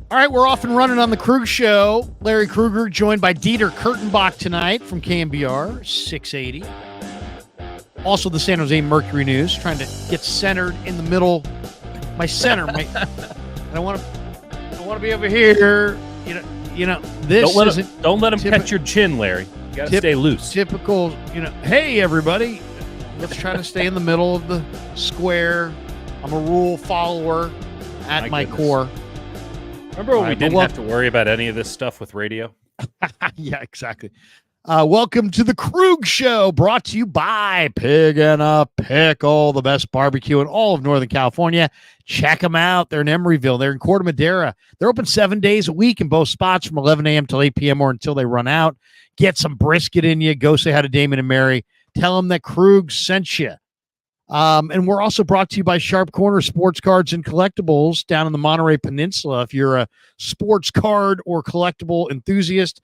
All right, we're off and running on the Krueger Show. Larry Krueger joined by Dieter Kurtenbach tonight from KMBR 680. Also, the San Jose Mercury News, trying to get centered in the middle. My center, I don't want to be over here. You know. This don't let him catch your chin, Larry. You gotta stay loose. Typical. Hey everybody, let's try to stay in the middle of the square. I'm a rule follower at my core. Remember when we didn't have to worry about any of this stuff with radio? Yeah, exactly. Welcome to the Krueger Show, brought to you by Pig and a Pickle, the best barbecue in all of Northern California. Check them out. They're in Emeryville. They're in Corte Madera. They're open 7 days a week in both spots from 11 a.m. till 8 p.m. or until they run out. Get some brisket in you. Go say hi to Damon and Mary. Tell them that Krug sent you. And we're also brought to you by Sharp Corner Sports Cards and Collectibles down in the Monterey Peninsula. If you're a sports card or collectible enthusiast,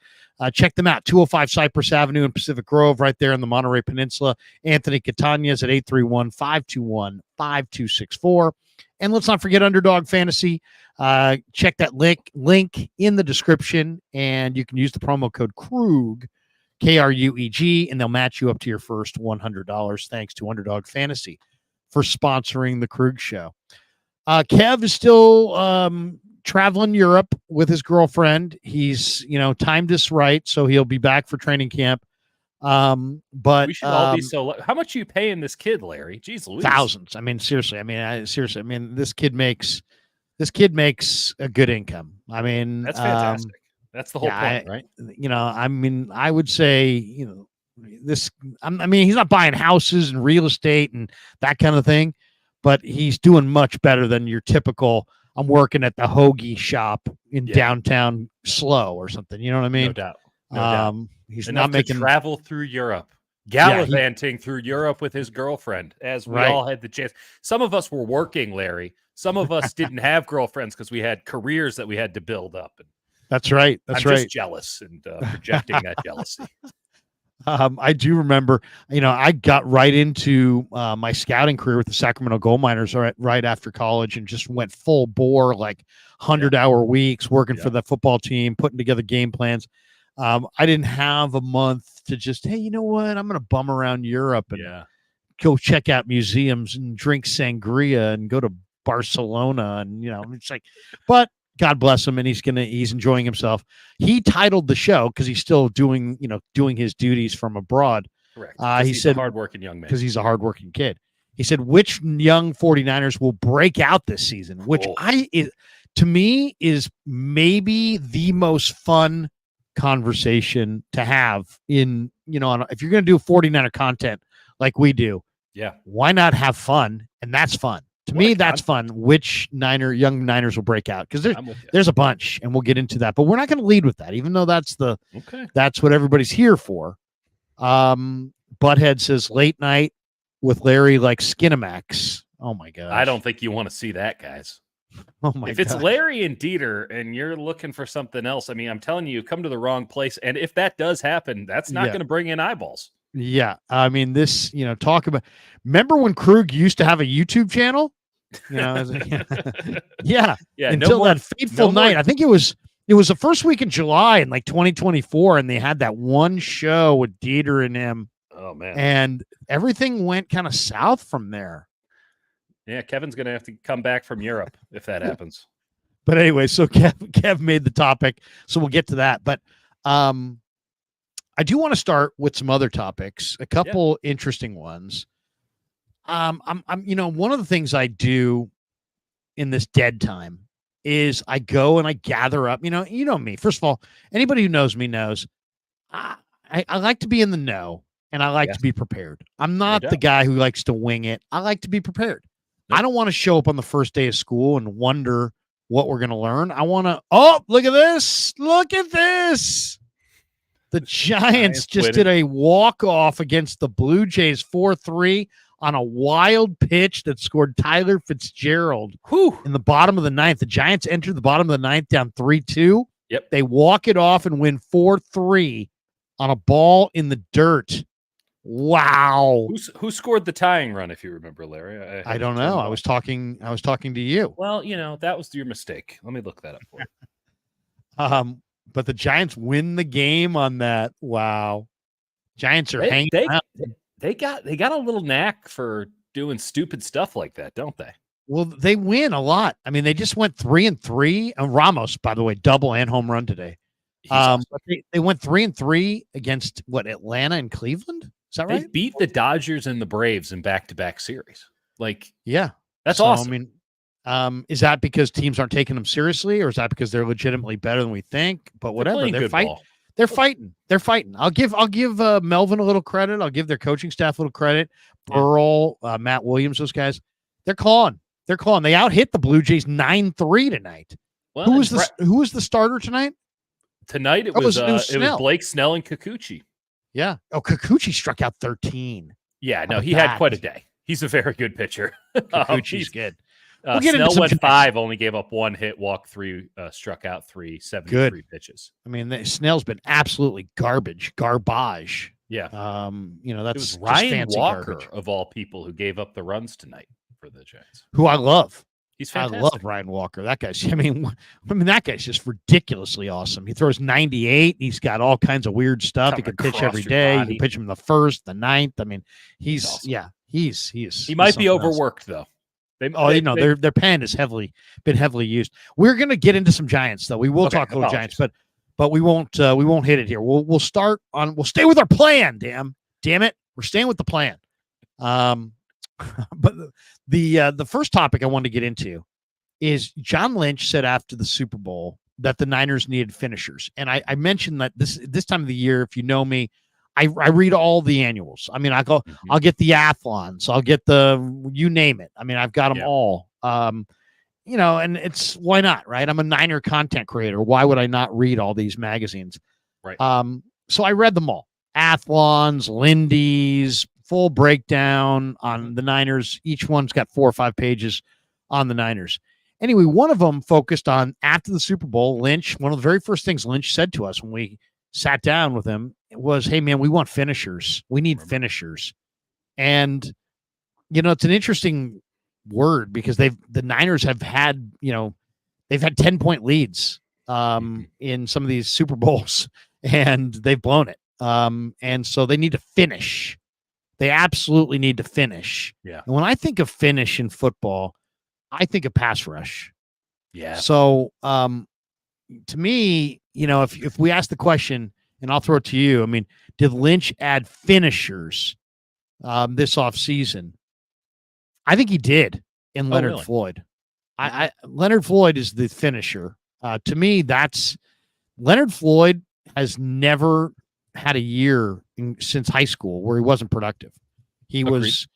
check them out. 205 Cypress Avenue in Pacific Grove, right there in the Monterey Peninsula. Anthony Catania's at 831-521-5264. And let's not forget Underdog Fantasy. Check that link in the description, and you can use the promo code KRUG, KRUEG, and they'll match you up to your first $100. Thanks to Underdog Fantasy for sponsoring the Krug Show. Kev is still traveling Europe with his girlfriend. He's, timed this right, so he'll be back for training camp. But we should all be so. How much are you paying this kid, Larry? Jeez Louise. Thousands. I mean, seriously. This kid makes a good income. I mean, that's fantastic. That's the whole point, right? I would say, he's not buying houses and real estate and that kind of thing, but he's doing much better than your typical, I'm working at the hoagie shop in downtown SLO or something. You know what I mean? No doubt. He's enough not making travel through Europe, gallivanting through Europe with his girlfriend, as we all had the chance. Some of us were working, Larry. Some of us didn't have girlfriends because we had careers that we had to build up. And that's right. I'm just jealous and projecting that jealousy. I do remember, I got right into my scouting career with the Sacramento Gold Miners right after college and just went full bore, like 100-hour weeks working for the football team, putting together game plans. I didn't have a month to just, hey, you know what? I'm going to bum around Europe and go check out museums and drink sangria and go to Barcelona. And, it's like, but God bless him. And he's enjoying himself. He titled the show because he's still doing his duties from abroad. Correct. He said, a hardworking young man. Because he's a hardworking kid. He said, which young 49ers will break out this season, which to me is maybe the most fun conversation to have in, if you're going to do 49er content like we do, why not have fun? And that's fun. To me, that's fun. Which young Niners will break out? Because there's a bunch, and we'll get into that. But we're not going to lead with that, even though that's what everybody's here for. Butthead says late night with Larry like Skinamax. Oh my god! I don't think you want to see that, guys. Oh my god! If it's Larry and Dieter, and you're looking for something else, I mean, I'm telling you, come to the wrong place. And if that does happen, that's not going to bring in eyeballs. Yeah, I mean, this, talk about. Remember when Krug used to have a YouTube channel? Until that fateful night. I think it was the first week in July in like 2024, and they had that one show with Dieter and him. Oh man! And everything went kind of south from there. Yeah, Kevin's going to have to come back from Europe if that happens. But anyway, so Kev made the topic, so we'll get to that. But I do want to start with some other topics, a couple interesting ones. I'm one of the things I do in this dead time is I go and I gather up, me. First of all, anybody who knows me knows I like to be in the know and I like to be prepared. I'm not the guy who likes to wing it. I like to be prepared. Nope. I don't want to show up on the first day of school and wonder what we're going to learn. I want to, look at this. Look at this. The Giants just did a walk-off against the Blue Jays 4-3 on a wild pitch that scored Tyler Fitzgerald in the bottom of the ninth. The Giants entered the bottom of the ninth down 3-2. Yep. They walk it off and win 4-3 on a ball in the dirt. Wow. Who scored the tying run, if you remember, Larry? I don't know. I was talking to you. Well, that was your mistake. Let me look that up for you. But the Giants win the game on that. Wow. Giants are hanging around. They got a little knack for doing stupid stuff like that, don't they? Well, they win a lot. I mean, they just went 3-3. And Ramos, by the way, double and home run today. Awesome. But they went 3-3 against Atlanta and Cleveland. Is that right? They beat the Dodgers and the Braves in back-to-back series. Yeah, that's awesome. I mean, is that because teams aren't taking them seriously, or is that because they're legitimately better than we think? But whatever, they're fighting. They're fighting. They're fighting. I'll give Melvin a little credit. I'll give their coaching staff a little credit. Burrell, Matt Williams, those guys. They're clawing. They out-hit the Blue Jays 9-3 tonight. Well, who was the starter tonight? Tonight it was Blake Snell and Kikuchi. Yeah. Oh, Kikuchi struck out 13. Yeah, no, he had quite a day. He's a very good pitcher. Kikuchi's good. We'll Snell went 5, only gave up 1 hit, walked 3, struck out 3, 73 pitches. I mean, Snell's been absolutely garbage. Yeah. That's Ryan Walker garbage. Of all people who gave up the runs tonight for the Giants. Who I love. He's fantastic. I love Ryan Walker. That guy's, that guy's just ridiculously awesome. He throws 98. He's got all kinds of weird stuff. He can pitch every day. You can pitch him in the 1st, the 9th. I mean, he's awesome. He might be overworked though. Their pen has been heavily used. We're going to get into some Giants though. We will talk a little Giants, but we won't hit it here. We'll stay with our plan. Damn it. We're staying with the plan. But the first topic I wanted to get into is John Lynch said after the Super Bowl that the Niners needed finishers. And I mentioned that this time of the year, if you know me, I read all the annuals. I mean, I'll get the athlons. I'll get you name it. I mean, I've got them all. And it's, why not, right? I'm a Niner content creator. Why would I not read all these magazines? Right. So I read them all. Athlons, Lindy's, full breakdown on the Niners. Each one's got 4 or 5 pages on the Niners. Anyway, one of them focused on after the Super Bowl, Lynch. One of the very first things Lynch said to us when we sat down with him was, hey, man, we want finishers. We need finishers. And, it's an interesting word because the Niners have had, they've had 10-point leads in some of these Super Bowls and they've blown it. And so they need to finish. They absolutely need to finish. Yeah. And when I think of finish in football, I think of pass rush. Yeah. So to me, if we ask the question, and I'll throw it to you, I mean, did Lynch add finishers this offseason? I think he did in Leonard Floyd. Leonard Floyd is the finisher. To me, Leonard Floyd has never had a year since high school where he wasn't productive. He was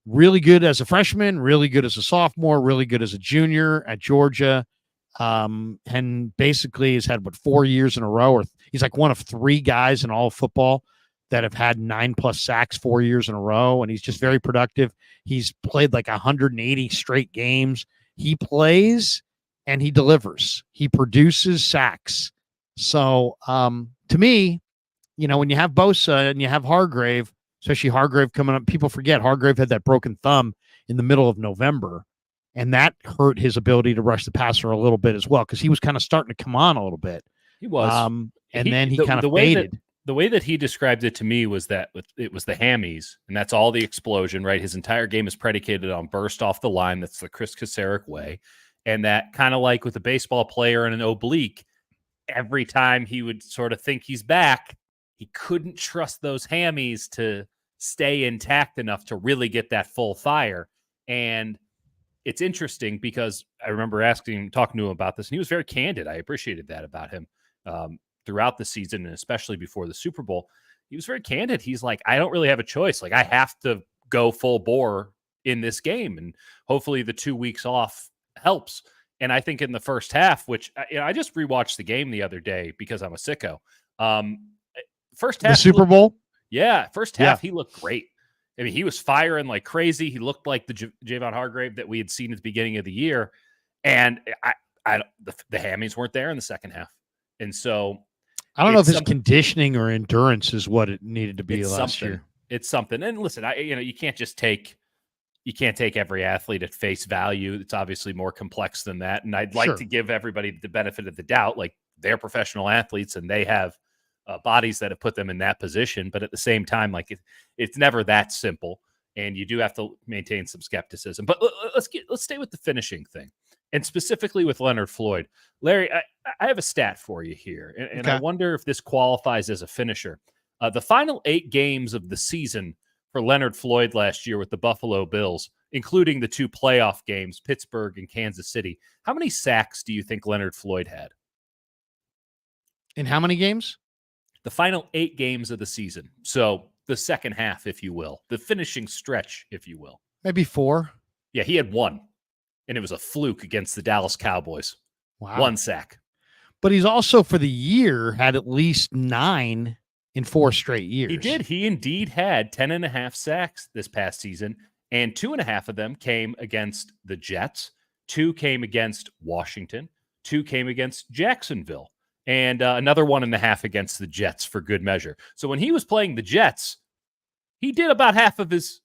really good as a freshman, really good as a sophomore, really good as a junior at Georgia, and basically has had 4 years in a row, or he's like one of 3 guys in all of football that have had 9+ sacks 4 years in a row, and he's just very productive. He's played like 180 straight games. He plays and he delivers. He produces sacks. So to me, when you have Bosa and you have Hargrave, especially Hargrave coming up, people forget Hargrave had that broken thumb in the middle of November, and that hurt his ability to rush the passer a little bit as well because he was kind of starting to come on a little bit. He was. Then he kind of faded. The way that he described it to me was that it was the hammies, and that's all the explosion, right? His entire game is predicated on burst off the line. That's the Chris Kasarik way. And that kind of like with a baseball player in an oblique, every time he would sort of think he's back, he couldn't trust those hammies to stay intact enough to really get that full fire. And it's interesting because I remember talking to him about this, and he was very candid. I appreciated that about him throughout the season, and especially before the Super Bowl. He was very candid. He's like, I don't really have a choice. Like, I have to go full bore in this game, and hopefully the 2 weeks off helps. And I think in the first half, which I just rewatched the game the other day because I'm a sicko. First half, the Super Bowl. First half, He looked great. I mean, he was firing like crazy. He looked like the Javon Hargrave that we had seen at the beginning of the year, and the hammies weren't there in the second half. And so, I don't know if his conditioning or endurance is what it needed to be last year. It's something. And listen, you can't just take every athlete at face value. It's obviously more complex than that. And I'd like to give everybody the benefit of the doubt. Like, they're professional athletes and they have bodies that have put them in that position. But at the same time, like it's never that simple. And you do have to maintain some skepticism. But let's stay with the finishing thing, and specifically with Leonard Floyd. Larry, I have a stat for you here, and I wonder if this qualifies as a finisher. The final 8 games of the season for Leonard Floyd last year with the Buffalo Bills, including the 2 playoff games, Pittsburgh and Kansas City. How many sacks do you think Leonard Floyd had? In how many games? The final 8 games of the season. So the second half, if you will, the finishing stretch, if you will. Maybe 4. Yeah, he had 1, and it was a fluke against the Dallas Cowboys. Wow. 1 sack. But he's also, for the year, had at least 9 in 4 straight years. He did. He indeed had 10.5 sacks this past season, and 2.5 of them came against the Jets. 2 came against Washington. 2 came against Jacksonville. And another 1.5 against the Jets for good measure. So when he was playing the Jets, he did about half of his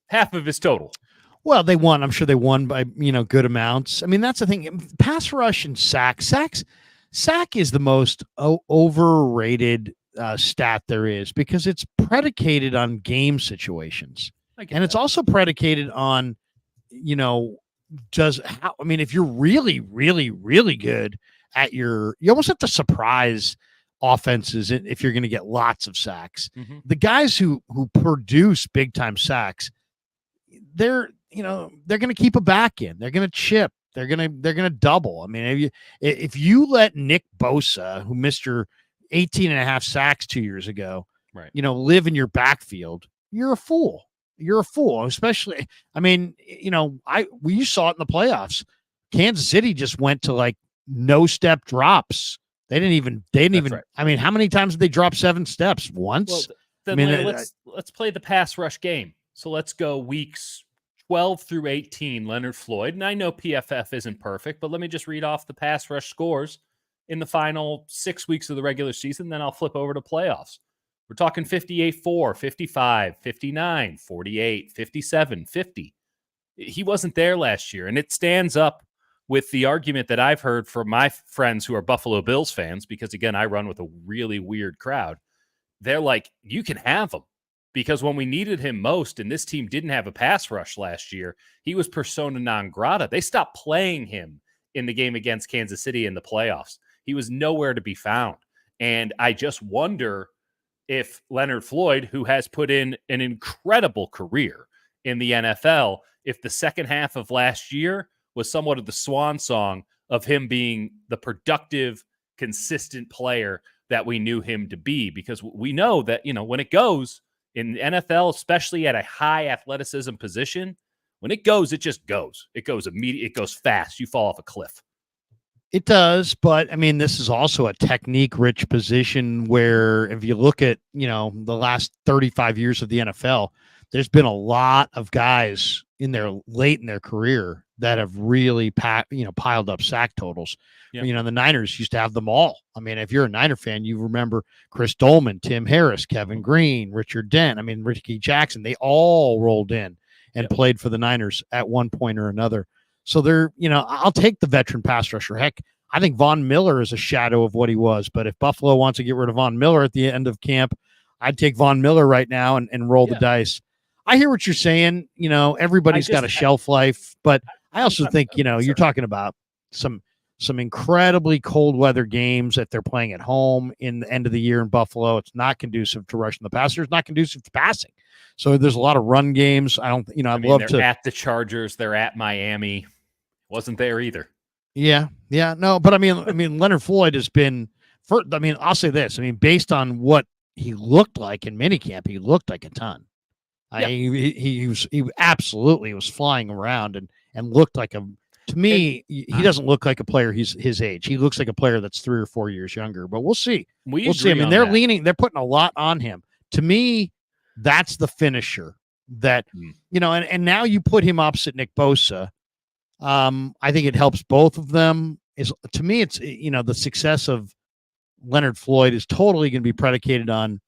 total. Well, they won. I'm sure they won by good amounts. I mean, that's the thing. Pass rush and sack is the most overrated stat there is, because it's predicated on game situations, and it's also predicated on if you're really, really, really good at you almost have to surprise offenses if you're going to get lots of sacks. Mm-hmm. The guys who produce big time sacks, they're going to keep a back in. They're going to chip. They're going to double. I mean, if you let Nick Bosa, who missed your 18.5 sacks 2 years ago, right, live in your backfield, you're a fool. You're a fool. Especially, I mean, we saw it in the playoffs. Kansas City just went to like no step drops. They didn't even. Right. I mean, how many times did they drop 7 steps? Once. Well, then let's play the pass rush game. So let's go weeks 12 through 18. Leonard Floyd, and I know PFF isn't perfect, but let me just read off the pass rush scores in the final 6 weeks of the regular season. Then I'll flip over to playoffs. We're talking 58-4, 55, 59, 48, 57, 50. He wasn't there last year, and it stands up with the argument that I've heard from my friends who are Buffalo Bills fans, because, again, I run with a really weird crowd. They're like, you can have him, because when we needed him most, and this team didn't have a pass rush last year, he was persona non grata. They stopped playing him in the game against Kansas City in the playoffs. He was nowhere to be found. And I just wonder if Leonard Floyd, who has put in an incredible career in the NFL, if the second half of last year was somewhat of the swan song of him being the productive, consistent player that we knew him to be. Because we know that, when it goes in the NFL, especially at a high athleticism position, when it goes, it just goes. It goes immediately. It goes fast. You fall off a cliff. It does, but I mean, this is also a technique-rich position where, if you look at, the last 35 years of the NFL, there's been a lot of guys late in their career that have really piled up sack totals. Yep. The Niners used to have them all. I mean, if you're a Niner fan, you remember Chris Dolman, Tim Harris, Kevin Green, Richard Dent. I mean, Ricky Jackson, they all rolled in and played for the Niners at one point or another. So they're, I'll take the veteran pass rusher. Heck, I think Von Miller is a shadow of what he was. But if Buffalo wants to get rid of Von Miller at the end of camp, I'd take Von Miller right now and roll the dice. I hear what you're saying. Everybody's got a shelf life, but I also think, you're talking about some incredibly cold weather games that they're playing at home in the end of the year in Buffalo. It's not conducive to rushing the passer. It's not conducive to passing. So there's a lot of run games. I'd love to. At the Chargers. They're at Miami. Wasn't there either. Yeah. No, but I mean, Leonard Floyd has been. I'll say this. Based on what he looked like in minicamp, he looked like a ton. Yeah. He absolutely was flying around and looked like a. To me, he doesn't look like a player his age. He looks like a player that's 3 or 4 years younger. But we'll see. We'll see. They're putting a lot on him. To me, that's the finisher. That and now you put him opposite Nick Bosa. I think it helps both of them. To me, it's the success of Leonard Floyd is totally going to be predicated on.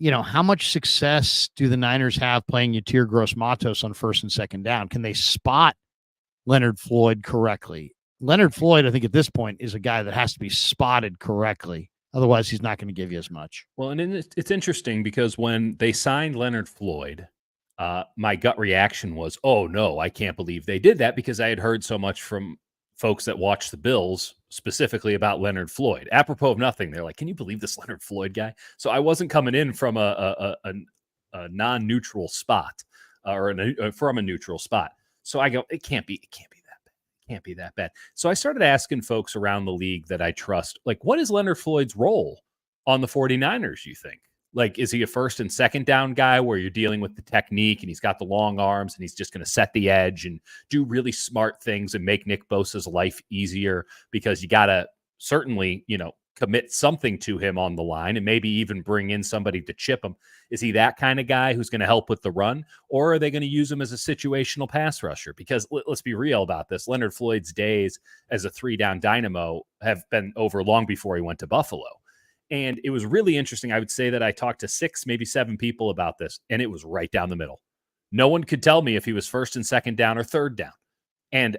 How much success do the Niners have playing Yatir Gross-Matos on first and second down? Can they spot Leonard Floyd correctly? Leonard Floyd, I think at this point, is a guy that has to be spotted correctly. Otherwise, he's not going to give you as much. Well, and it's interesting because when they signed Leonard Floyd, my gut reaction was, oh, no, I can't believe they did that, because I had heard so much from folks that watch the Bills specifically about Leonard Floyd. Apropos of nothing, they're like, can you believe this Leonard Floyd guy? So I wasn't coming in from a non-neutral spot from a neutral spot. So I go, it can't be that bad. It can't be that bad. So I started asking folks around the league that I trust, like, what is Leonard Floyd's role on the 49ers, you think? Like, is he a first and second down guy where you're dealing with the technique and he's got the long arms and he's just going to set the edge and do really smart things and make Nick Bosa's life easier, because you got to certainly, commit something to him on the line and maybe even bring in somebody to chip him? Is he that kind of guy who's going to help with the run, or are they going to use him as a situational pass rusher? Because let's be real about this. Leonard Floyd's days as a 3-down dynamo have been over long before he went to Buffalo. And it was really interesting. I would say that I talked to 6, maybe 7 people about this, and it was right down the middle. No one could tell me if he was first and second down or third down. And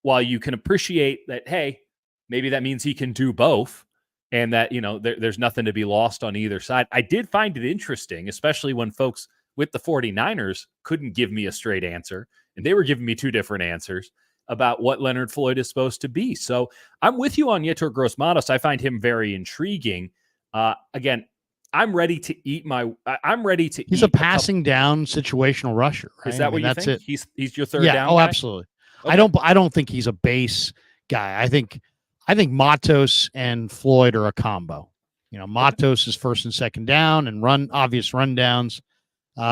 while you can appreciate that, hey, maybe that means he can do both, and that, there's nothing to be lost on either side, I did find it interesting, especially when folks with the 49ers couldn't give me a straight answer, and they were giving me 2 different answers about what Leonard Floyd is supposed to be. So I'm with you on Yetur Gross-Matos. I find him very intriguing. Again, I'm ready to eat. He's a passing down situational rusher. Right? Is that what you that's think? It. He's your third down. Oh, guy? Absolutely. Okay. I don't think he's a base guy. I think Matos and Floyd are a combo. Matos is first and second down and obvious run downs.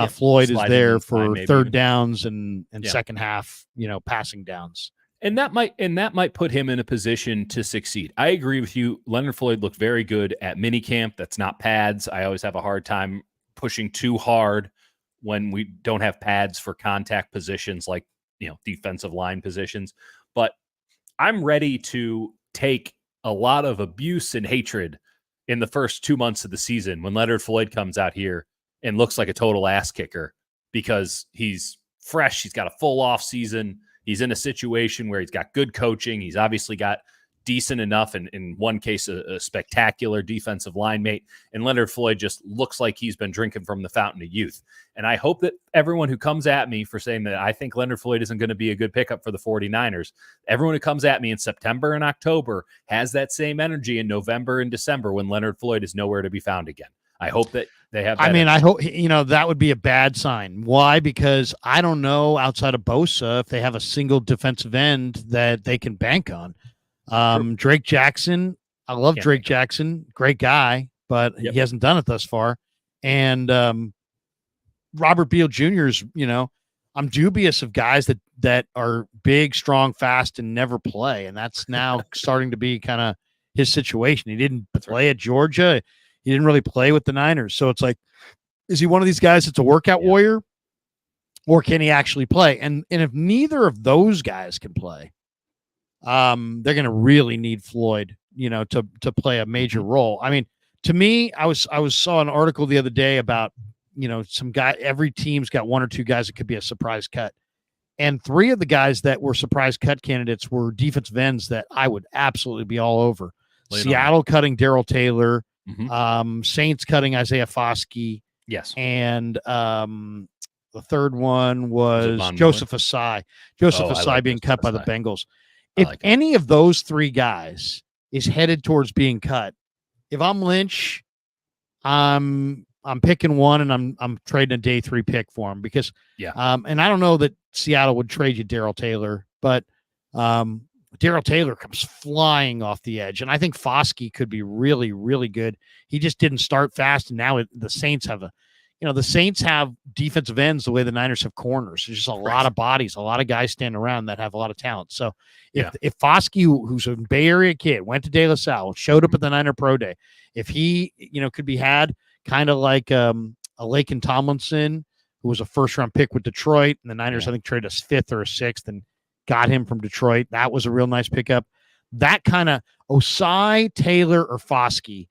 Floyd is there for third downs and second half, passing downs. And that might put him in a position to succeed. I agree with you. Leonard Floyd looked very good at minicamp. That's not pads. I always have a hard time pushing too hard when we don't have pads for contact positions like, defensive line positions. But I'm ready to take a lot of abuse and hatred in the first 2 months of the season when Leonard Floyd comes out here and looks like a total ass kicker because he's fresh. He's got a full off season. He's in a situation where he's got good coaching. He's obviously got decent enough, and in one case, a spectacular defensive line mate. And Leonard Floyd just looks like he's been drinking from the fountain of youth. And I hope that everyone who comes at me for saying that I think Leonard Floyd isn't going to be a good pickup for the 49ers, everyone who comes at me in September and October has that same energy in November and December when Leonard Floyd is nowhere to be found again. I hope that they have. I hope, that would be a bad sign. Why? Because I don't know outside of Bosa if they have a single defensive end that they can bank on. Drake Jackson, I love Drake Jackson, great guy, but he hasn't done it thus far. And Robert Beal Jr.'s, I'm dubious of guys that are big, strong, fast, and never play. And that's now starting to be kind of his situation. He didn't play at Georgia. He didn't really play with the Niners. So it's like, is he one of these guys that's a workout warrior, or can he actually play? And if neither of those guys can play, they're going to really need Floyd, to play a major role. I mean, to me, I saw an article the other day about, some guy, every team's got 1 or 2 guys that could be a surprise cut. And 3 of the guys that were surprise cut candidates were defensive ends that I would absolutely be all over. Seattle cutting Darrell Taylor, Saints cutting Isaiah Foskey. Yes. And the third one was Joseph Asai. Asai being cut by the Bengals. If any of those 3 guys is headed towards being cut, if I'm Lynch, I'm picking one and I'm trading a day 3 pick for him because and I don't know that Seattle would trade you Darrell Taylor, but Darrell Taylor comes flying off the edge, and I think Foskey could be really, really good. He just didn't start fast, and now the Saints have the Saints have defensive ends the way the Niners have corners. There's just a lot of bodies, a lot of guys standing around that have a lot of talent. So if Foskey, who's a Bay Area kid, went to De La Salle, showed up at the Niner Pro Day, if he, could be had kind of like a Laken Tomlinson, who was a first-round pick with Detroit, and the Niners, I think, traded a 5th or a 6th and got him from Detroit. That was a real nice pickup. That kind of Osai, Taylor, or Foskey,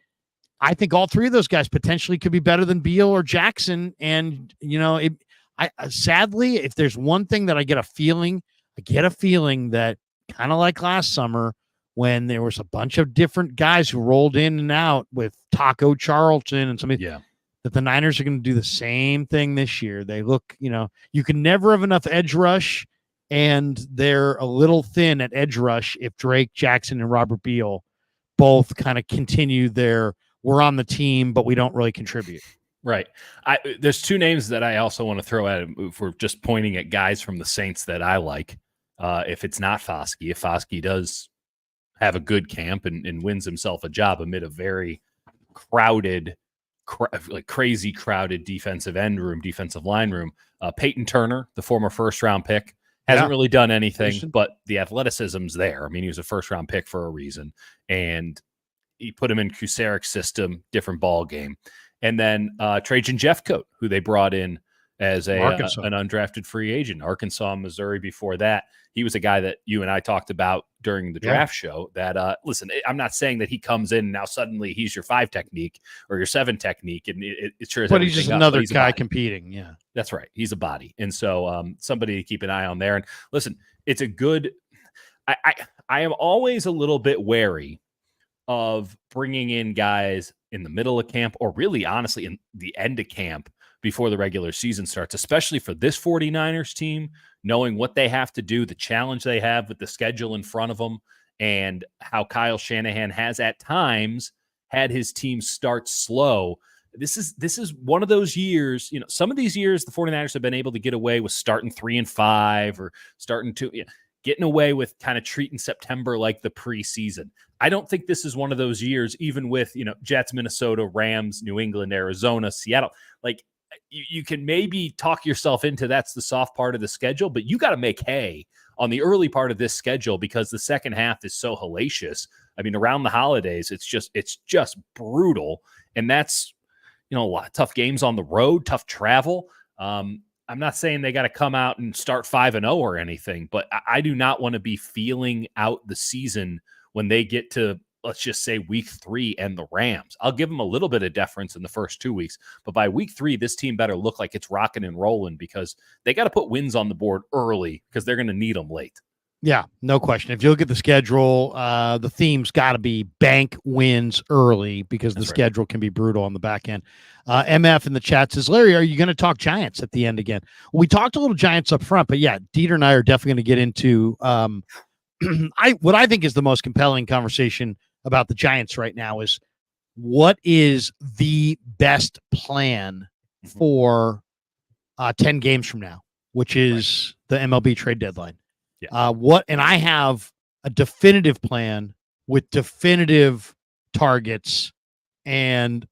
I think all 3 of those guys potentially could be better than Beal or Jackson. And, sadly, if there's one thing that I get a feeling that kind of like last summer when there was a bunch of different guys who rolled in and out with Taco Charlton and somebody. Yeah. That the Niners are going to do the same thing this year. They look, you can never have enough edge rush, and they're a little thin at edge rush if Drake Jackson and Robert Beal both kind of continue their we're on the team, but we don't really contribute. Right. There's two names that I also want to throw at him if we're just pointing at guys from the Saints that I like. If it's not Foskey, if Foskey does have a good camp and wins himself a job amid a very crowded, crazy crowded defensive line room. Peyton Turner, the former first-round pick, hasn't really done anything, but the athleticism's there. I mean, he was a first-round pick for a reason, and he put him in Kuceric's system, different ball game. And then Trajan Jeffcoat, who they brought in as an undrafted free agent, Arkansas, Missouri before that. He was a guy that you and I talked about during the draft show that, listen, I'm not saying that he comes in and now suddenly he's your 5 technique or your 7 technique. And it sure is. But he's just another guy competing. Yeah, that's right. He's a body. And so somebody to keep an eye on there. And listen, it's a good, I am always a little bit wary of bringing in guys in the middle of camp or really honestly in the end of camp before the regular season starts, especially for this 49ers team, knowing what they have to do, the challenge they have with the schedule in front of them, and how Kyle Shanahan has at times had his team start slow. This is one of those years, some of these years the 49ers have been able to get away with starting 3-5 or starting to getting away with kind of treating September like the preseason. I don't think this is one of those years, even with, Jets, Minnesota, Rams, New England, Arizona, Seattle, like you can maybe talk yourself into that's the soft part of the schedule, but you got to make hay on the early part of this schedule because the second half is so hellacious. I mean, around the holidays, it's just brutal. And that's, a lot of tough games on the road, tough travel. I'm not saying they got to come out and start 5-0 or anything, but I do not want to be feeling out the season when they get to, let's just say, week 3 and the Rams. I'll give them a little bit of deference in the first 2 weeks, but by week 3, this team better look like it's rocking and rolling because they got to put wins on the board early because they're going to need them late. Yeah, no question. If you look at the schedule, the theme's got to be bank wins early because the schedule can be brutal on the back end. MF in the chat says, Larry, are you going to talk Giants at the end again? We talked a little Giants up front, but yeah, Dieter and I are definitely going to get into what I think is the most compelling conversation about the Giants right now is what is the best plan for 10 games from now, which is the MLB trade deadline. Yeah. And I have a definitive plan with definitive targets, and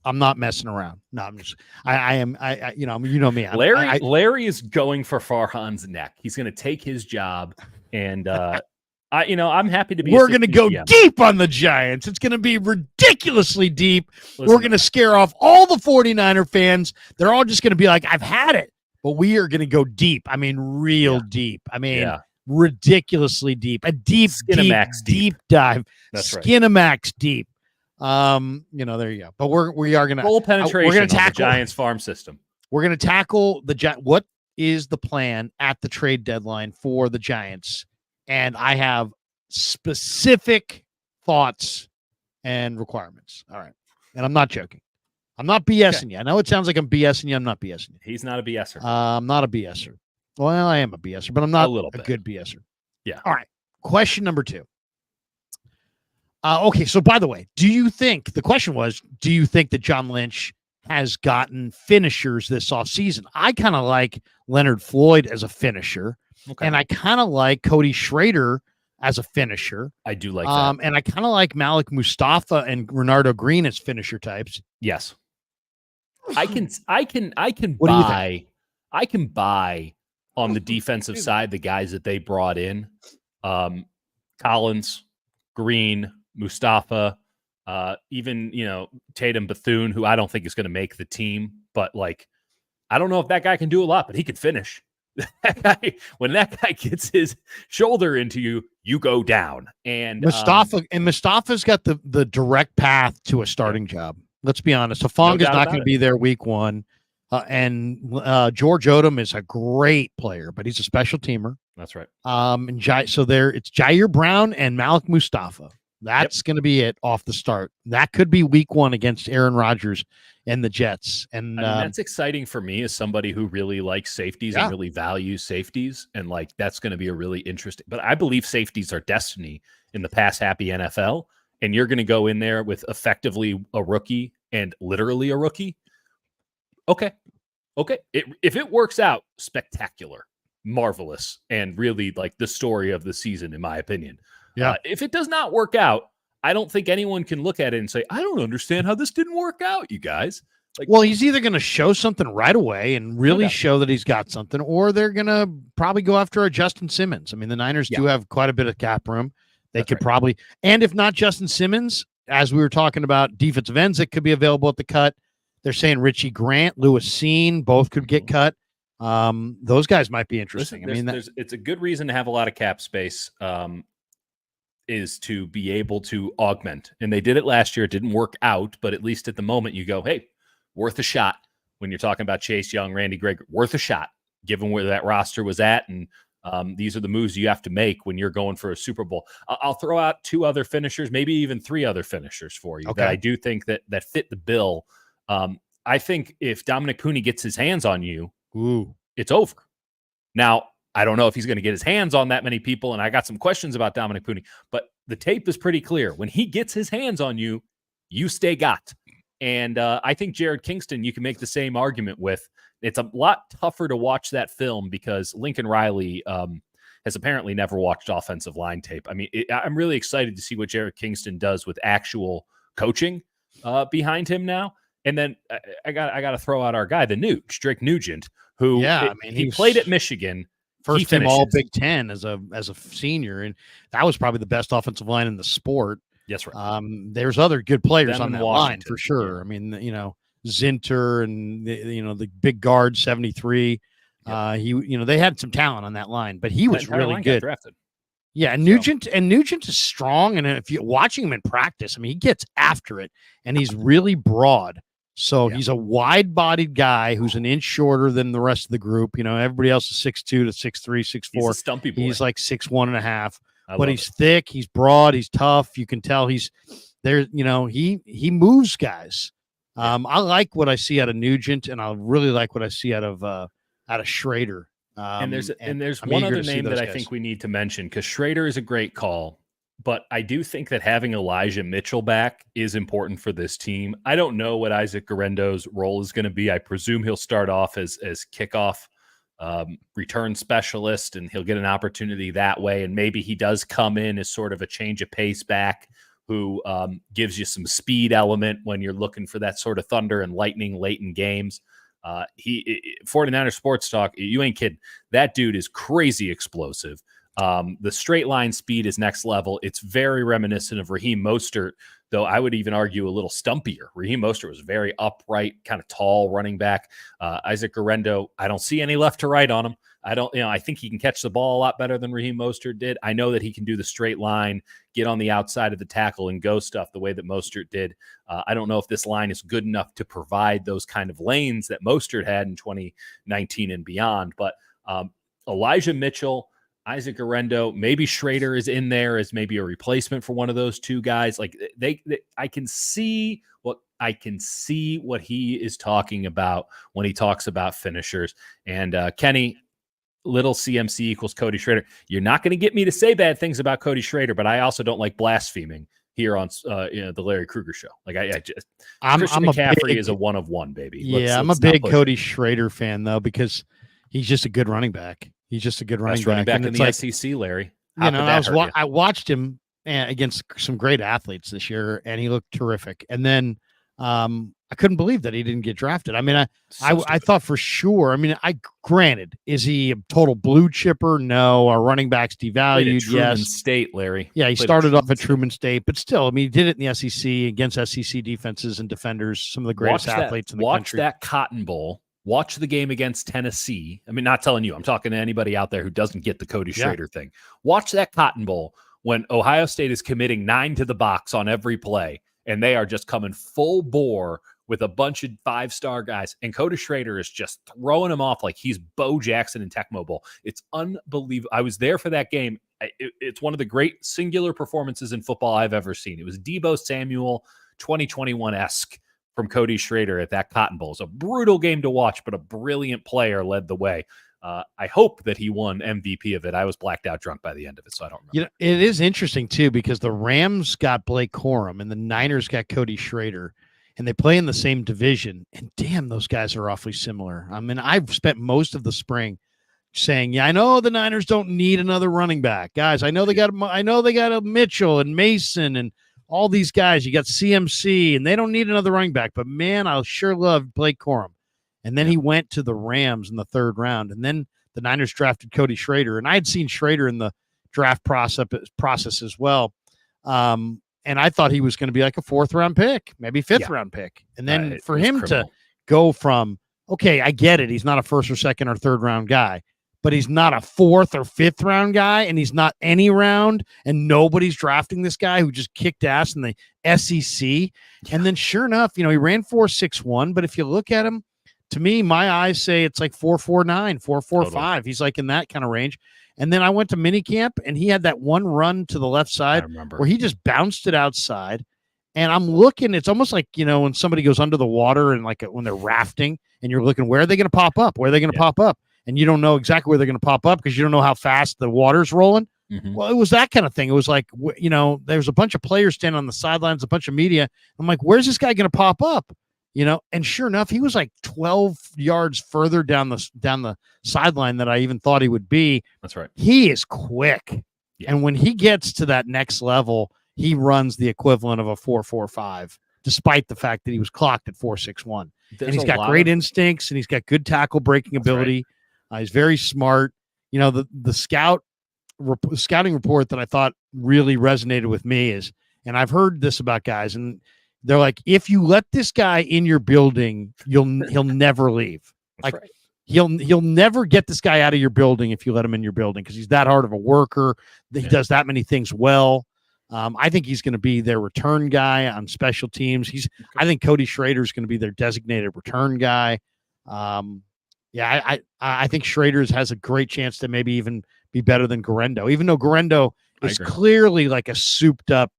I'm not messing around. No, I'm just, I am, you know me. Larry is going for Farhan's neck. He's going to take his job, and I'm happy to be. We're going to go deep on the Giants. It's going to be ridiculously deep. We're going to scare off all the 49er fans. They're all just going to be like, I've had it. But we are going to go deep. I mean, real deep. I mean, ridiculously deep. A deep dive. That's right. Skinamax deep. There you go. But we are going to full penetration. We're going to tackle the Giants farm system. We're going to tackle what is the plan at the trade deadline for the Giants, and I have specific thoughts and requirements. All right, and I'm not joking. I'm not BSing you. I know it sounds like I'm BSing you. I'm not BSing you. He's not a BSer. I'm not a BSer. Well, I am a BSer, but I'm not a good BSer. Yeah. All right. Question number 2. Okay. So, by the way, do you think that John Lynch has gotten finishers this offseason? I kind of like Leonard Floyd as a finisher, and I kind of like Cody Schrader as a finisher. I do like that. And I kind of like Malik Mustafa and Renardo Green as finisher types. Yes. I can What buy on the defensive side the guys that they brought in. Collins, Green, Mustafa, even Tatum Bethune, who I don't think is going to make the team, but I don't know if that guy can do a lot, but he can finish. When that guy gets his shoulder into you, you go down. And Mustafa's got the direct path to a starting job. Let's be honest. Hafanga's not going to be there week 1. And George Odom is a great player, but he's a special teamer. That's right. So it's Jair Brown and Malik Mustafa. That's going to be it off the start. That could be week 1 against Aaron Rodgers and the Jets. And I mean, that's exciting for me as somebody who really likes safeties and really values safeties. And like, that's going to be a really interesting, but I believe safeties are destiny in the pass happy NFL. And you're going to go in there with effectively a rookie and literally a rookie. Okay. If it works out, spectacular, marvelous, and really like the story of the season, in my opinion. Yeah. If it does not work out, I don't think anyone can look at it and say, I don't understand how this didn't work out, you guys. Like, well, he's either going to show something right away and really show that he's got something, or they're going to probably go after a Justin Simmons. I mean, the Niners do have quite a bit of cap room. They could probably, and if not Justin Simmons, as we were talking about defensive ends that could be available at the cut, they're saying Richie Grant, Lewis Seen, both could get cut. Those guys might be interesting. Listen, it's a good reason to have a lot of cap space. Is to be able to augment. And they did it last year. It didn't work out, but at least at the moment you go, hey, worth a shot. When you're talking about Chase Young, Randy Gregory, worth a shot, given where that roster was at. And these are the moves you have to make when you're going for a Super Bowl. I'll throw out 2 other finishers, maybe even 3 other finishers for you that I do think that fit the bill. I think if Dominic Cooney gets his hands on you, it's over. Now, I don't know if he's going to get his hands on that many people, and I got some questions about Dominic Cooney, but the tape is pretty clear. When he gets his hands on you, you stay got. And I think Jared Kingston, you can make the same argument with. It's a lot tougher to watch that film because Lincoln Riley has apparently never watched offensive line tape. I mean, I'm really excited to see what Jared Kingston does with actual coaching behind him now. And then I got to throw out our guy, the Nuge, Drake Nugent, who he played at Michigan. First team All Big Ten as a senior, and that was probably the best offensive line in the sport. Yes, right. There's other good players on that Washington, line for sure. I mean, Zinter and the big guard 73. They had some talent on that line, but he was really good. Yeah, and Nugent is strong, and if you're watching him in practice, I mean, he gets after it, and he's really broad. So he's a wide-bodied guy who's an inch shorter than the rest of the group. Everybody else is 6'2" to 6'3", 6'4". He's a stumpy boy. He's like 6'1.5", but he's thick. He's broad. He's tough. You can tell he's there. He moves guys. I like what I see out of Nugent, and I really like what I see out of Schrader. And there's one other name that I think we need to mention because Schrader is a great call. But I do think that having Elijah Mitchell back is important for this team. I don't know what Isaac Guerendo's role is going to be. I presume he'll start off as kickoff return specialist, and he'll get an opportunity that way. And maybe he does come in as sort of a change of pace back who gives you some speed element when you're looking for that sort of thunder and lightning late in games. 49er Sports Talk, you ain't kidding. That dude is crazy explosive. The straight line speed is next level. It's very reminiscent of Raheem Mostert, though I would even argue a little stumpier. Raheem Mostert was very upright, kind of tall running back. Isaac Guerendo, I don't see any left to right on him. I think he can catch the ball a lot better than Raheem Mostert did. I know that he can do the straight line, get on the outside of the tackle and go stuff the way that Mostert did. I don't know if this line is good enough to provide those kind of lanes that Mostert had in 2019 and beyond. But Elijah Mitchell, Isaac Guerendo, maybe Schrader is in there as maybe a replacement for one of those two guys. Like I can see what he is talking about when he talks about finishers. And Kenny, little CMC equals Cody Schrader. You're not going to get me to say bad things about Cody Schrader, but I also don't like blaspheming here on the Larry Krueger show. Like Christian McCaffrey is a one of one, baby. I'm a big Cody Schrader fan though, because he's just a good running back. He's just a good running back in the SEC, Larry. I watched him against some great athletes this year, and he looked terrific. And then I couldn't believe that he didn't get drafted. I mean, I thought for sure. I mean, granted, is he a total blue chipper? No. Our running backs devalued? Yes. State, Larry. Yeah, he started off at Truman State, but still, I mean, he did it in the SEC against SEC defenses and defenders, some of the greatest athletes in the country. Watch that Cotton Bowl. Watch the game against Tennessee. I mean, not telling you. I'm talking to anybody out there who doesn't get the Cody Schrader thing. Watch that Cotton Bowl when Ohio State is committing 9 to the box on every play, and they are just coming full bore with a bunch of 5-star guys, and Cody Schrader is just throwing him off like he's Bo Jackson in Tecmo Bowl. It's unbelievable. I was there for that game. It's one of the great singular performances in football I've ever seen. It was Deebo Samuel 2021-esque from Cody Schrader at that Cotton Bowl. It's a brutal game to watch, but a brilliant player led the way. I hope that he won MVP of it. I was blacked out drunk by the end of it, so I don't remember. It is interesting, too, because the Rams got Blake Corum and the Niners got Cody Schrader, and they play in the same division. And, damn, those guys are awfully similar. I mean, I've spent most of the spring saying, I know the Niners don't need another running back. Guys, I know they got a Mitchell and Mason and all these guys. You got CMC, and they don't need another running back. But, man, I sure love Blake Corum. And then he went to the Rams in the 3rd round. And then the Niners drafted Cody Schrader. And I had seen Schrader in the draft process as well. And I thought he was going to be like a 4th-round pick, maybe 5th-round pick. And then for him to go from, okay, I get it. He's not a 1st or 2nd or 3rd-round guy. But he's not a 4th or 5th-round guy, and he's not any round, and nobody's drafting this guy who just kicked ass in the SEC. Yeah. And then sure enough, he ran 4.61, but if you look at him, to me, my eyes say it's like 4.49, 4.45. Totally. He's like in that kind of range. And then I went to minicamp, and he had that one run to the left side where he just bounced it outside. And I'm looking, it's almost like, when somebody goes under the water and like when they're rafting and you're looking, where are they going to pop up? Where are they going to pop up? And you don't know exactly where they're going to pop up because you don't know how fast the water's rolling. Mm-hmm. Well, it was that kind of thing. It was like, there's a bunch of players standing on the sidelines, a bunch of media. I'm like, where's this guy going to pop up? And sure enough, he was like 12 yards further down the sideline than I even thought he would be. That's right. He is quick. Yeah. And when he gets to that next level, he runs the equivalent of a 4.45, despite the fact that he was clocked at 4.61. And he's got great instincts, and he's got good tackle breaking ability. Right. He's very smart. The scouting report that I thought really resonated with me is, and I've heard this about guys, and they're like, if you let this guy in your building, he'll never leave. That's right. He'll never get this guy out of your building if you let him in your building because he's that hard of a worker. He does that many things well. I think he's going to be their return guy on special teams. I think Cody Schrader is going to be their designated return guy. I think Schrader has a great chance to maybe even be better than Guerendo, even though Guerendo is clearly like a souped up,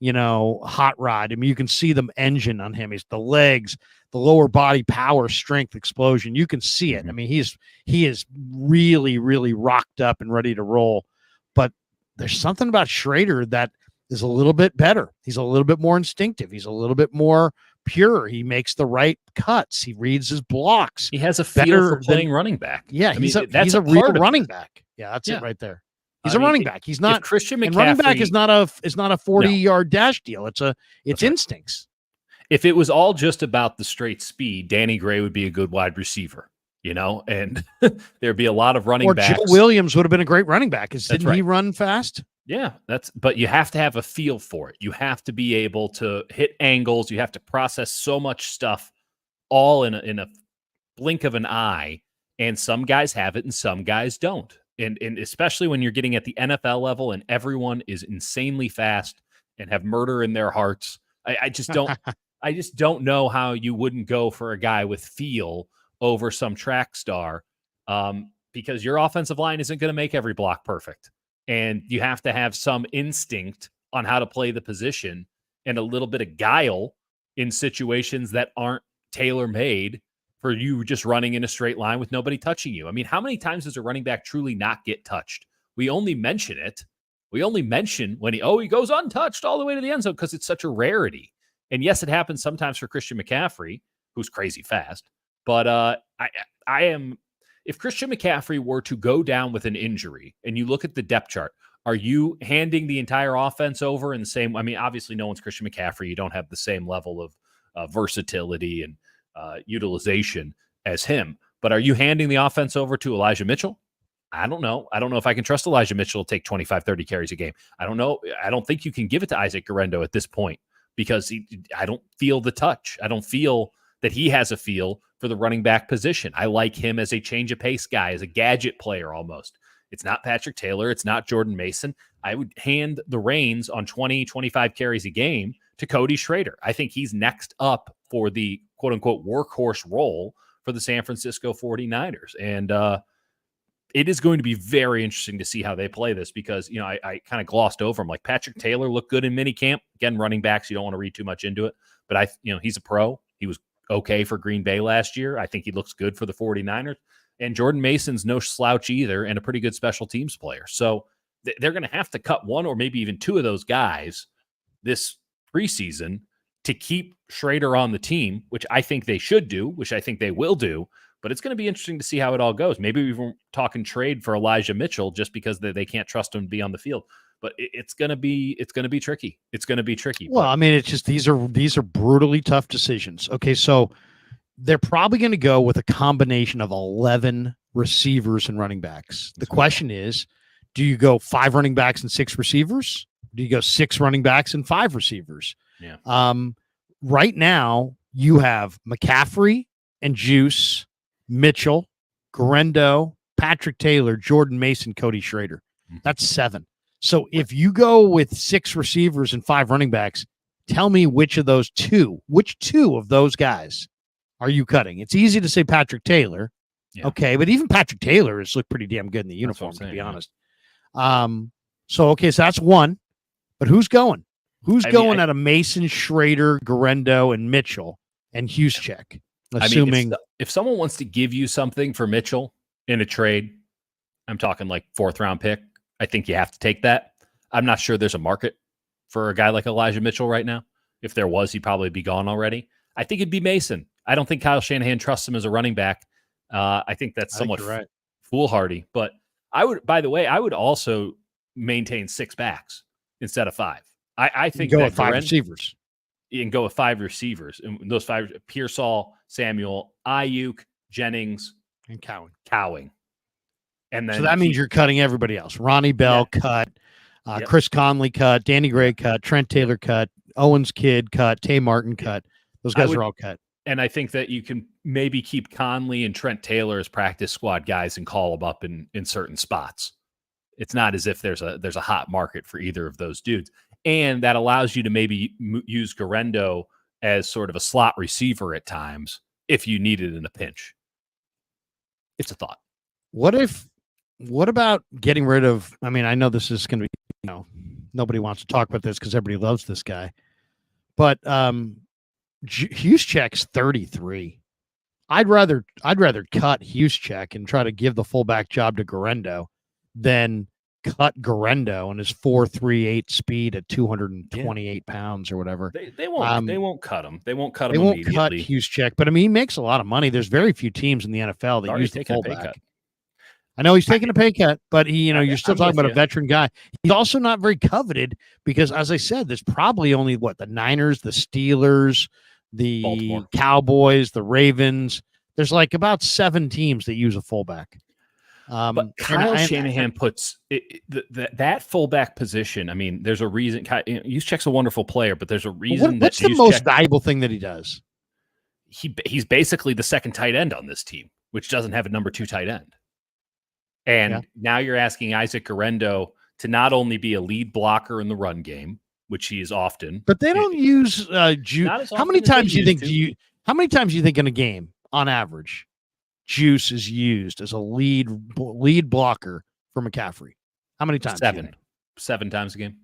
hot rod. I mean, you can see the engine on him. He's the legs, the lower body power, strength, explosion. You can see it. I mean, he is really, really rocked up and ready to roll. But there's something about Schrader that is a little bit better. He's a little bit more instinctive. He's a little bit more pure. He makes the right cuts. He reads his blocks. He has a feel for playing running back. Yeah, he's a real running back. Yeah, that's it right there. He's a running back. He's not Christian McCaffrey. And running back is not a 40-yard dash deal. It's instincts. If it was all just about the straight speed, Danny Gray would be a good wide receiver, and there'd be a lot of running backs. Joe Williams would have been a great running back. Didn't he run fast? Yeah, but you have to have a feel for it. You have to be able to hit angles. You have to process so much stuff all in a blink of an eye. And some guys have it and some guys don't. And especially when you're getting at the NFL level and everyone is insanely fast and have murder in their hearts. I just don't know how you wouldn't go for a guy with feel over some track star because your offensive line isn't going to make every block perfect. And you have to have some instinct on how to play the position and a little bit of guile in situations that aren't tailor-made for you just running in a straight line with nobody touching you. I mean, how many times does a running back truly not get touched? We only mention it. We only mention when he goes untouched all the way to the end zone because it's such a rarity. And yes, it happens sometimes for Christian McCaffrey, who's crazy fast. But if Christian McCaffrey were to go down with an injury and you look at the depth chart, are you handing the entire offense over in the same? I mean, obviously no one's Christian McCaffrey. You don't have the same level of versatility and utilization as him. But are you handing the offense over to Elijah Mitchell? I don't know. I don't know if I can trust Elijah Mitchell to take 25, 30 carries a game. I don't know. I don't think you can give it to Isaac Guerendo at this point because I don't feel the touch. I don't feel that he has a feel for the running back position. I like him as a change of pace guy, as a gadget player almost. It's not Patrick Taylor. It's not Jordan Mason. I would hand the reins on 20, 25 carries a game to Cody Schrader. I think he's next up for the quote unquote workhorse role for the San Francisco 49ers. And it is going to be very interesting to see how they play this because, I kind of glossed over him. Like Patrick Taylor looked good in minicamp. Again, running backs, you don't want to read too much into it. But he's a pro. He was okay for Green Bay last year. I think he looks good for the 49ers. And Jordan Mason's no slouch either and a pretty good special teams player. So they're going to have to cut one or maybe even two of those guys this preseason to keep Schrader on the team, which I think they should do, which I think they will do. But it's going to be interesting to see how it all goes. Maybe we were talking trade for Elijah Mitchell just because they can't trust him to be on the field. But it's going to be tricky. It's going to be tricky. Well, I mean, it's just these are brutally tough decisions. Okay, so they're probably going to go with a combination of 11 receivers and running backs. The question is, do you go 5 running backs and 6 receivers? Do you go 6 running backs and 5 receivers? Yeah. Right now, you have McCaffrey and Juice, Mitchell, Garendo, Patrick Taylor, Jordan Mason, Cody Schrader. That's 7. So if you go with 6 receivers and 5 running backs, tell me which two of those guys are you cutting? It's easy to say Patrick Taylor. Yeah. Okay, but even Patrick Taylor has looked pretty damn good in the uniform, to be honest. So that's 1. But who's going? Who's going out of Mason, Schrader, Garendo, and Mitchell and Juszczyk? Assuming if someone wants to give you something for Mitchell in a trade, I'm talking like 4th round pick, I think you have to take that. I'm not sure there's a market for a guy like Elijah Mitchell right now. If there was, he'd probably be gone already. I think it'd be Mason. I don't think Kyle Shanahan trusts him as a running back. I think that's somewhat foolhardy. But I would also maintain 6 backs instead of 5. I think go with 5 receivers. You can go with 5 receivers. And those 5, Pearsall, Samuel, Aiyuk, Jennings, and Cowing. And then so that means you're cutting everybody else. Ronnie Bell cut, Chris Conley cut, Danny Gray cut, Trent Taylor cut, Owens Kidd cut, Tay Martin cut. Those guys are all cut. And I think that you can maybe keep Conley and Trent Taylor as practice squad guys and call them up in certain spots. It's not as if there's a hot market for either of those dudes. And that allows you to maybe use Garendo as sort of a slot receiver at times if you need it in a pinch. It's a thought. What about getting rid of, I mean, I know this is going to be, nobody wants to talk about this because everybody loves this guy, but Juszczyk's 33. I'd rather cut Juszczyk and try to give the fullback job to Garendo than cut Garendo and his 4.38 speed at 228 pounds or whatever. They won't cut him. They won't cut him. They won't cut Juszczyk, but I mean, he makes a lot of money. There's very few teams in the NFL that use the fullback. I know he's taking a pay cut, but you're still talking about a veteran guy. He's also not very coveted because, as I said, there's probably only the Niners, the Steelers, the Baltimore, Cowboys, the Ravens. There's like about 7 teams that use a fullback. But Kyle Shanahan puts that fullback position. I mean, there's a reason. Juszczyk's a wonderful player, but there's a reason. What's the most valuable thing that he does? He's basically the second tight end on this team, which doesn't have a number 2 tight end. And now you're asking Isaac Garendo to not only be a lead blocker in the run game, which he is often, but they don't use Juice. How many times do you think in a game on average Juice is used as a lead blocker for McCaffrey? How many times? 7 times a game.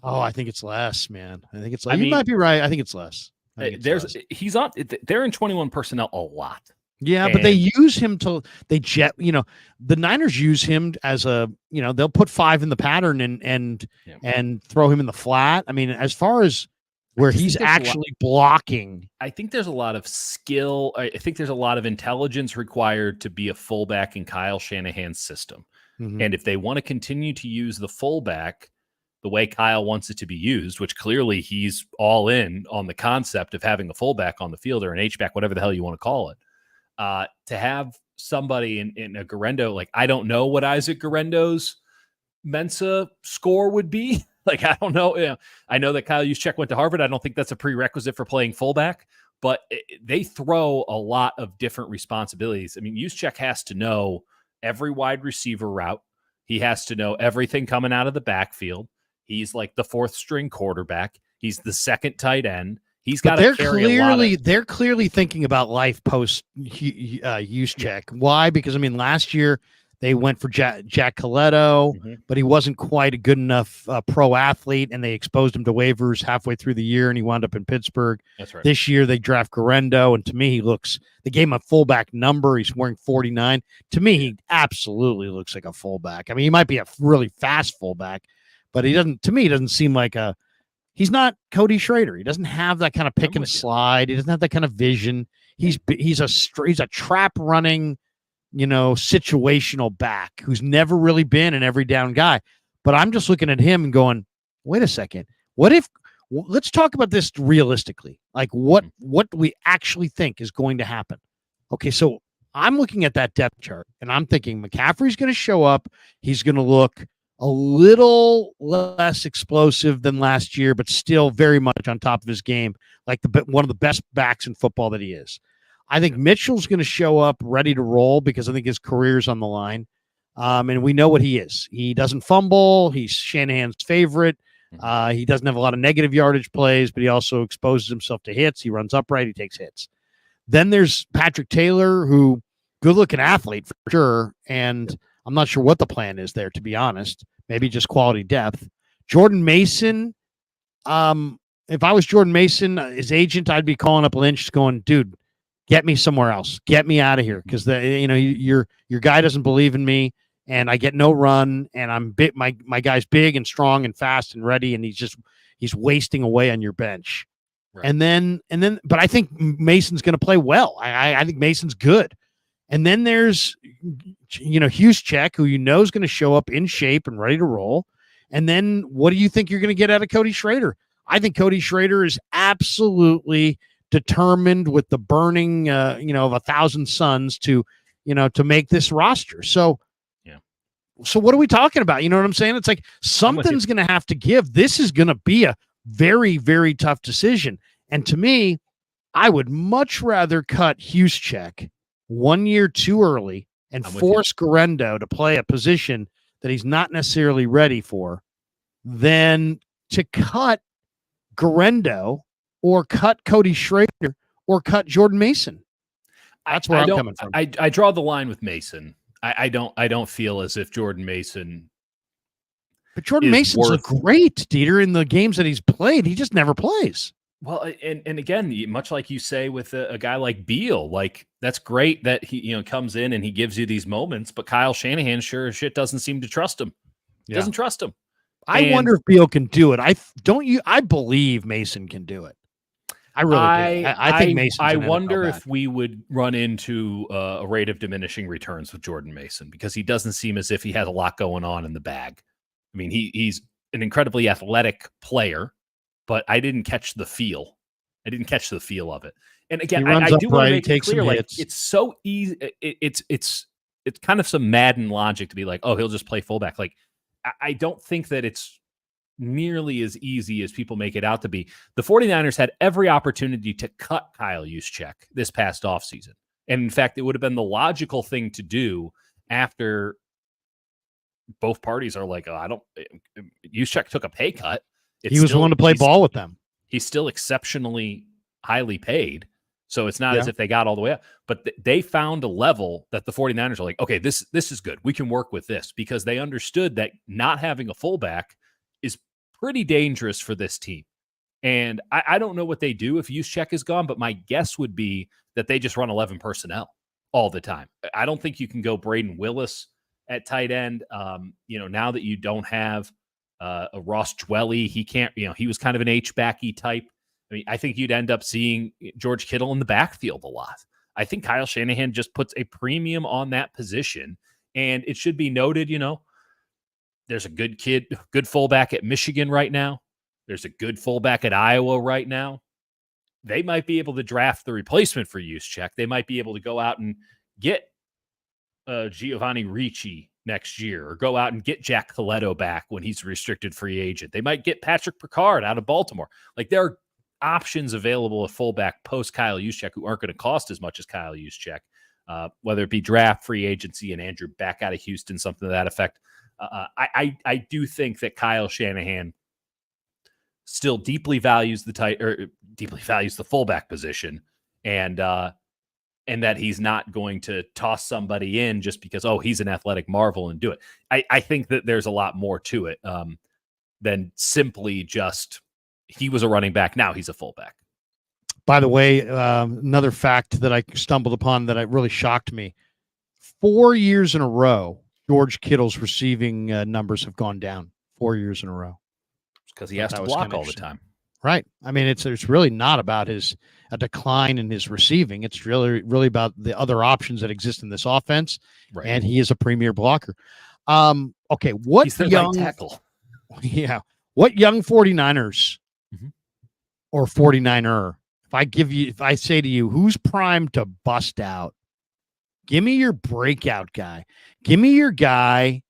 Oh, I think it's less, man. I think it's less. You might be right. I think it's less. They're in 21 personnel a lot. Yeah, but they use him the Niners use him as they'll put 5 in the pattern and throw him in the flat. I mean, as far as where he's actually blocking, I think there's a lot of skill. I think there's a lot of intelligence required to be a fullback in Kyle Shanahan's system. Mm-hmm. And if they want to continue to use the fullback the way Kyle wants it to be used, which clearly he's all in on the concept of having a fullback on the field or an H-back, whatever the hell you want to call it. To have somebody in a Garendo, like I don't know what Isaac Garendo's Mensa score would be. Like, I don't know. I know that Kyle Juszczyk went to Harvard. I don't think that's a prerequisite for playing fullback, but they throw a lot of different responsibilities. I mean, Juszczyk has to know every wide receiver route. He has to know everything coming out of the backfield. He's like the 4th string quarterback. He's the second tight end. He's got to carry a lot of... They're clearly thinking about life post use check. Why? Because I mean, last year they went for Jack Coletto, but he wasn't quite a good enough pro athlete, and they exposed him to waivers halfway through the year, and he wound up in Pittsburgh. That's right. This year they draft Garendo, and to me, they gave him a fullback number. He's wearing 49. To me, he absolutely looks like a fullback. I mean, he might be a really fast fullback, but he doesn't seem like he's not Cody Schrader. He doesn't have that kind of pick and slide. He doesn't have that kind of vision. He's a trap running, situational back who's never really been an every down guy. But I'm just looking at him and going, wait a second. Let's talk about this realistically. Like what do we actually think is going to happen? Okay, so I'm looking at that depth chart and I'm thinking McCaffrey's going to show up. He's going to look a little less explosive than last year, but still very much on top of his game, like one of the best backs in football that he is. I think Mitchell's going to show up ready to roll because I think his career's on the line. And we know what he is. He doesn't fumble. He's Shanahan's favorite. He doesn't have a lot of negative yardage plays, but he also exposes himself to hits. He runs upright. He takes hits. Then there's Patrick Taylor, who good-looking athlete for sure, and I'm not sure what the plan is there, to be honest. Maybe just quality depth. Jordan Mason, if I was Jordan Mason, his agent, I'd be calling up Lynch going, dude, get me somewhere else. Get me out of here because your guy doesn't believe in me, and I get no run, and I'm big. My guy's big and strong and fast and ready, and he's wasting away on your bench. Right. And then, but I think Mason's going to play well. I think Mason's good. And then there's, Juszczyk, who is going to show up in shape and ready to roll. And then what do you think you're going to get out of Cody Schrader? I think Cody Schrader is absolutely determined with the burning, of 1,000 suns to make this roster. So, So what are we talking about? You know what I'm saying? It's like something's going to have to give. This is going to be a very, very tough decision. And to me, I would much rather cut Juszczyk 1 year too early and force Garendo to play a position that he's not necessarily ready for than to cut Garendo or cut Cody Schrader or cut Jordan Mason. That's where I'm coming from. I draw the line with Mason. I don't feel as if Jordan Mason. But Jordan Mason's great, Dieter, in the games that he's played. He just never plays. Well, and again, much like you say with a guy like Beal, like that's great that he comes in and he gives you these moments, but Kyle Shanahan sure as shit doesn't seem to trust him. He doesn't trust him. I wonder if Beal can do it. I believe Mason can do it. I really do. I think Mason. I wonder if we would run into a rate of diminishing returns with Jordan Mason because he doesn't seem as if he has a lot going on in the bag. I mean, he's an incredibly athletic player, but I didn't catch the feel. I didn't catch the feel of it. And again, I do want to make it clear, like it's so easy. It's kind of some Madden logic to be like, oh, he'll just play fullback. Like, I don't think that it's nearly as easy as people make it out to be. The 49ers had every opportunity to cut Kyle Juszczyk this past offseason. And in fact, it would have been the logical thing to do after both parties are like, Juszczyk took a pay cut. He was willing to play ball with them. He's still exceptionally highly paid. So it's not as if they got all the way up, but they found a level that the 49ers are like, okay, this is good. We can work with this because they understood that not having a fullback is pretty dangerous for this team. And I don't know what they do if Juszczyk is gone, but my guess would be that they just run 11 personnel all the time. I don't think you can go Braden Willis at tight end. Now that you don't have a Ross Dwelly, he can't, he was kind of an H-backy type. I mean, I think you'd end up seeing George Kittle in the backfield a lot. I think Kyle Shanahan just puts a premium on that position. And it should be noted, there's a good fullback at Michigan right now. There's a good fullback at Iowa right now. They might be able to draft the replacement for Juszczyk. They might be able to go out and get Giovanni Ricci next year or go out and get Jack Coletto back when he's a restricted free agent. They might get Patrick Picard out of Baltimore. Like there are options available at fullback post Kyle Juszczyk who aren't going to cost as much as Kyle Juszczyk, whether it be draft, free agency, and Andrew back out of Houston, something to that effect. I do think that Kyle Shanahan still deeply values the fullback position, and that he's not going to toss somebody in just because, he's an athletic marvel and do it. I think that there's a lot more to it than simply just he was a running back. Now he's a fullback. By the way, another fact that I stumbled upon that really shocked me. 4 years in a row, George Kittle's receiving numbers have gone down 4 years in a row. Because he has to block all the time. Right. I mean, it's really not about a decline in his receiving. It's really about the other options that exist in this offense. Right. And he is a premier blocker. Okay. What He's young tackle? Yeah. What young 49ers or 49er, if I say to you, who's primed to bust out? Give me your breakout guy. Give me your guy.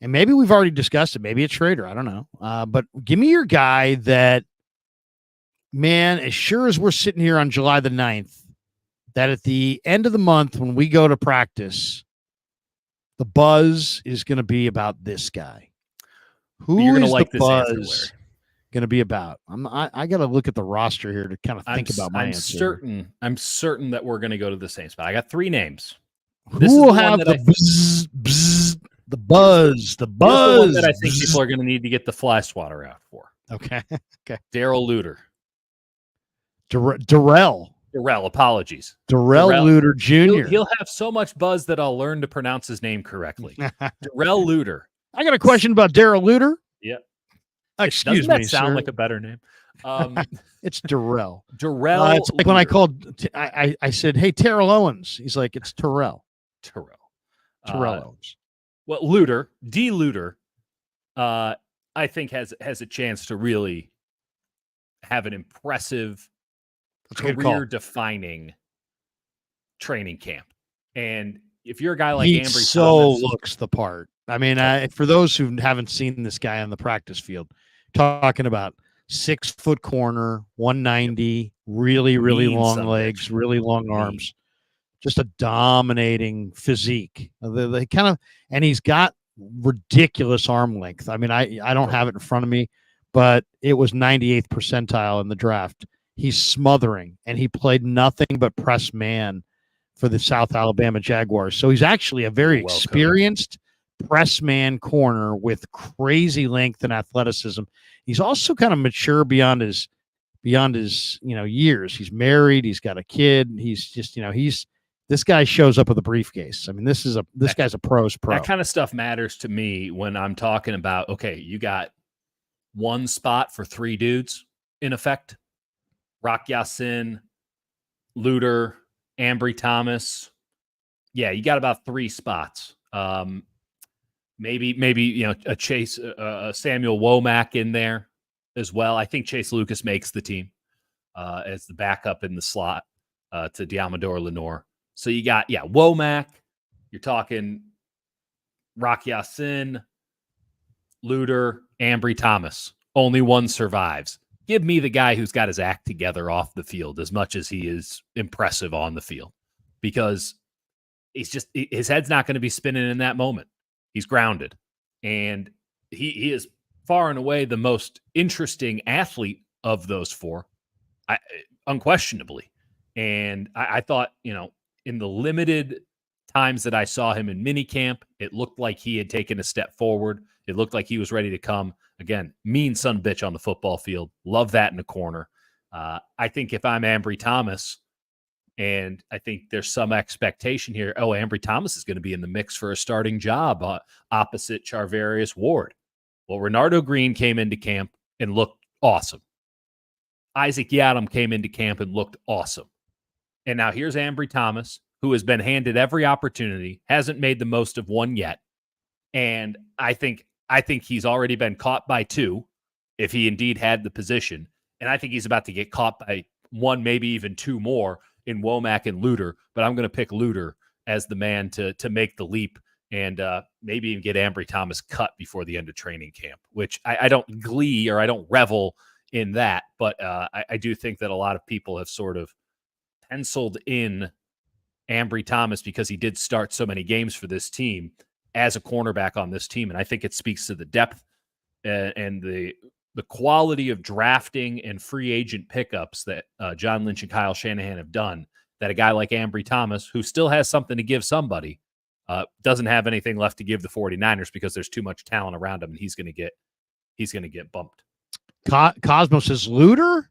And maybe we've already discussed it. Maybe it's Schrader. I don't know. But give me your guy that, man, as sure as we're sitting here on July the 9th, that at the end of the month when we go to practice, the buzz is going to be about this guy. Who is the buzz going to be about? I got to look at the roster here to kind of think about my answer. I'm certain that we're going to go to the same spot. I got 3 names. Who will have the buzz, buzz? The buzz. The one that I think people are going to need to get the fly swatter out for. Okay. Darrell Luter. Darrell. Apologies. Darrell Luter Jr. He'll have so much buzz that I'll learn to pronounce his name correctly. Darrell Luter. I got a question about Darrell Luter. Yeah. Excuse me, that sound sir. like a better name? It's Darrell. Darrell. It's like when I called. I said, "Hey, Terrell Owens." He's like, "It's Terrell." Terrell Owens. Well, Luter, I think has a chance to really have an impressive career-defining training camp. And if you're a guy like Ambry Thomas, looks the part. I mean, for those who haven't seen this guy on the practice field, talking about 6-foot corner, 190, really long legs, really long arms. Just a dominating physique. They kind of, and he's got ridiculous arm length. I mean, I don't have it in front of me, but it was 98th percentile in the draft. He's smothering, and he played nothing but press man for the South Alabama Jaguars. So he's actually a very experienced press man corner with crazy length and athleticism. He's also kind of mature beyond his years. He's married. He's got a kid. He's just, this guy shows up with a briefcase. I mean, this guy's a pro's pro. That kind of stuff matters to me when I'm talking about, okay, you got one spot for 3 dudes in effect. Rock Ya-Sin, Luter, Ambry Thomas. Yeah, you got about 3 spots. Maybe a Chase, Samuel Womack in there as well. I think Chase Lucas makes the team as the backup in the slot to Diamador Lenore. So you got, Womack. You're talking Rock Ya-Sin, Luter, Ambry Thomas. Only one survives. Give me the guy who's got his act together off the field as much as he is impressive on the field, because his head's not going to be spinning in that moment. He's grounded, and he is far and away the most interesting athlete of those 4, unquestionably. And I thought, in the limited times that I saw him in minicamp, it looked like he had taken a step forward. It looked like he was ready to come. Again, mean son of a bitch on the football field. Love that in the corner. I think if I'm Ambry Thomas, and I think there's some expectation here, Ambry Thomas is going to be in the mix for a starting job opposite Charvarius Ward. Well, Renardo Green came into camp and looked awesome. Isaac Yiadom came into camp and looked awesome. And now here's Ambry Thomas, who has been handed every opportunity, hasn't made the most of one yet. And I think he's already been caught by 2, if he indeed had the position. And I think he's about to get caught by 1, maybe even 2 more in Womack and Luter. But I'm going to pick Luter as the man to make the leap and maybe even get Ambry Thomas cut before the end of training camp, which I don't glee or I don't revel in that. But I do think that a lot of people have sort of penciled in Ambry Thomas because he did start so many games for this team as a cornerback on this team. And I think it speaks to the depth and the the quality of drafting and free agent pickups that John Lynch and Kyle Shanahan have done, that a guy like Ambry Thomas, who still has something to give somebody, doesn't have anything left to give the 49ers because there's too much talent around him, and he's going to get bumped. Cosmo says, Luter,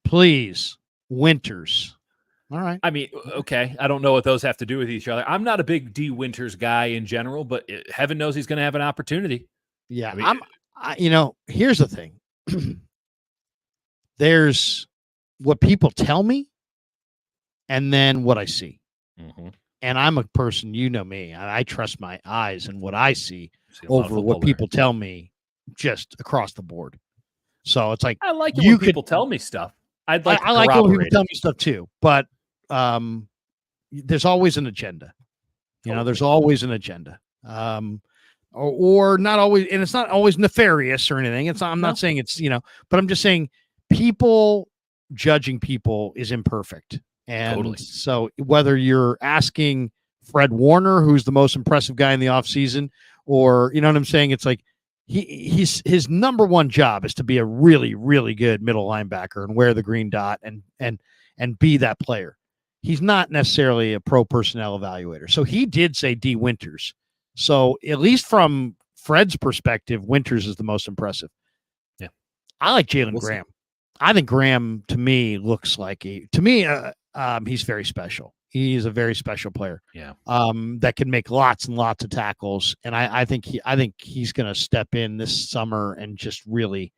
please, Winters. All right. I mean, okay. I don't know what those have to do with each other. I'm not a big D Winters guy in general, but heaven knows he's going to have an opportunity. Yeah. Here's the thing. There's what people tell me and then what I see. Mm-hmm. And I'm a person, you know me, I trust my eyes and what I see over what people tell me just across the board. So it's like, I like it when people tell me stuff. I like it when people tell me stuff too, but there's always an agenda. There's always an agenda. Or not always, and it's not always nefarious or anything. I'm not saying it's, but I'm just saying people judging people is imperfect. And so whether you're asking Fred Warner, who's the most impressive guy in the offseason, or, you know what I'm saying? It's like his number one job is to be a really, really good middle linebacker and wear the green dot and be that player. He's not necessarily a pro personnel evaluator. So he did say D Winters. So at least from Fred's perspective, Winters is the most impressive. Yeah. I like Jalen Graham. I think Graham to me looks like he's very special. He's a very special player. Yeah. That can make lots and lots of tackles. And I think he's going to step in this summer and just really,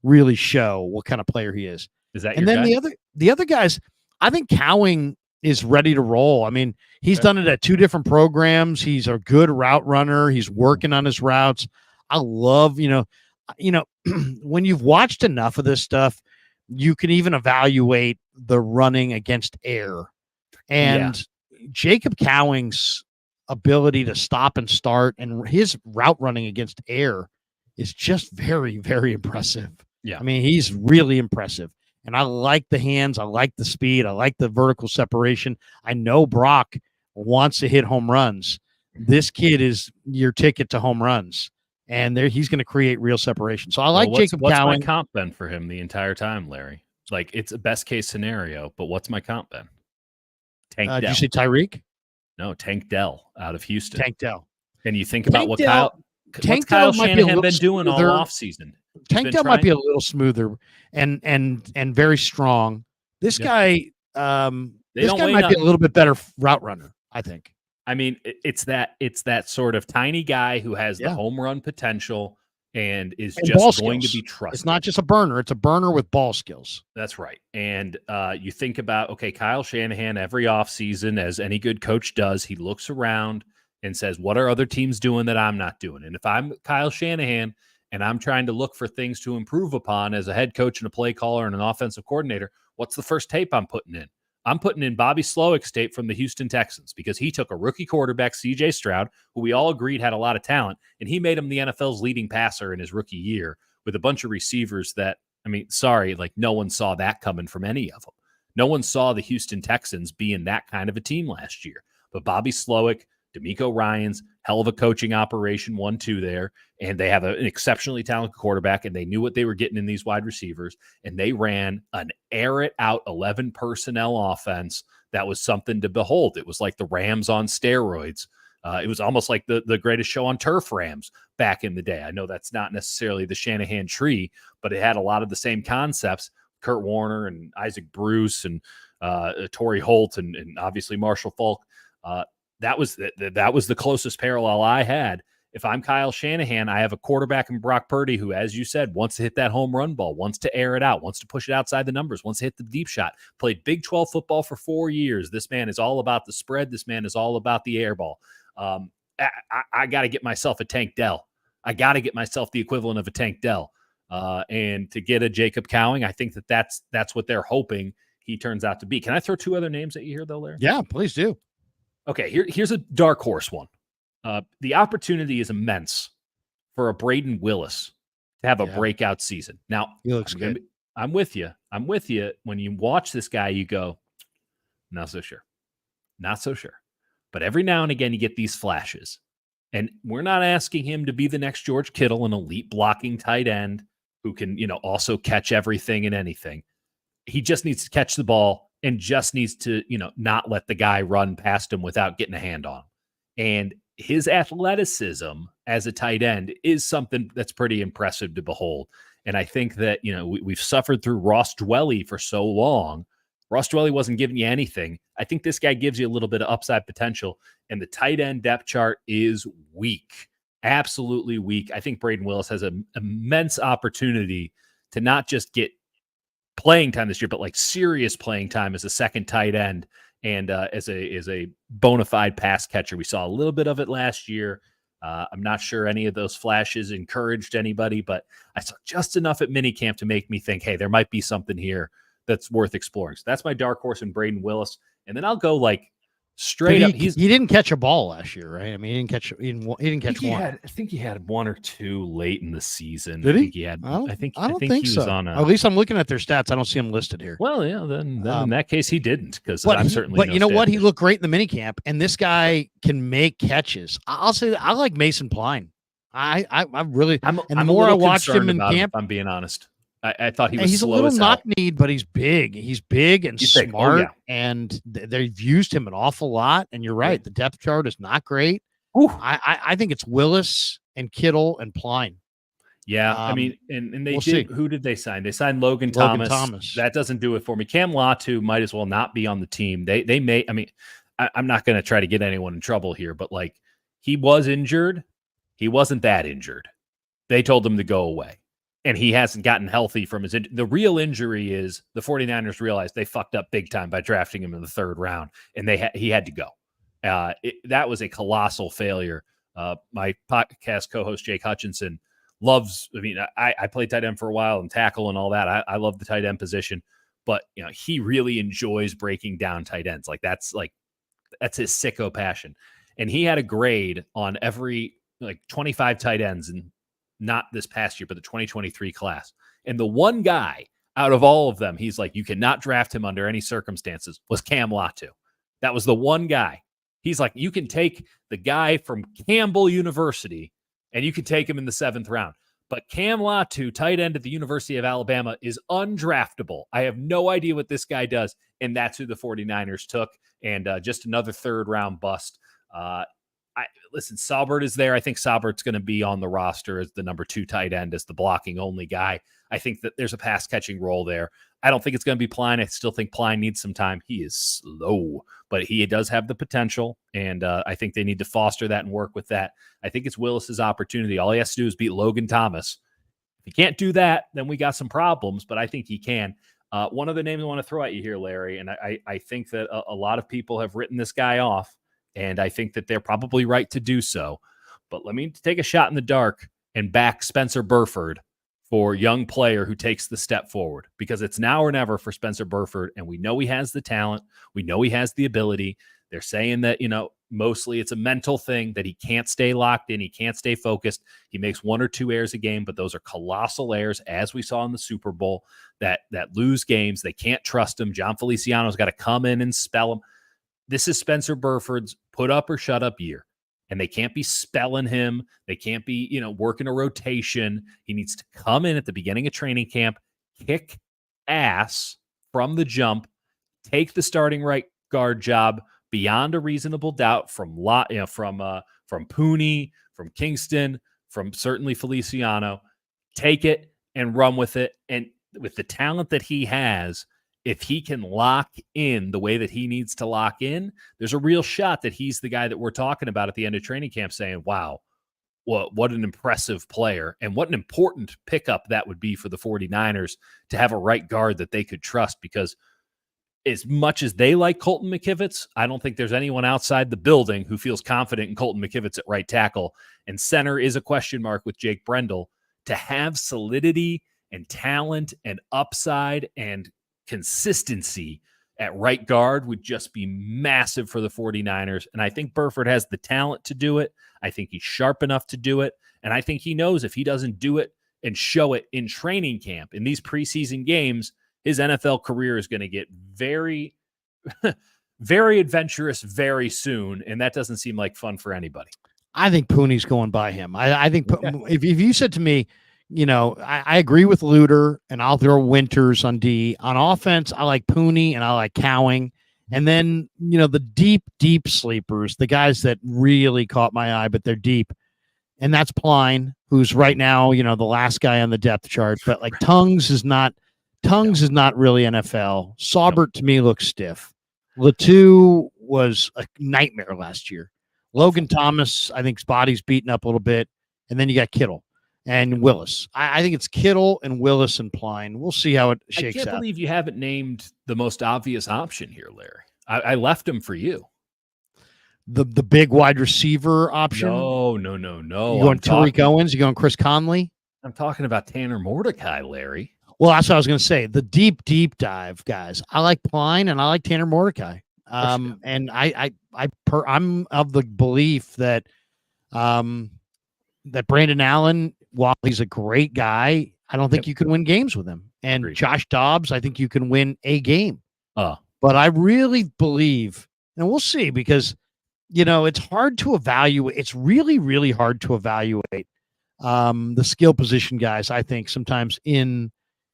really show what kind of player he is. Is that and your then guy? the other guys, I think Cowing is ready to roll. I mean, he's done it at 2 different programs. He's a good route runner. He's working on his routes. I love, when you've watched enough of this stuff, you can even evaluate the running against air. And Jacob Cowing's ability to stop and start and his route running against air is just very, very impressive. Yeah. I mean, he's really impressive. And I like the hands. I like the speed. I like the vertical separation. I know Brock wants to hit home runs. This kid is your ticket to home runs. And he's going to create real separation. So I like Jacob Cowing. What's my comp been for him the entire time, Larry? Like, it's a best case scenario, but what's my comp been? Tank Dell. Did you say Tyreek? No, Tank Dell out of Houston. Tank Dell. And you think about what's Kyle Shanahan been doing all offseason. Tank Dell might be a little smoother and very strong. This guy, this guy might be a little bit better route runner, I think. I mean, it's that sort of tiny guy who has the home run potential and is just going to be trusted. It's not just a burner. It's a burner with ball skills. That's right. And you think about, Kyle Shanahan every offseason, as any good coach does, he looks around and says, what are other teams doing that I'm not doing? And if I'm Kyle Shanahan and I'm trying to look for things to improve upon as a head coach and a play caller and an offensive coordinator, what's the first tape I'm putting in? I'm putting in Bobby Slowick's tape from the Houston Texans because he took a rookie quarterback, C.J. Stroud, who we all agreed had a lot of talent, and he made him the NFL's leading passer in his rookie year with a bunch of receivers that, no one saw that coming from any of them. No one saw the Houston Texans being that kind of a team last year. But Bobby Slowick, D'Amico Ryans, hell of a coaching operation, 1-2 there, and they have an exceptionally talented quarterback, and they knew what they were getting in these wide receivers, and they ran an air-it-out 11 personnel offense that was something to behold. It was like the Rams on steroids. It was almost like the greatest show on turf Rams back in the day. I know that's not necessarily the Shanahan tree, but it had a lot of the same concepts. Kurt Warner and Isaac Bruce and Torrey Holt and obviously Marshall Faulk. That was the closest parallel I had. If I'm Kyle Shanahan, I have a quarterback in Brock Purdy who, as you said, wants to hit that home run ball, wants to air it out, wants to push it outside the numbers, wants to hit the deep shot, played Big 12 football for 4 years. This man is all about the spread. This man is all about the air ball. I got to get myself a Tank Dell. I got to get myself the equivalent of a Tank Dell. And to get a Jacob Cowing, I think that's what they're hoping he turns out to be. Can I throw 2 other names at you here, though, Larry? Yeah, please do. Okay, here's a dark horse one. The opportunity is immense for a Braden Willis to have a breakout season. Now, he looks good. I'm with you. When you watch this guy, you go, not so sure. Not so sure. But every now and again, you get these flashes. And we're not asking him to be the next George Kittle, an elite blocking tight end. who can, also catch everything and anything. He just needs to catch the ball and just needs to, not let the guy run past him without getting a hand on him. And his athleticism as a tight end is something that's pretty impressive to behold. And I think that, we've suffered through Ross Dwelley for so long. Ross Dwelley wasn't giving you anything. I think this guy gives you a little bit of upside potential, and the tight end depth chart is weak, absolutely weak. I think Braden Willis has an immense opportunity to not just get playing time this year, but like serious playing time as a second tight end and as a bona fide pass catcher. We saw a little bit of it last year. I'm not sure any of those flashes encouraged anybody, but I saw just enough at minicamp to make me think, hey, there might be something here that's worth exploring. So that's my dark horse in Braden Willis. And then I'll go like straight up. He didn't catch a ball last year, right? I mean, he didn't catch one. I think he had one or two late in the season. Did he? I think he had. I don't think he so. was on a, at least I'm looking at their stats. I don't see him listed here. Well, yeah, then in that case he didn't, because I'm certainly. But you know what? He looked great in the minicamp, and this guy can make catches. I'll say that I like Mason Pline. I'm the more I watched him in camp, if I'm being honest. I thought he was he's slow a little as hell. knock-kneed, but he's big. He's big and smart, and they've used him an awful lot. And you're right, the depth chart is not great. I think it's Willis and Kittle and Pline. Yeah, I mean, and they did. Who did they sign? They signed Logan Thomas. That doesn't do it for me. Cam Latu might as well not be on the team. They may. I mean, I'm not going to try to get anyone in trouble here, but like, he was injured. He wasn't that injured. They told him to go away. And he hasn't gotten healthy from his the real injury is the 49ers realized they fucked up big time by drafting him in the third round, and he had to go. That was a colossal failure. My podcast co-host Jake Hutchinson loves. I mean, I played tight end for a while and tackle and all that. I love the tight end position, but he really enjoys breaking down tight ends. That's his sicko passion. And he had a grade on every 25 tight ends and. Not this past year, but the 2023 class. And the one guy out of all of them, he's like, you cannot draft him under any circumstances, was Cam Latu. That was the one guy. He's like, you can take the guy from Campbell University and you can take him in the 7th round. But Cam Latu, tight end at the University of Alabama, is undraftable. I have no idea what this guy does. And that's who the 49ers took. And just another 3rd round bust. Listen, Saubert is there. I think Saubert's going to be on the roster as the number 2 tight end, as the blocking only guy. I think that there's a pass catching role there. I don't think it's going to be Pline. I still think Pline needs some time. He is slow, but he does have the potential. And I think they need to foster that and work with that. I think it's Willis's opportunity. All he has to do is beat Logan Thomas. If he can't do that, then we got some problems, but I think he can. One other name I want to throw at you here, Larry, and I think that a lot of people have written this guy off. And I think that they're probably right to do so. But let me take a shot in the dark and back Spencer Burford for young player who takes the step forward, because it's now or never for Spencer Burford. And we know he has the talent. We know he has the ability. They're saying that, mostly it's a mental thing, that he can't stay locked in. He can't stay focused. He makes 1 or 2 errors a game, but those are colossal errors, as we saw in the Super Bowl, that lose games. They can't trust him. John Feliciano's got to come in and spell him. This is Spencer Burford's put up or shut up year, and they can't be spelling him. They can't be, working a rotation. He needs to come in at the beginning of training camp, kick ass from the jump, take the starting right guard job beyond a reasonable doubt from Pooney, from Kingston, from certainly Feliciano. Take it and run with it. And with the talent that he has, if he can lock in the way that he needs to lock in, there's a real shot that he's the guy that we're talking about at the end of training camp saying, wow, what an impressive player, and what an important pickup that would be for the 49ers to have a right guard that they could trust. Because as much as they like Colton McKivitz, I don't think there's anyone outside the building who feels confident in Colton McKivitz at right tackle. And center is a question mark with Jake Brendel. To have solidity and talent and upside and consistency at right guard would just be massive for the 49ers. And I think Burford has the talent to do it. I think he's sharp enough to do it. And I think he knows if he doesn't do it and show it in training camp, in these preseason games, his NFL career is going to get very, very adventurous very soon. And that doesn't seem like fun for anybody. I think Pooney's going by him. I think if you said to me, I agree with Luter, and I'll throw Winters on D. On offense, I like Pooney and I like Cowing. And then, the deep, deep sleepers, the guys that really caught my eye, but they're deep. And that's Pline, who's right now, the last guy on the depth chart. But like Tongues is not really NFL. Saubert to me looks stiff. Latu was a nightmare last year. Logan Thomas, I think his body's beaten up a little bit. And then you got Kittle and Willis. I think it's Kittle and Willis and Pline. We'll see how it shakes out. I can't believe you haven't named the most obvious option here, Larry. I left him for you. The big wide receiver option? No. You going Tariq Owens? You going Chris Conley? I'm talking about Tanner Mordecai, Larry. Well, that's what I was going to say. The deep, deep dive guys. I like Pline and I like Tanner Mordecai. And I'm of the belief that that Brandon Allen, while he's a great guy, I don't think you can win games with him. And Agreed. Josh Dobbs, I think you can win a game. But I really believe, and we'll see, because it's hard to evaluate. It's really, really hard to evaluate the skill position guys, I think, sometimes in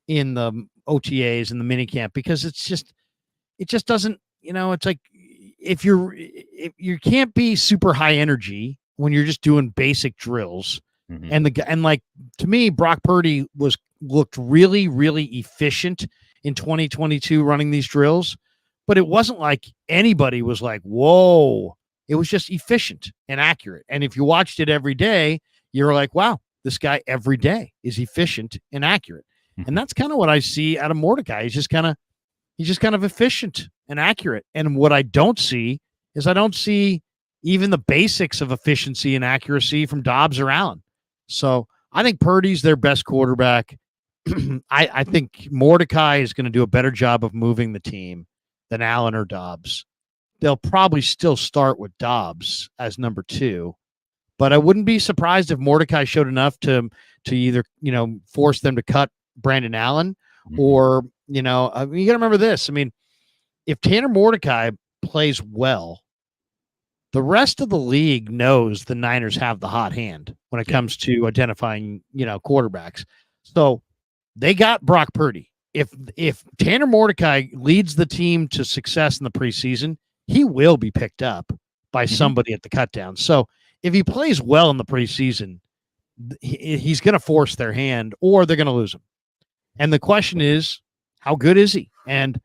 the OTAs and the minicamp, because it just doesn't, it's like if you can't be super high energy when you're just doing basic drills. Mm-hmm. And like, to me, Brock Purdy looked really, really efficient in 2022 running these drills, but it wasn't like anybody was like, whoa. It was just efficient and accurate. And if you watched it every day, you're like, wow, this guy every day is efficient and accurate. Mm-hmm. And that's kind of what I see out of Mordecai. He's just kind of efficient and accurate. And what I don't see is even the basics of efficiency and accuracy from Dobbs or Allen. So I think Purdy's their best quarterback. I think Mordecai is going to do a better job of moving the team than Allen or Dobbs. They'll probably still start with Dobbs as number 2, but I wouldn't be surprised if Mordecai showed enough to either, force them to cut Brandon Allen, or, you got to remember this. I mean, if Tanner Mordecai plays well, the rest of the league knows the Niners have the hot hand when it comes to identifying, quarterbacks. So they got Brock Purdy. If Tanner Mordecai leads the team to success in the preseason, he will be picked up by somebody at the cutdown. So if he plays well in the preseason, he's going to force their hand, or they're going to lose him. And the question is, how good is he? And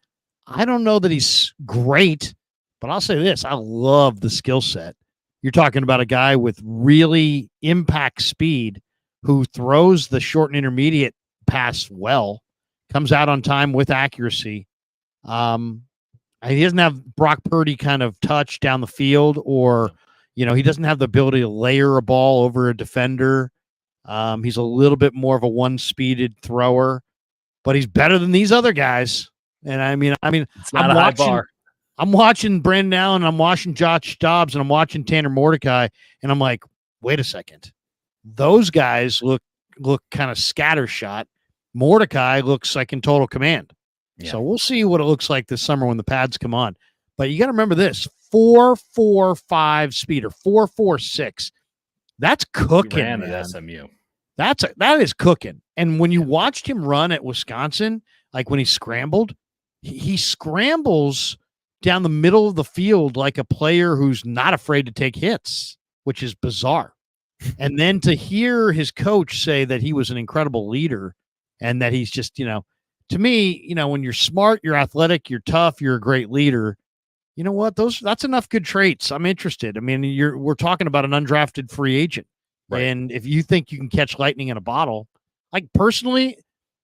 I don't know that he's great, but I'll say this. I love the skill set. You're talking about a guy with really impact speed who throws the short and intermediate pass well, comes out on time with accuracy. He doesn't have Brock Purdy kind of touch down the field, or, he doesn't have the ability to layer a ball over a defender. He's a little bit more of a one-speeded thrower, but he's better than these other guys. And I mean, it's not a high bar. I'm watching Brandon Allen, I'm watching Josh Dobbs, and I'm watching Tanner Mordecai, and I'm like, wait a second. Those guys look kind of scattershot. Mordecai looks like in total command. Yeah. So we'll see what it looks like this summer when the pads come on. But you got to remember this: 4.45 speeder, 4.46. That's cooking. He ran at SMU. That is cooking. And when you watched him run at Wisconsin, like when he scrambled, he scrambles down the middle of the field like a player who's not afraid to take hits, which is bizarre. And then to hear his coach say that he was an incredible leader and that he's just, to me, when you're smart, you're athletic, you're tough, you're a great leader. You know what? That's enough good traits. I'm interested. I mean, we're talking about an undrafted free agent. Right. And if you think you can catch lightning in a bottle, like personally,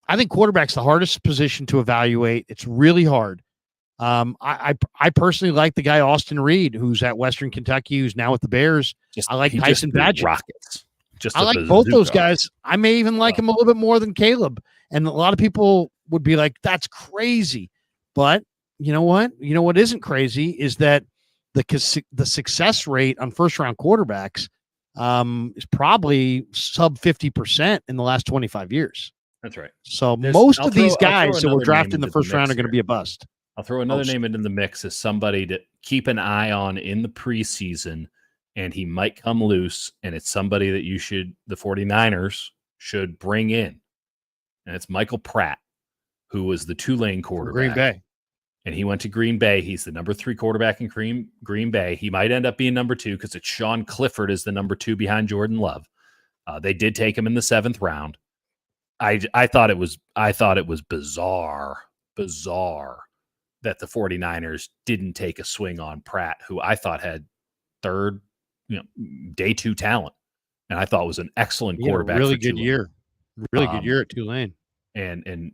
I think quarterback's the hardest position to evaluate. It's really hard. I personally like the guy Austin Reed, who's at Western Kentucky, who's now with the Bears. I like Tyson Badgett. Rockets. I like both those guys. I may even like him a little bit more than Caleb. And a lot of people would be like, that's crazy. But you know what? You know what isn't crazy is that the success rate on first-round quarterbacks is probably sub 50% in the last 25 years. That's right. So most of these guys that were drafted in the first round are going to be a bust. I'll throw another name into the mix as somebody to keep an eye on in the preseason, and he might come loose, and it's somebody that the 49ers should bring in, and it's Michael Pratt, who was the Tulane quarterback. Green Bay. And he went to Green Bay. He's the number 3 quarterback in Green Bay. He might end up being number 2 because it's Sean Clifford is the number 2 behind Jordan Love. They did take him in the 7th round. I thought it was bizarre that the 49ers didn't take a swing on Pratt, who I thought had third, day 2 talent. And I thought was an excellent quarterback. Really good year. Really good year at Tulane. And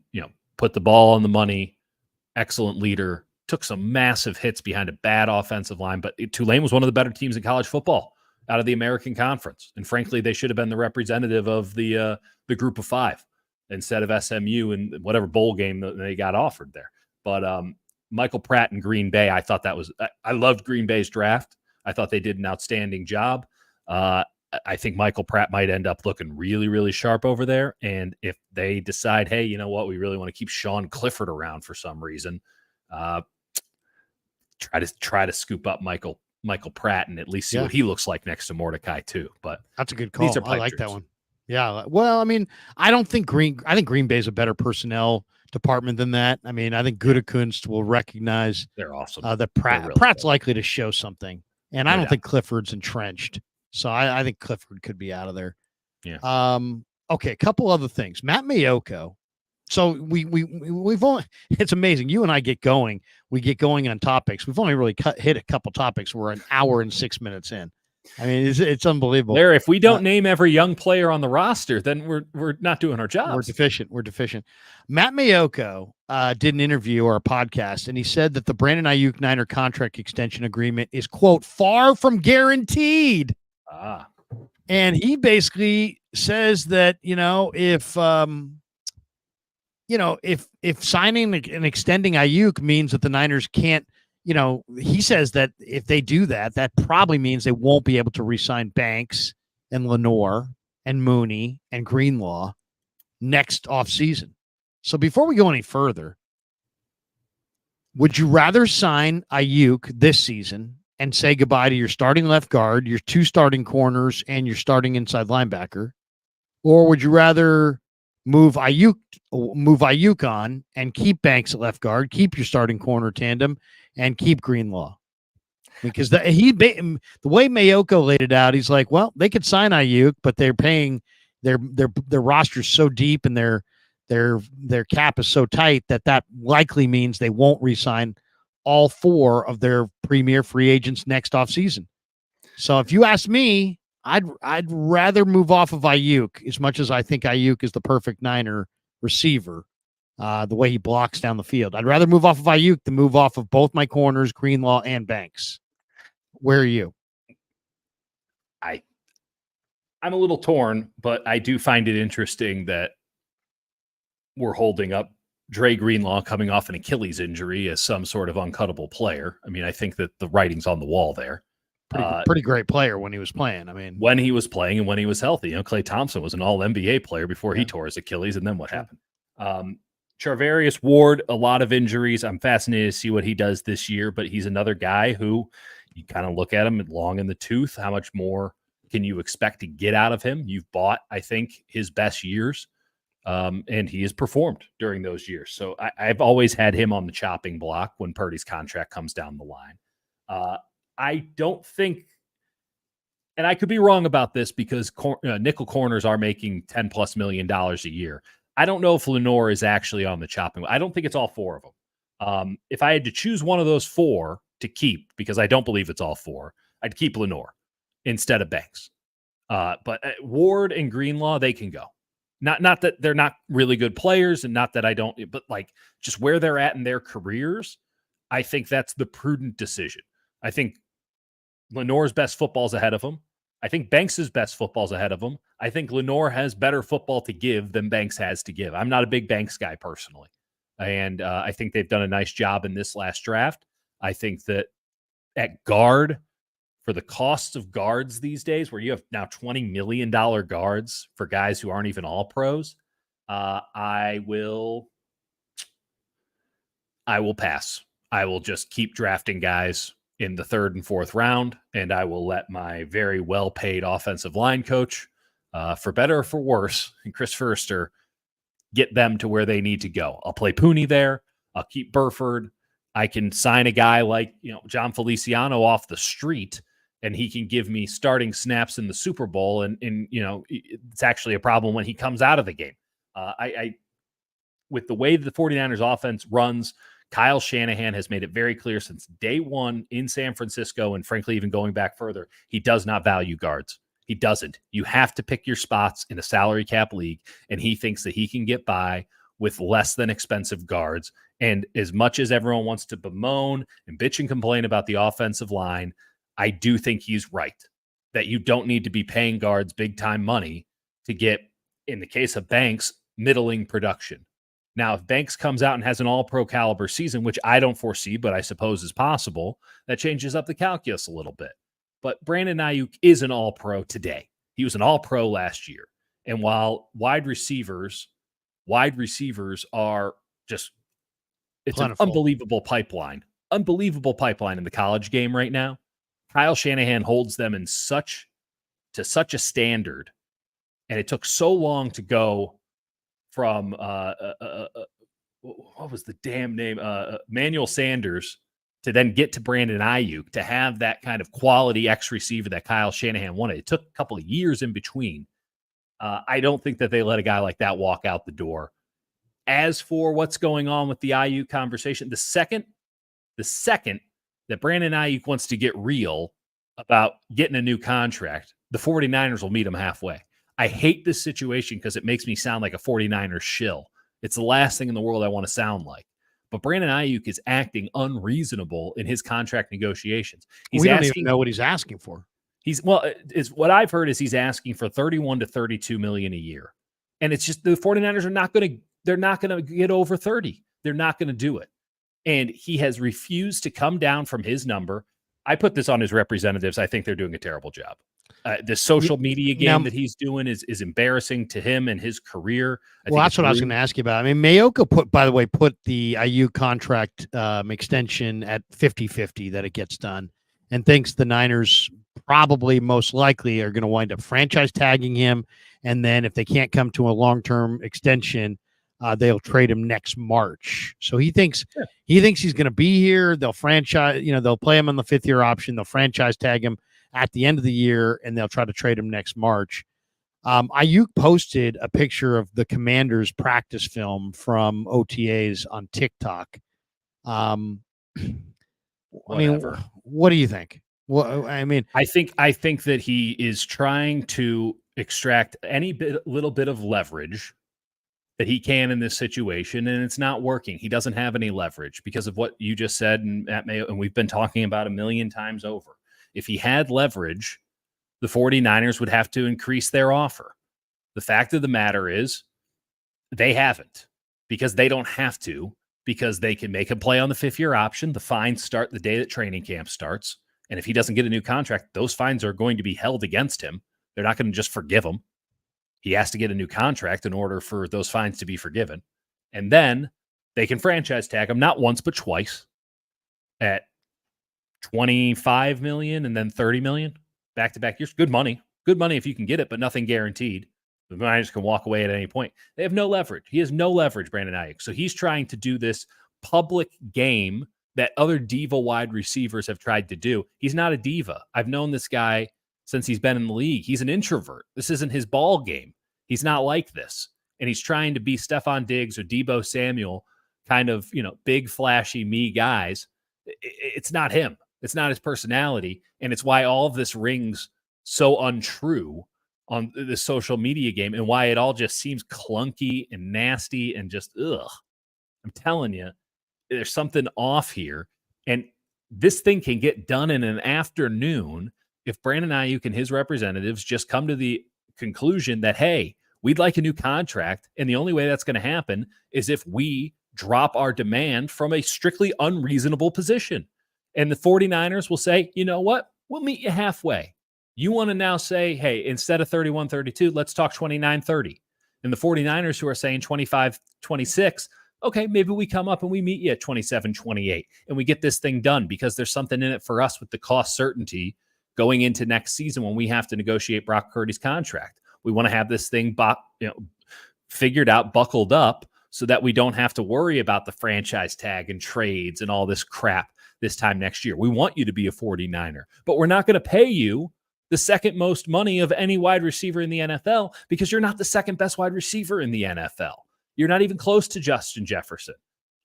put the ball on the money. Excellent leader, took some massive hits behind a bad offensive line, but Tulane was one of the better teams in college football out of the American Conference. And frankly, they should have been the representative of the group of 5 instead of SMU and whatever bowl game that they got offered there. But Michael Pratt in Green Bay, I loved Green Bay's draft. I thought they did an outstanding job. I think Michael Pratt might end up looking really, really sharp over there. And if they decide, hey, you know what, we really want to keep Sean Clifford around for some reason, try to scoop up Michael Pratt and at least see what he looks like next to Mordecai too. But that's a good call. I like that one. Yeah. Well, I mean, I think Green Bay is a better personnel department than that. I mean, I think Gutekunst will recognize they're awesome. That Pratt's likely to show something, and I don't think Clifford's entrenched. So I think Clifford could be out of there. Yeah. Okay. A couple other things. Matt Maiocco. So we've only, it's amazing. You and I get going. We get going on topics. We've only really hit a couple topics. We're an hour and 6 minutes in. I mean, it's unbelievable. Larry, if we don't name every young player on the roster, then we're not doing our jobs. We're deficient. Matt Maiocco did an interview or a podcast, and he said that the Brandon Aiyuk Niner contract extension agreement is, quote, far from guaranteed. And he basically says that, if signing and extending Aiyuk means that the Niners can't, he says that if they do that, that probably means they won't be able to re-sign Banks and Lenore and Mooney and Greenlaw next offseason. So before we go any further, would you rather sign Aiyuk this season and say goodbye to your starting left guard, your 2 starting corners, and your starting inside linebacker? Or would you rather move Aiyuk on and keep Banks at left guard, keep your starting corner tandem, and keep Greenlaw? Because the way Maiocco laid it out, he's like, well, they could sign Aiyuk, but they're paying their roster's so deep and their cap is so tight that likely means they won't re-sign all 4 of their premier free agents next offseason. So if you ask me, I'd rather move off of Aiyuk, as much as I think Aiyuk is the perfect Niner receiver, the way he blocks down the field. I'd rather move off of Aiyuk than move off of both my corners, Greenlaw and Banks. Where are you? I'm a little torn, but I do find it interesting that we're holding up Dre Greenlaw coming off an Achilles injury as some sort of uncuttable player. I mean, I think that the writing's on the wall there. Pretty great player when he was playing. I mean, when he was playing and when he was healthy, Klay Thompson was an all-NBA player before he tore his Achilles. And then what happened? Charvarius Ward, a lot of injuries. I'm fascinated to see what he does this year, but he's another guy who you kind of look at him long in the tooth. How much more can you expect to get out of him? You've bought, I think, his best years. And he has performed during those years. So I've always had him on the chopping block when Purdy's contract comes down the line. I don't think, and I could be wrong about this because nickel corners are making $10+ million a year. I don't know if Lenore is actually on the chopping block. I don't think it's all 4 of them. If I had to choose one of those 4 to keep, because I don't believe it's all 4, I'd keep Lenore instead of Banks. But Ward and Greenlaw, they can go. Not that they're not really good players and not that I don't, but like just where they're at in their careers, I think that's the prudent decision. I think Lenore's best football's ahead of him. I think Banks's best football's ahead of him. I think Lenore has better football to give than Banks has to give. I'm not a big Banks guy personally. And I think they've done a nice job in this last draft. I think that at guard, for the costs of guards these days, where you have now $20 million guards for guys who aren't even all pros, I will pass. I will just keep drafting guys in the 3rd and 4th round, and I will let my very well-paid offensive line coach for better or for worse, and Chris Forster get them to where they need to go. I'll play Pooney there. I'll keep Burford. I can sign a guy like, John Feliciano off the street, and he can give me starting snaps in the Super Bowl. And it's actually a problem when he comes out of the game. With the way the 49ers offense runs, Kyle Shanahan has made it very clear since day one in San Francisco, and frankly, even going back further, he does not value guards. He doesn't. You have to pick your spots in a salary cap league, and he thinks that he can get by with less than expensive guards. And as much as everyone wants to bemoan and bitch and complain about the offensive line, I do think he's right that you don't need to be paying guards big-time money to get, in the case of Banks, middling production. Now, if Banks comes out and has an all-pro caliber season, which I don't foresee, but I suppose is possible, that changes up the calculus a little bit. But Brandon Aiyuk is an all-pro today. He was an all-pro last year. And while wide receivers are just, it's plentiful. An unbelievable pipeline in the college game right now. Kyle Shanahan holds them to such a standard. And it took so long to go from, what was the damn name? Manuel Sanders, to then get to Brandon Aiyuk, to have that kind of quality X receiver that Kyle Shanahan wanted. It took a couple of years in between. I don't think that they let a guy like that walk out the door. As for what's going on with the Aiyuk conversation, the second that Brandon Aiyuk wants to get real about getting a new contract, the 49ers will meet him halfway. I hate this situation because it makes me sound like a 49ers shill. It's the last thing in the world I want to sound like. But Brandon Aiyuk is acting unreasonable in his contract negotiations. We don't even know what he's asking for. What I've heard is he's asking for $31 to $32 million a year. And it's just the 49ers are not going to get over 30. They're not going to do it. And he has refused to come down from his number. I put this on his representatives. I think they're doing a terrible job. The social media game that he's doing is embarrassing to him and his career. That's what I was going to ask you about. I mean, Mayoka put the Aiyuk contract extension at 50-50 that it gets done, and thinks the Niners probably most likely are going to wind up franchise tagging him. And then if they can't come to a long-term extension, they'll trade him next March. So he thinks he's going to be here. They'll franchise, they'll play him on the 5th year option. They'll franchise tag him at the end of the year, and they'll try to trade him next March. Aiyuk posted a picture of the Commanders practice film from OTAs on TikTok. I mean, what do you think? Well, I mean, I think that he is trying to extract any little bit of leverage that he can in this situation, and it's not working. He doesn't have any leverage because of what you just said, and we've been talking about a million times over. If he had leverage, the 49ers would have to increase their offer. The fact of the matter is they haven't, because they don't have to, because they can make him play on the 5th year option. The fines start the day that training camp starts. And if he doesn't get a new contract, those fines are going to be held against him. They're not going to just forgive him. He has to get a new contract in order for those fines to be forgiven. And then they can franchise tag him, not once, but twice, at $25 million and then $30 million back-to-back years. Good money if you can get it, but nothing guaranteed. The Niners can walk away at any point. They have no leverage. He has no leverage, Brandon Aiyuk. So he's trying to do this public game that other diva wide receivers have tried to do. He's not a diva. I've known this guy since he's been in the league. He's an introvert. This isn't his ball game. He's not like this. And he's trying to be Stephon Diggs or Deebo Samuel, kind of, big, flashy me guys. It's not him. It's not his personality. And it's why all of this rings so untrue on the social media game, and why it all just seems clunky and nasty and just, ugh. I'm telling you, there's something off here. And this thing can get done in an afternoon if Brandon Aiyuk and his representatives just come to the conclusion that, hey, we'd like a new contract. And the only way that's going to happen is if we drop our demand from a strictly unreasonable position. And the 49ers will say, you know what? We'll meet you halfway. You want to now say, hey, instead of 31-32, let's talk 29-30. And the 49ers who are saying 25-26, okay, maybe we come up and we meet you at 27-28 and we get this thing done because there's something in it for us with the cost certainty going into next season when we have to negotiate Brock Purdy's contract. We want to have this thing figured out, buckled up, so that we don't have to worry about the franchise tag and trades and all this crap this time next year. We want you to be a 49er, but we're not going to pay you the second most money of any wide receiver in the NFL because you're not the second best wide receiver in the NFL. You're not even close to Justin Jefferson.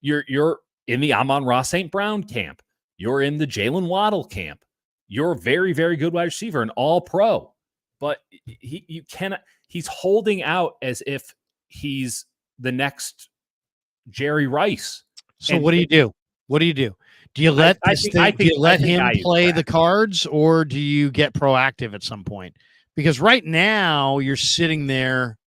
You're in the Amon-Ra St. Brown camp. You're in the Jalen Waddle camp. You're a very, very good wide receiver, an all-pro. But he's holding out as if he's the next Jerry Rice. So what do you do? What do you do? Do you let him play the cards, or do you get proactive at some point? Because right now you're sitting there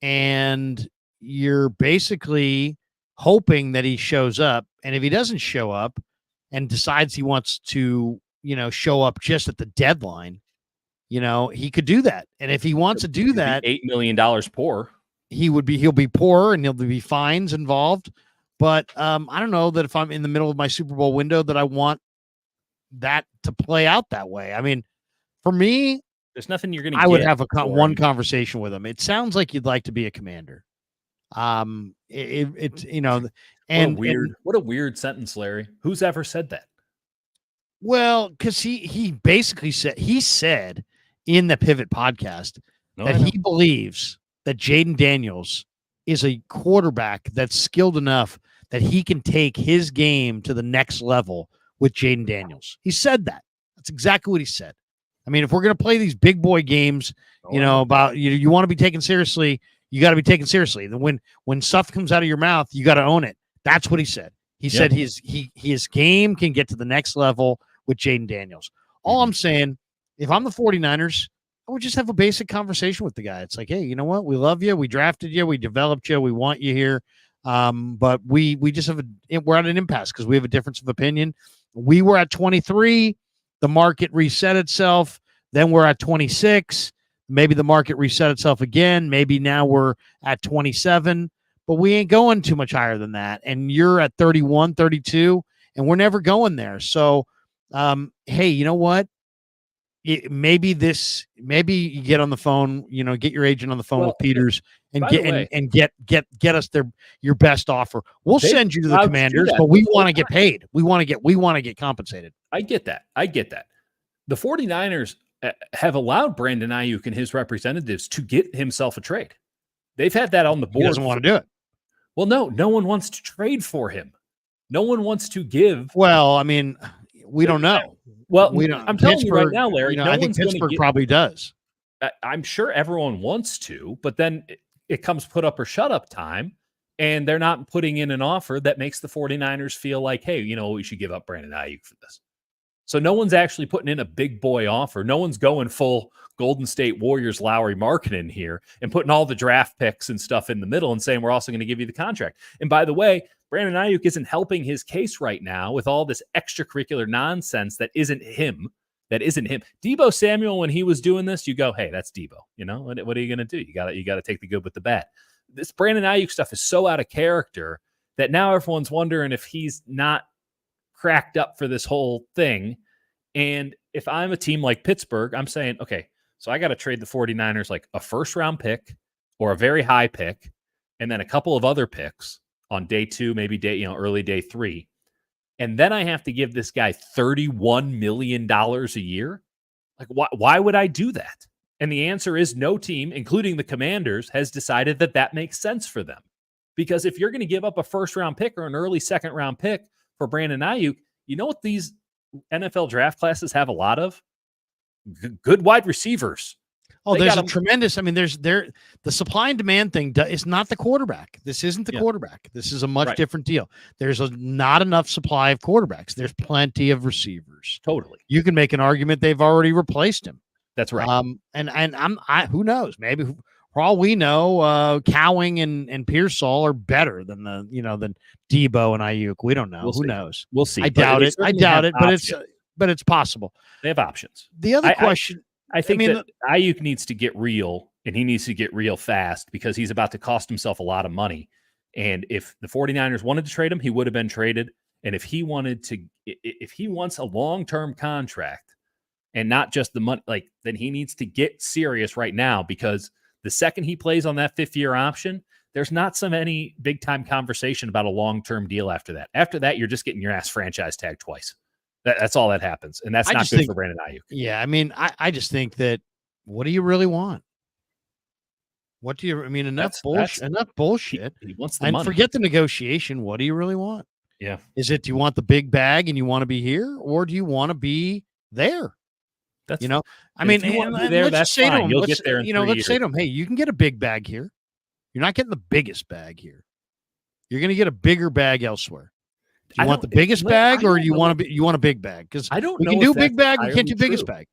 and you're basically hoping that he shows up. And if he doesn't show up and decides he wants to, show up just at the deadline, he could do that. And if he wants to do that, $8 million poor. He'll be poor and there'll be fines involved. But I don't know that if I'm in the middle of my Super Bowl window that I want that to play out that way. I mean, for me, there's nothing you're going to I would have one conversation with him. It sounds like you'd like to be a commander. What a weird sentence, Larry. Who's ever said that? Well, because he basically said in the Pivot podcast that he believes that Jaden Daniels is a quarterback that's skilled enough that he can take his game to the next level with Jaden Daniels. He said that. That's exactly what he said. I mean, if we're going to play these big boy games, about you want to be taken seriously, you got to be taken seriously. When stuff comes out of your mouth, you got to own it. That's what he said. He said his game can get to the next level with Jaden Daniels. All I'm saying, if I'm the 49ers, I would just have a basic conversation with the guy. It's like, hey, you know what? We love you. We drafted you. We developed you. We want you here. But we just we're at an impasse because we have a difference of opinion. We were at 23. The market reset itself. Then we're at 26. Maybe the market reset itself again. Maybe now we're at 27. But we ain't going too much higher than that. And you're at 31, 32, and we're never going there. So, hey, you know what? Maybe you get on the phone, get your agent on the phone with Peters and get us your best offer. We'll send you to the Commanders, but we want to get paid. We want to get compensated. I get that. The 49ers have allowed Brandon Aiyuk and his representatives to get himself a trade. They've had that on the board. He doesn't want to do it. Well, no one wants to trade for him. No one wants to give. Well, I mean, we don't know. Well, I'm telling you right now, Larry. I think Pittsburgh probably does. I'm sure everyone wants to, but then it comes put up or shut up time, and they're not putting in an offer that makes the 49ers feel like, hey, we should give up Brandon Aiyuk for this. So no one's actually putting in a big boy offer. No one's going full Golden State Warriors Lowry marketing here and putting all the draft picks and stuff in the middle and saying we're also going to give you the contract. And by the way, Brandon Aiyuk isn't helping his case right now with all this extracurricular nonsense that isn't him. Deebo Samuel, when he was doing this, you go, hey, that's Deebo. What are you going to do? You got to take the good with the bad. This Brandon Aiyuk stuff is so out of character that now everyone's wondering if he's not cracked up for this whole thing. And if I'm a team like Pittsburgh, I'm saying, okay, so I got to trade the 49ers like a first round pick or a very high pick and then a couple of other picks on day 2, maybe early day 3. And then I have to give this guy $31 million a year. Like, why would I do that? And the answer is no team, including the Commanders, has decided that makes sense for them. Because if you're going to give up a first round pick or an early second round pick for Brandon Aiyuk, you know what these NFL draft classes have a lot of? Good wide receivers. Oh, there's a tremendous. I mean, the supply and demand thing is not the quarterback. This isn't the quarterback. This is a much different deal. There's not enough supply of quarterbacks. There's plenty of receivers. Totally. You can make an argument they've already replaced him. That's right. Who knows? Maybe for all we know, Cowing and Pearsall are better than than Deebo and Aiyuk. We don't know. Who knows? We'll see. I doubt it. But it's possible. They have options. The other question. I think that Aiyuk needs to get real, and he needs to get real fast because he's about to cost himself a lot of money. And if the 49ers wanted to trade him, he would have been traded. And if he wants a long-term contract and not just the money, then he needs to get serious right now because The second he plays on that 5th-year option, there's not so many big-time conversation about a long-term deal after that. After that, you're just getting your ass franchise tagged twice. That's all that happens, and that's not good for Brandon Aiyuk. Yeah, I mean, I just think that what do you really want? What do you? I mean, enough bullshit. Enough bullshit. He wants the money. Forget the negotiation. What do you really want? Yeah. Is it, do you want the big bag and you want to be here, or do you want to be there? That's, you know, I mean, let's say to him, you'll get there in 3 years. Let's say to him, hey, you can get a big bag here. You're not getting the biggest bag here. You're going to get a bigger bag elsewhere. Do you want the biggest bag, or you want a big bag? Because I don't know. We can do big bag. We can't do biggest bag.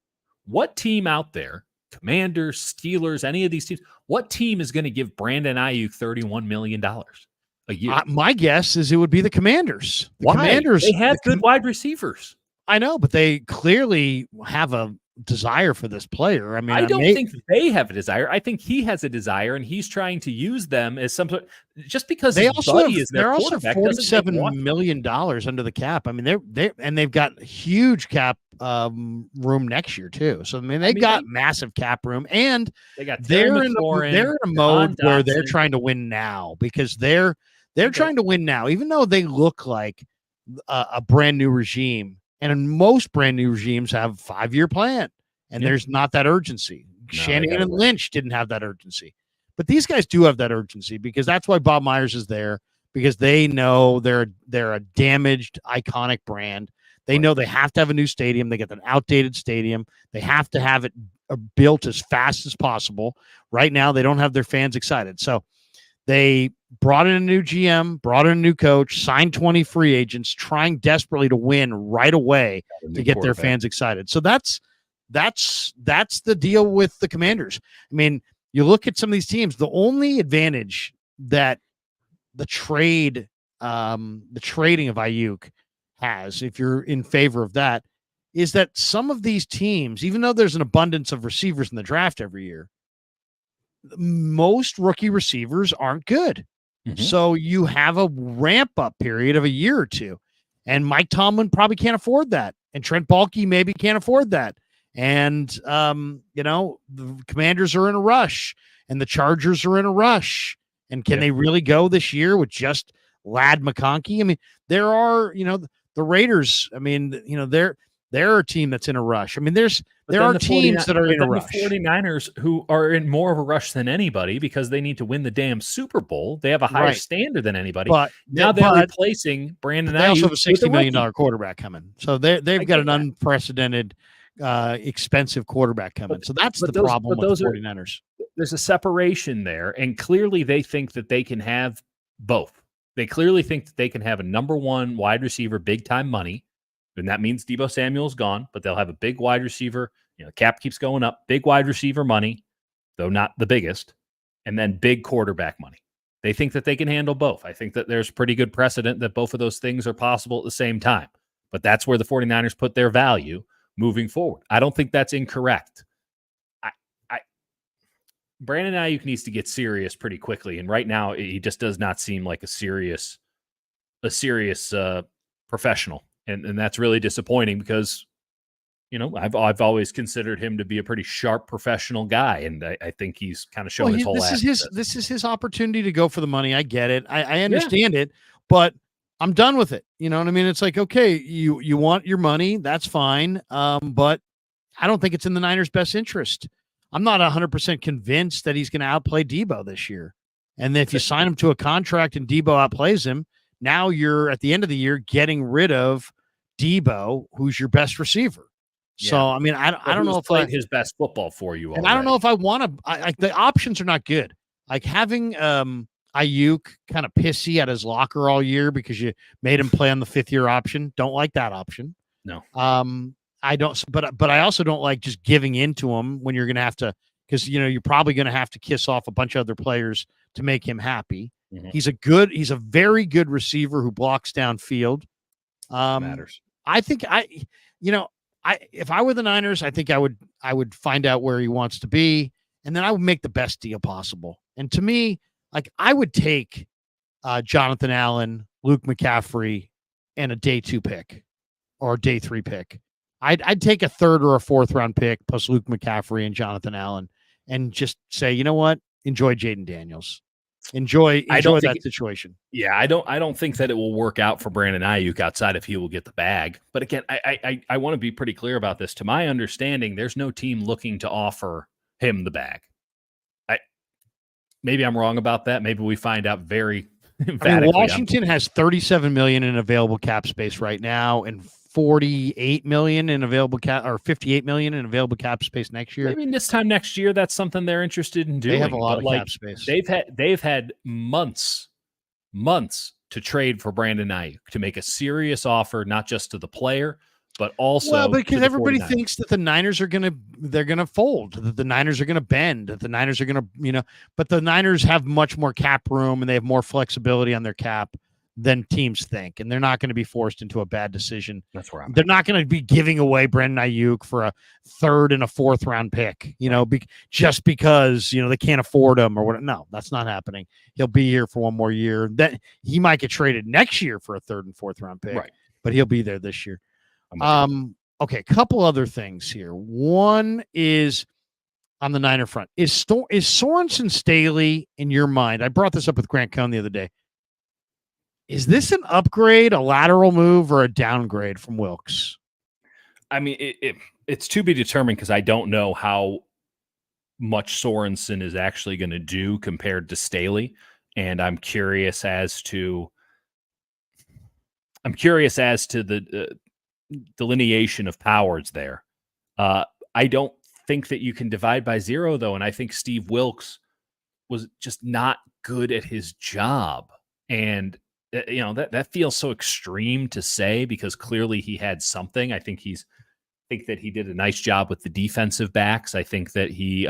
What team out there, Commanders, Steelers, any of these teams, what team is going to give Brandon Aiyuk $31 million a year? My guess is it would be the Commanders. Commanders, they have good wide receivers. I know, but they clearly have a desire for this player. I mean, I don't think they have a desire. I think he has a desire, and he's trying to use them as some sort. Just because they're also $47 million under the cap. I mean, they've got huge cap room next year too. So I mean, they've got massive cap room, and they're in a mode where they're trying to win now, because they're trying to win now, even though they look like a brand new regime. And most brand new regimes have a 5-year plan, and there's not that urgency. Shanahan and Lynch didn't have that urgency, but these guys do have that urgency, because that's why Bob Myers is there, because they know they're a damaged, iconic brand. They know they have to have a new stadium. They get an outdated stadium. They have to have it built as fast as possible. Right now, they don't have their fans excited. So they brought in a new GM, brought in a new coach, signed 20 free agents, trying desperately to win right away to get their fans excited. So that's the deal with the Commanders. I mean, you look at some of these teams, the only advantage that the trading of Aiyuk has, if you're in favor of that, is that some of these teams, even though there's an abundance of receivers in the draft every year, most rookie receivers aren't good. Mm-hmm. So you have a ramp up period of a year or two, and Mike Tomlin probably can't afford that. And Trent Baalke maybe can't afford that. And, the Commanders are in a rush, and the Chargers are in a rush. And can they really go this year with just Ladd McConkey? I mean, there are, the Raiders, I mean, they're a team that's in a rush. I mean, there are teams that are in a rush. The 49ers, who are in more of a rush than anybody because they need to win the damn Super Bowl. They have a higher standard than anybody. But now they're replacing Brandon Aiyuk. They also have a $60 million quarterback coming. So they've got an unprecedented, expensive quarterback coming. So that's the problem with the 49ers. There's a separation there, and clearly they think that they can have both. They clearly think that they can have a number one wide receiver, big-time money, and that means Deebo Samuel's gone, but they'll have a big wide receiver. Cap keeps going up. Big wide receiver money, though not the biggest, and then big quarterback money. They think that they can handle both. I think that there's pretty good precedent that both of those things are possible at the same time. But that's where the 49ers put their value moving forward. I don't think that's incorrect. Brandon Aiyuk needs to get serious pretty quickly, and right now he just does not seem like a serious professional. And that's really disappointing because, I've always considered him to be a pretty sharp professional guy, and I think he's kind of shown his whole ass. This is his opportunity to go for the money. I get it. I understand it, but I'm done with it. You know what I mean? It's like, okay, you want your money, that's fine, but I don't think it's in the Niners' best interest. I'm not 100% convinced that he's going to outplay Deebo this year. And if you sign him to a contract and Deebo outplays him, now you're at the end of the year getting rid of Deebo, who's your best receiver. Yeah. So, I mean, I don't know if played his best football for you. And I don't know if I want to. The options are not good. Like having Aiyuk kind of pissy at his locker all year because you made him play on the 5th-year option. Don't like that option. No. I don't. But I also don't like just giving into him when you're going to have to, because you're probably going to have to kiss off a bunch of other players to make him happy. Mm-hmm. He's a very good receiver who blocks downfield. Matters. I think if I were the Niners, I think I would find out where he wants to be, and then I would make the best deal possible. And to me, like, I would take Jonathan Allen, Luke McCaffrey, and a day 2 pick or a day 3 pick. I'd take a 3rd or a 4th round pick plus Luke McCaffrey and Jonathan Allen and just say, you know what, enjoy Jaden Daniels, enjoy that situation. Yeah, I don't think that it will work out for Brandon Aiyuk outside if he will get the bag. But again, I want to be pretty clear about this. To my understanding, there's no team looking to offer him the bag. Maybe I'm wrong about that. Maybe we find out very emphatically. Washington has $37 million in available cap space right now, and $48 million in available cap, or $58 million in available cap space next year. Maybe this time next year, that's something they're interested in doing. They have a lot of cap space. They've had months to trade for Brandon Aiyuk, to make a serious offer, not just to the player, but also because everybody thinks that the Niners are they're gonna fold, that the Niners are gonna bend, that the Niners are gonna, but the Niners have much more cap room and they have more flexibility on their cap than teams think, and they're not going to be forced into a bad decision. That's right. They're not going to be giving away Brandon Aiyuk for a 3rd and a 4th round pick, just because they can't afford him or what. No, that's not happening. He'll be here for one more year. Then he might get traded next year for a 3rd and 4th round pick, right? But he'll be there this year. Okay, a couple other things here. One is on the Niner front. Is Sorensen Staley in your mind? I brought this up with Grant Cohn the other day. Is this an upgrade, a lateral move, or a downgrade from Wilkes? I mean, it's to be determined, because I don't know how much Sorensen is actually going to do compared to Staley, and I'm curious as to the delineation of powers there. I don't think that you can divide by 0, though, and I think Steve Wilkes was just not good at his job, and that feels so extreme to say, because clearly he had something. I think that he did a nice job with the defensive backs. I think that he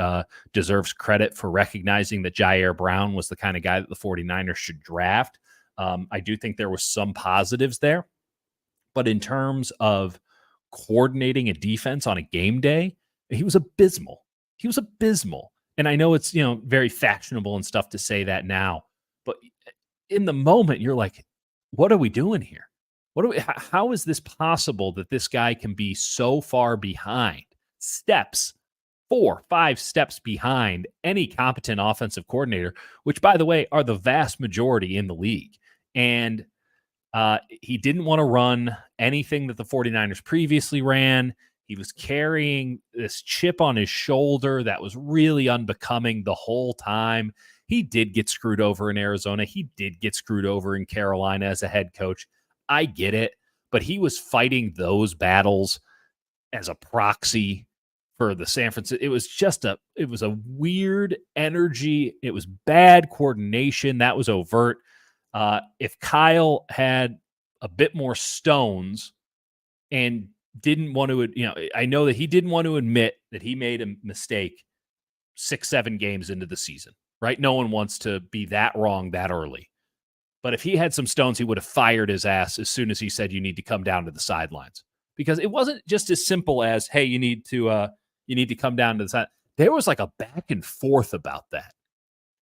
deserves credit for recognizing that Jair Brown was the kind of guy that the 49ers should draft. I do think there was some positives there, but in terms of coordinating a defense on a game day, he was abysmal. And I know it's, very fashionable and stuff to say that now, but in the moment, you're like, what are we doing here? How is this possible that this guy can be so far behind, 4-5 steps behind any competent offensive coordinator, which, by the way, are the vast majority in the league. And he didn't want to run anything that the 49ers previously ran. He was carrying this chip on his shoulder that was really unbecoming the whole time. He did get screwed over in Arizona. He did get screwed over in Carolina as a head coach. I get it, but he was fighting those battles as a proxy for the San Francisco. It was a weird energy. It was bad coordination. That was overt. If Kyle had a bit more stones and didn't want to, I know that he didn't want to admit that he made a mistake 6-7 games into the season, right? No one wants to be that wrong that early. But if he had some stones, he would have fired his ass as soon as he said, you need to come down to the sidelines, because it wasn't just as simple as, hey, you need to come down to the side. There was like a back and forth about that.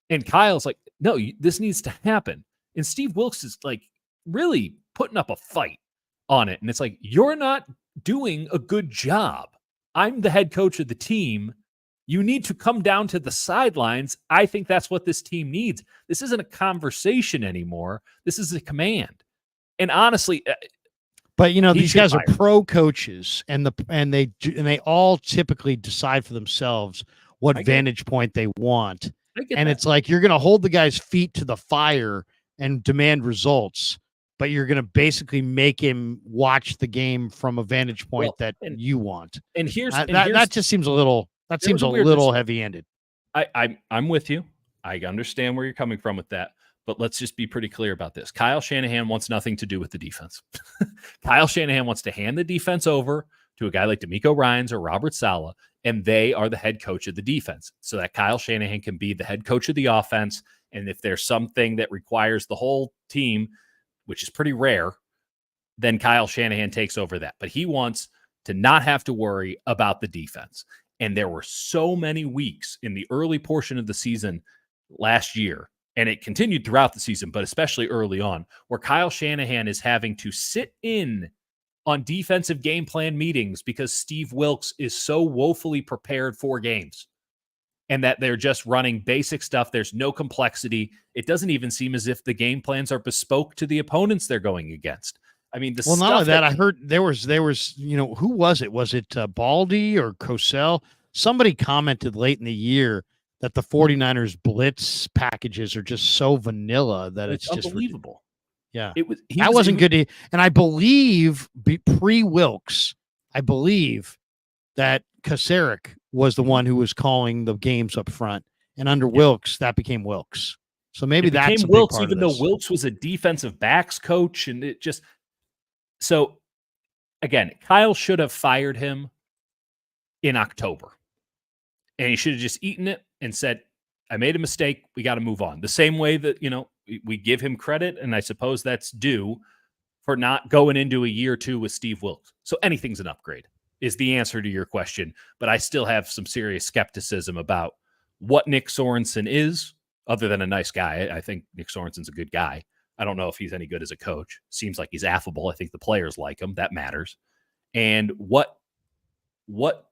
And Kyle's like, no, this needs to happen. And Steve Wilkes is like really putting up a fight on it. And it's like, you're not doing a good job. I'm the head coach of the team. You need to come down to the sidelines. I think that's what this team needs. This isn't a conversation anymore. This is a command. And honestly, but these guys are pro coaches, and they all typically decide for themselves what vantage point they want. And it's like, you're going to hold the guy's feet to the fire and demand results, but you're going to basically make him watch the game from a vantage point you want. And that just seems a little. That seems a little heavy-handed. I'm with you. I understand where you're coming from with that, but let's just be pretty clear about this. Kyle Shanahan wants nothing to do with the defense. Kyle Shanahan wants to hand the defense over to a guy like DeMeco Ryans or Robert Saleh, and they are the head coach of the defense, so that Kyle Shanahan can be the head coach of the offense. And if there's something that requires the whole team, which is pretty rare, then Kyle Shanahan takes over that. But he wants to not have to worry about the defense. And there were so many weeks in the early portion of the season last year, and it continued throughout the season, but especially early on, where Kyle Shanahan is having to sit in on defensive game plan meetings because Steve Wilkes is so woefully prepared for games. and that they're just running basic stuff. There's no complexity. It doesn't even seem as if the game plans are bespoke to the opponents they're going against. I mean, not only that, I heard there was, who was it? Was it Baldy or Cosell? Somebody commented late in the year that the 49ers blitz packages are just so vanilla that it's just unbelievable. Yeah. That wasn't good. And I believe pre-Wilkes, I believe that Kasarik was the one who was calling the games up front. And under Wilkes, that became Wilkes. So maybe that's a Wilkes, big part even though Wilkes was a defensive backs coach. And it just, so again, Kyle should have fired him in October. And he should have just eaten it and said, I made a mistake. We got to move on. The same way that, we give him credit, and I suppose that's due for not going into a year 2 with Steve Wilkes. So anything's an upgrade is the answer to your question. But I still have some serious skepticism about what Nick Sorensen is, other than a nice guy. I think Nick Sorensen's a good guy. I don't know if he's any good as a coach. Seems like he's affable. I think the players like him. That matters. And what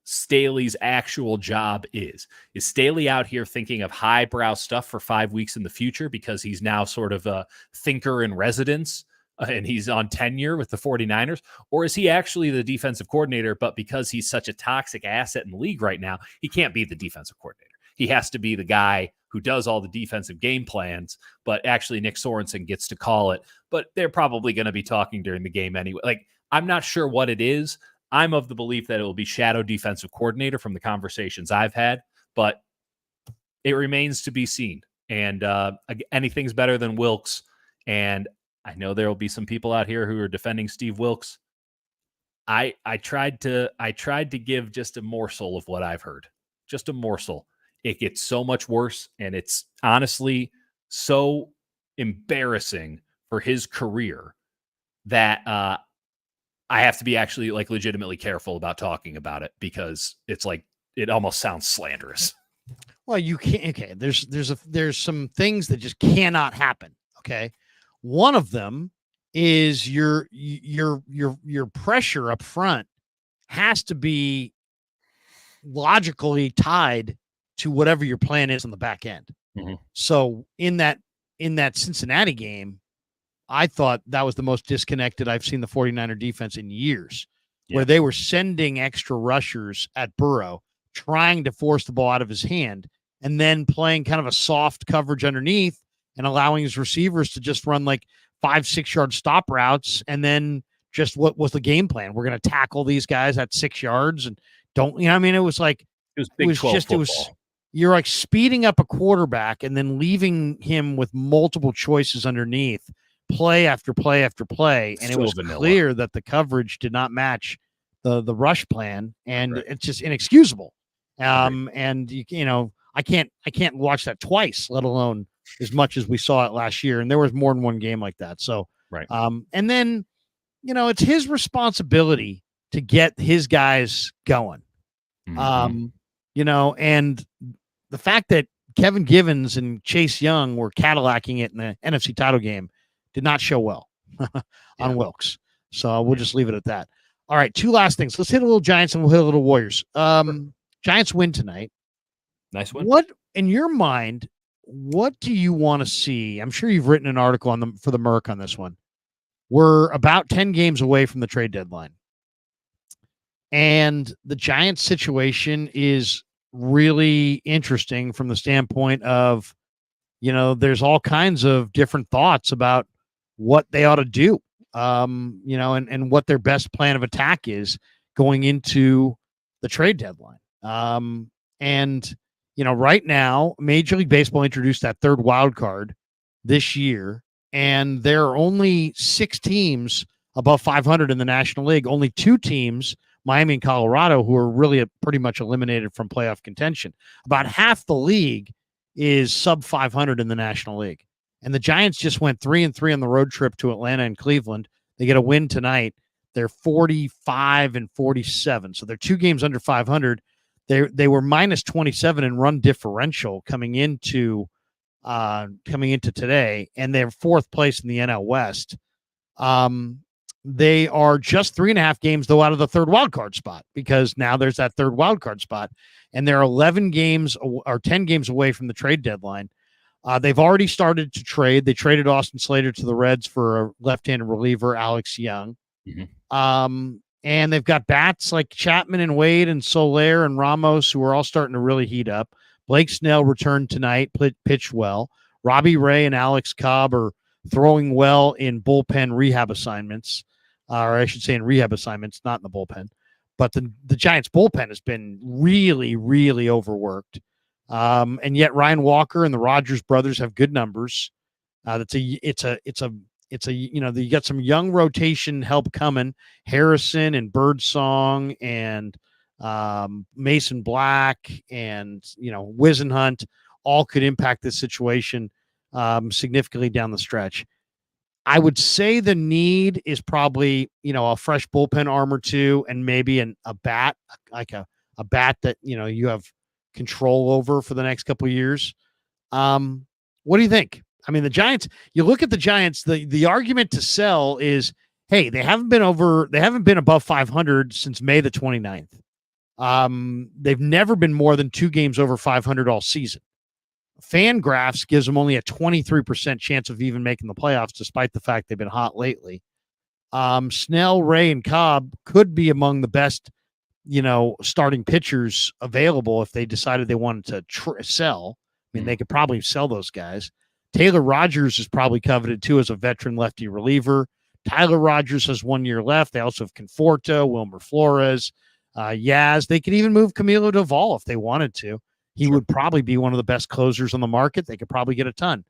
Staley's actual job is. Is Staley out here thinking of highbrow stuff for 5 weeks in the future because he's now sort of a thinker in residence and he's on tenure with the 49ers? Or is he actually the defensive coordinator, but because he's such a toxic asset in the league right now, he can't be the defensive coordinator? He has to be the guy who does all the defensive game plans, but actually Nick Sorensen gets to call it. But they're probably going to be talking during the game anyway. Like, I'm not sure what it is. I'm of the belief that it will be shadow defensive coordinator from the conversations I've had, but it remains to be seen. And anything's better than Wilkes. And I know there will be some people out here who are defending Steve Wilkes. I tried to give just a morsel of what I've heard, just a morsel. It gets so much worse, and it's honestly so embarrassing for his career that I have to be actually like legitimately careful about talking about it because it's like it almost sounds slanderous. Well, you can't. Okay, there's some things that just cannot happen. Okay, one of them is your pressure up front has to be logically tied to whatever your plan is on the back end. Mm-hmm. So in that Cincinnati game, I thought that was the most disconnected I've seen the 49er defense in years, where they were sending extra rushers at Burrow, trying to force the ball out of his hand, and then playing kind of a soft coverage underneath and allowing his receivers to just run like 5-6 yard stop routes. And then just what was the game plan? We're going to tackle these guys at 6 yards and it was like, you're like speeding up a quarterback and then leaving him with multiple choices underneath, play after play after play. And it was clear that the coverage did not match the rush plan, and it's just inexcusable. And I can't watch that twice, let alone as much as we saw it last year. And there was more than one game like that. So, and then, it's his responsibility to get his guys going. Mm-hmm. And the fact that Kevin Givens and Chase Young were Cadillacing it in the NFC title game did not show well on Wilkes. So we'll just leave it at that. All right, 2 last things. Let's hit a little Giants and we'll hit a little Warriors. Giants win tonight. Nice one. What, in your mind, what do you want to see? I'm sure you've written an article for the Merc on this one. We're about 10 games away from the trade deadline. And the Giants situation is really interesting from the standpoint of, there's all kinds of different thoughts about what they ought to do, and what their best plan of attack is going into the trade deadline. Right now, Major League Baseball introduced that third wild card this year, and there are only 6 teams above 500 in the National League, only 2 teams, Miami and Colorado, who are really pretty much eliminated from playoff contention. About half the league is sub 500 in the National League. And the Giants just went 3-3 on the road trip to Atlanta and Cleveland. They get a win tonight. They're 45-47. So they're 2 games under 500. They were minus 27 in run differential coming into today, and they're 4th place in the NL West. They are just 3.5 games, though, out of the third wild card spot, because now there's that third wild card spot, and they're 11 games or 10 games away from the trade deadline. They've already started to trade. They traded Austin Slater to the Reds for a left-handed reliever, Alex Young. And they've got bats like Chapman and Wade and Soler and Ramos, who are all starting to really heat up. Blake Snell returned tonight, pitched well. Robbie Ray and Alex Cobb are throwing well in bullpen rehab assignments, or I should say in rehab assignments, not in the bullpen. But the Giants bullpen has been really, really overworked. And yet Ryan Walker and the Rogers brothers have good numbers. It's a you got some young rotation help coming. Harrison and Birdsong and Mason Black and Wisenhunt all could impact this situation significantly down the stretch. I would say the need is probably a fresh bullpen arm or two, and maybe a bat, like a bat that you have control over for the next couple of years. What do you think? I mean, the Giants, you look at the Giants, the argument to sell is, hey, they haven't been above 500 since May the 29th. They've never been more than 2 games over 500 all season. Fangraphs gives them only a 23% chance of even making the playoffs, despite the fact they've been hot lately. Snell, Ray, and Cobb could be among the best, starting pitchers available if they decided they wanted to sell. I mean, they could probably sell those guys. Taylor Rogers is probably coveted too as a veteran lefty reliever. Tyler Rogers has 1 year left. They also have Conforto, Wilmer Flores, Yaz. They could even move Camilo Doval if they wanted to. He would probably be one of the best closers on the market. They could probably get a ton.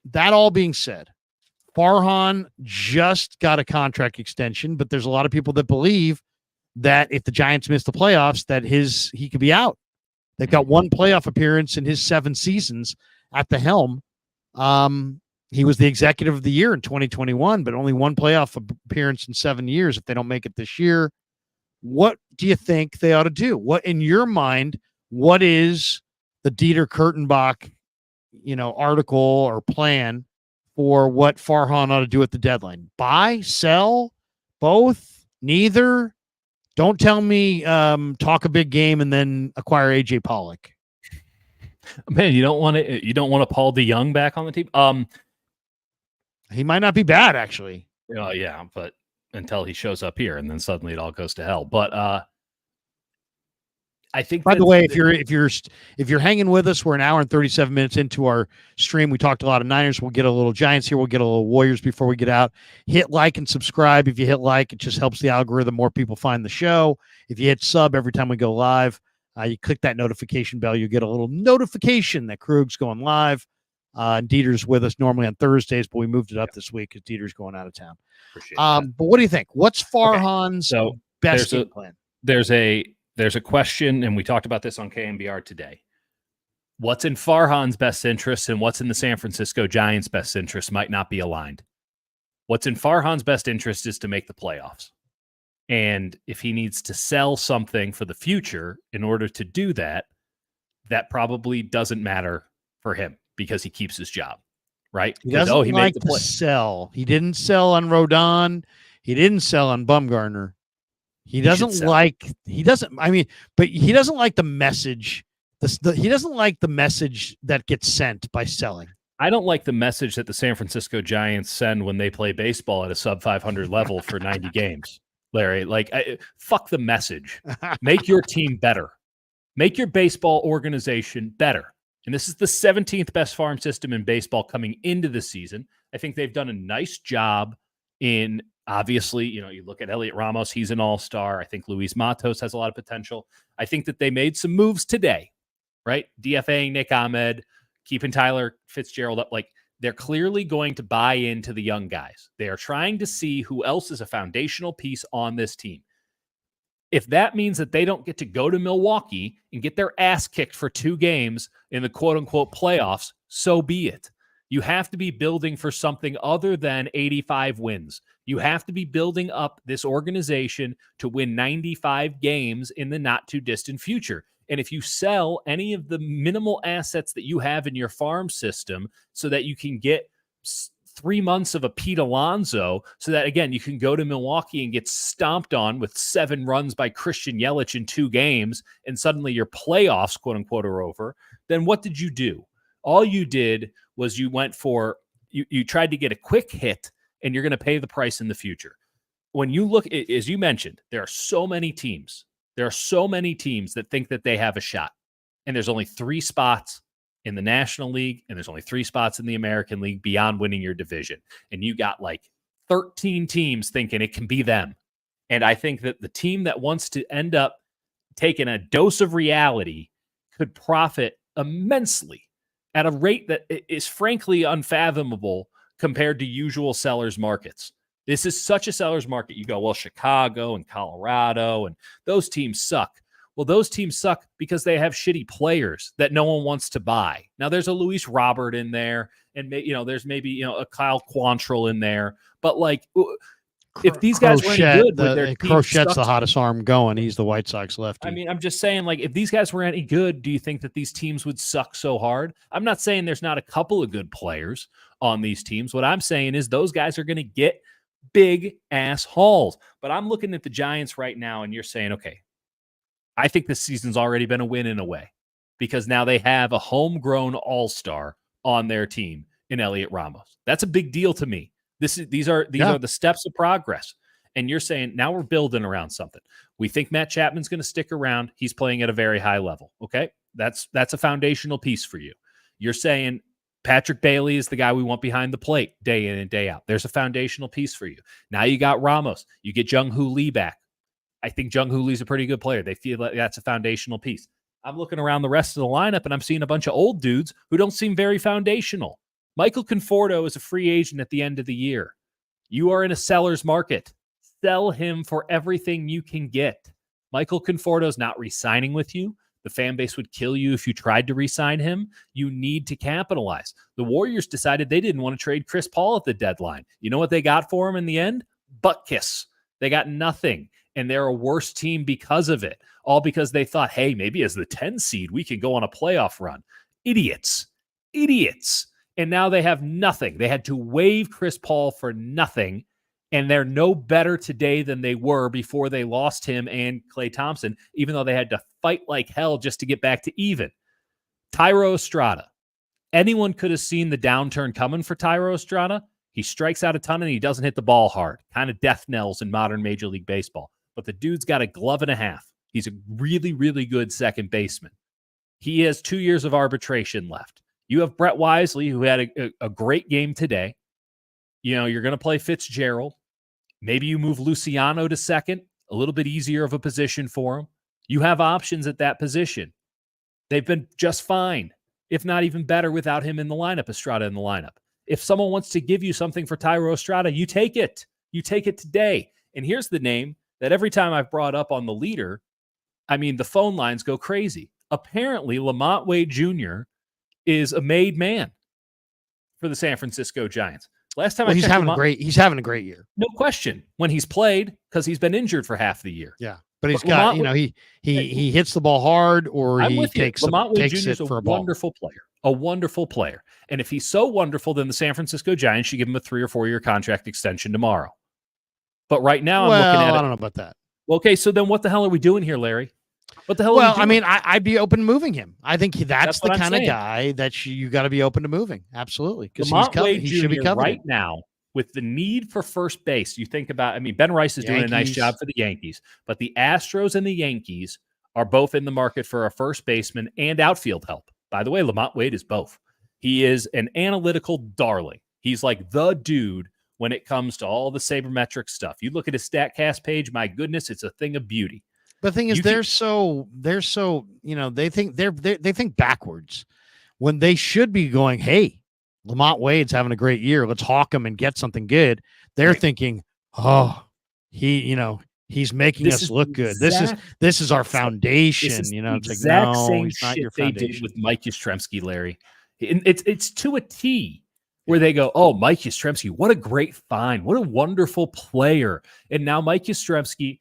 That all being said, Farhan just got a contract extension, but there's a lot of people that believe that if the Giants miss the playoffs, that he could be out. They've got 1 playoff appearance in his 7 seasons at the helm. He was the executive of the year in 2021, but only 1 playoff appearance in 7 years. If they don't make it this year, what do you think they ought to do? What, in your mind, what is the Dieter Kurtenbach, article or plan for what Farhan ought to do at the deadline? Buy, sell, both, neither? Don't tell me talk a big game and then acquire AJ Pollock. Man, you don't want to Paul DeYoung back on the team. He might not be bad, actually. Yeah, but until he shows up here, and then suddenly it all goes to hell. But I think. By the way, if you're hanging with us, we're an hour and 37 minutes into our stream. We talked a lot of Niners. We'll get a little Giants here. We'll get a little Warriors before we get out. Hit like and subscribe. If you hit like, it just helps the algorithm. More people find the show. If you hit sub every time we go live, you click that notification bell. You get a little notification that Krug's going live. And Dieter's with us normally on Thursdays, but we moved it up this week because Dieter's going out of town. But what do you think? What's Farhan's best game plan? There's a question, and we talked about this on KMBR today. What's in Farhan's best interest and what's in the San Francisco Giants' best interest might not be aligned. What's in Farhan's best interest is to make the playoffs. And if he needs to sell something for the future in order to do that, that probably doesn't matter for him because he keeps his job, right? He doesn't like to sell. He didn't sell on Rodon. He didn't sell on Bumgarner. He doesn't like the message. He doesn't like the message that gets sent by selling. I don't like the message that the San Francisco Giants send when they play baseball at a sub 500 level for 90 games, Larry. Fuck the message. Make your team better. Make your baseball organization better. And this is the 17th best farm system in baseball coming into the season. I think they've done a nice job in. Obviously, you look at Elliot Ramos, he's an all-star. I think Luis Matos has a lot of potential. I think that they made some moves today, right? DFAing Nick Ahmed, keeping Tyler Fitzgerald up. They're clearly going to buy into the young guys. They are trying to see who else is a foundational piece on this team. If that means that they don't get to go to Milwaukee and get their ass kicked for 2 games in the quote-unquote playoffs, so be it. You have to be building for something other than 85 wins. You have to be building up this organization to win 95 games in the not too distant future. And if you sell any of the minimal assets that you have in your farm system so that you can get 3 months of a Pete Alonso so that, again, you can go to Milwaukee and get stomped on with 7 runs by Christian Yelich in 2 games, and suddenly your playoffs, quote unquote, are over, then what did you do? All you did was you went for, you tried to get a quick hit, and you're going to pay the price in the future. When you look, as you mentioned, there are so many teams. There are so many teams that think that they have a shot. And there's only 3 spots in the National League, and there's only 3 spots in the American League beyond winning your division. And you got like 13 teams thinking it can be them. And I think that the team that wants to end up taking a dose of reality could profit immensely at a rate that is frankly unfathomable compared to usual sellers markets. This is such a seller's market. You go, well, Chicago and Colorado and those teams suck. Well, those teams suck because they have shitty players that no one wants to buy. Now, there's a Luis Robert in there, and there's maybe a Kyle Quantrill in there. But like, if these guys were any good, Crochet's the hottest arm going. He's the White Sox lefty. I mean, I'm just saying, like, if these guys were any good, do you think that these teams would suck so hard? I'm not saying there's not a couple of good players on these teams. What I'm saying is those guys are going to get big ass hauls. But I'm looking at the Giants right now, and you're saying, okay, I think this season's already been a win in a way because now they have a homegrown all-star on their team in Elliot Ramos. That's a big deal to me. These are the steps of progress. And you're saying now we're building around something. We think Matt Chapman's going to stick around. He's playing at a very high level. Okay. That's a foundational piece for you. You're saying Patrick Bailey is the guy we want behind the plate day in and day out. There's a foundational piece for you. Now you got Ramos. You get Jung-Hoo Lee back. I think Jung-Hoo Lee's a pretty good player. They feel like that's a foundational piece. I'm looking around the rest of the lineup, and I'm seeing a bunch of old dudes who don't seem very foundational. Michael Conforto is a free agent at the end of the year. You are in a seller's market. Sell him for everything you can get. Michael Conforto's not re-signing with you. The fan base would kill you if you tried to re-sign him. You need to capitalize. The Warriors decided they didn't want to trade Chris Paul at the deadline. You know what they got for him in the end? Butt kiss. They got nothing. And they're a worse team because of it. All because they thought, hey, maybe as the 10 seed, we can go on a playoff run. Idiots. And now they have nothing. They had to waive Chris Paul for nothing. And they're no better today than they were before they lost him and Klay Thompson, even though they had to fight like hell just to get back to even. Thairo Estrada. Anyone could have seen the downturn coming for Thairo Estrada. He strikes out a ton and he doesn't hit the ball hard. Kind of death knells in modern Major League Baseball. But the dude's got a glove and a half. He's a really, really good second baseman. He has 2 years of arbitration left. You have Brett Wisely, who had a great game today. You're going to play Fitzgerald. Maybe you move Luciano to second, a little bit easier of a position for him. You have options at that position. They've been just fine, if not even better, without him in the lineup, Estrada in the lineup. If someone wants to give you something for Thairo Estrada, you take it. You take it today. And here's the name that every time I've brought up on the leader, the phone lines go crazy. Apparently, Lamont Wade Jr. is a made man for the San Francisco Giants. Last time he's having a great year. No question. When he's played, because he's been injured for half the year. Yeah. But he's got, he hits the ball hard or he takes it for a ball. A wonderful player. And if he's so wonderful, then the San Francisco Giants should give him a 3 or 4 year contract extension tomorrow. But right now I'm looking at it. I don't know about that. Okay, so then what the hell are we doing here, Larry? What the hell? Well, I'd be open to moving him. I think that's the kind of guy that you got to be open to moving. Absolutely, because he should be covered right now with the need for first base. You think about, Ben Rice is doing a nice job for the Yankees, but the Astros and the Yankees are both in the market for a first baseman and outfield help. By the way, Lamont Wade is both. He is an analytical darling. He's like the dude when it comes to all the sabermetric stuff. You look at his StatCast page, my goodness, it's a thing of beauty. The thing is, they think backwards when they should be going, hey, Lamont Wade's having a great year. Let's hawk him and get something good. They're thinking, he's making us look good. This is our foundation. It's like, no, same he's not shit your foundation. They did with Mike Yastrzemski, Larry. It's to a T where they go, oh, Mike Yastrzemski, what a great find. What a wonderful player. And now Mike Yastrzemski,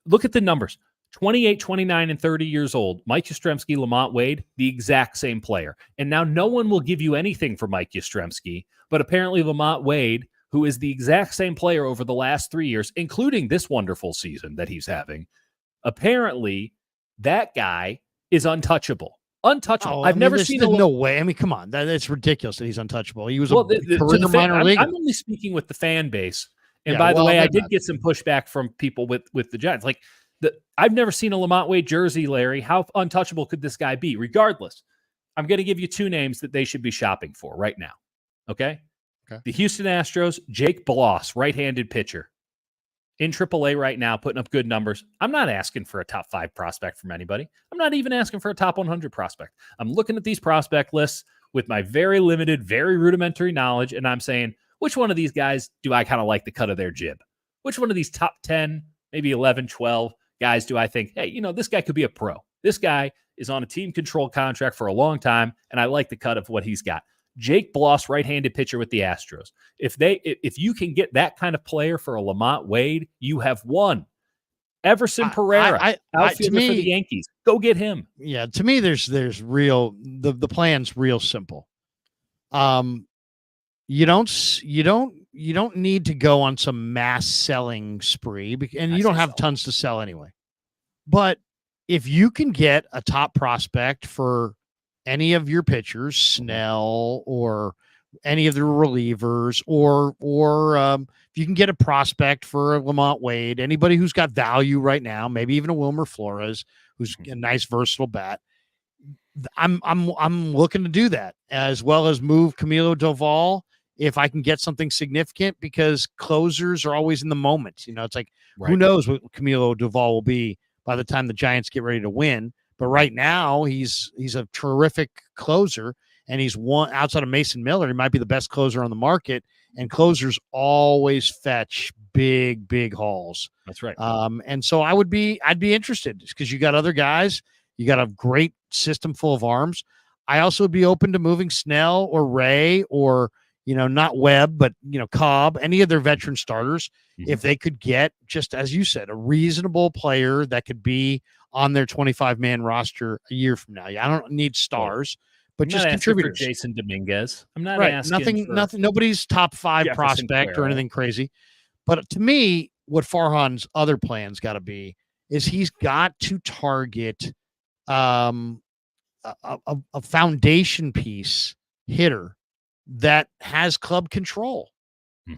look at the numbers. 28, 29, and 30 years old. Mike Yastrzemski, Lamont Wade, the exact same player. And now no one will give you anything for Mike Yastrzemski, But apparently Lamont Wade, who is the exact same player over the last 3 years, including this wonderful season that he's having, apparently that guy is untouchable. Untouchable. I've never seen no way. I mean, come on. That's ridiculous that he's untouchable. He was career minor league. I'm only speaking with the fan base. And by the way, I did get some pushback from people with the Giants. Like, I've never seen a Lamont Wade jersey, Larry. How untouchable could this guy be? Regardless, I'm going to give you 2 names that they should be shopping for right now. Okay? The Houston Astros, Jake Bloss, right-handed pitcher. In AAA right now, putting up good numbers. I'm not asking for a top 5 prospect from anybody. I'm not even asking for a top 100 prospect. I'm looking at these prospect lists with my very limited, very rudimentary knowledge, and I'm saying, which one of these guys do I kind of like the cut of their jib? Which one of these top 10, maybe 11, 12 guys do I think, hey, this guy could be a pro? This guy is on a team control contract for a long time, and I like the cut of what he's got. Jake Bloss, right-handed pitcher with the Astros. If you can get that kind of player for a Lamont Wade, you have won. Everson Pereira, outfielder for the Yankees. Go get him. Yeah, to me, there's real the plan's real simple. You don't need to go on some mass selling spree, and you don't have tons to sell anyway. But if you can get a top prospect for any of your pitchers, Snell or any of the relievers, or if you can get a prospect for Lamont Wade, anybody who's got value right now, maybe even a Wilmer Flores, who's a nice versatile bat. I'm looking to do that, as well as move Camilo Doval if I can get something significant, because closers are always in the moment. It's like, who knows what Camilo Doval will be by the time the Giants get ready to win. But right now, he's a terrific closer, and he's one outside of Mason Miller. He might be the best closer on the market, and closers always fetch big hauls. That's right. And so I'd be interested, because you got other guys. You got a great system full of arms. I also would be open to moving Snell or Ray or, not Webb, but, Cobb, any of their veteran starters, if they could get, just as you said, a reasonable player that could be on their 25-man roster a year from now. I don't need stars, but just contributors. For Jason Dominguez. I'm not asking nothing. Nobody's top 5 Jefferson prospect or anything crazy. But to me, what Farhan's other plan's got to be is he's got to target a foundation piece hitter that has club control.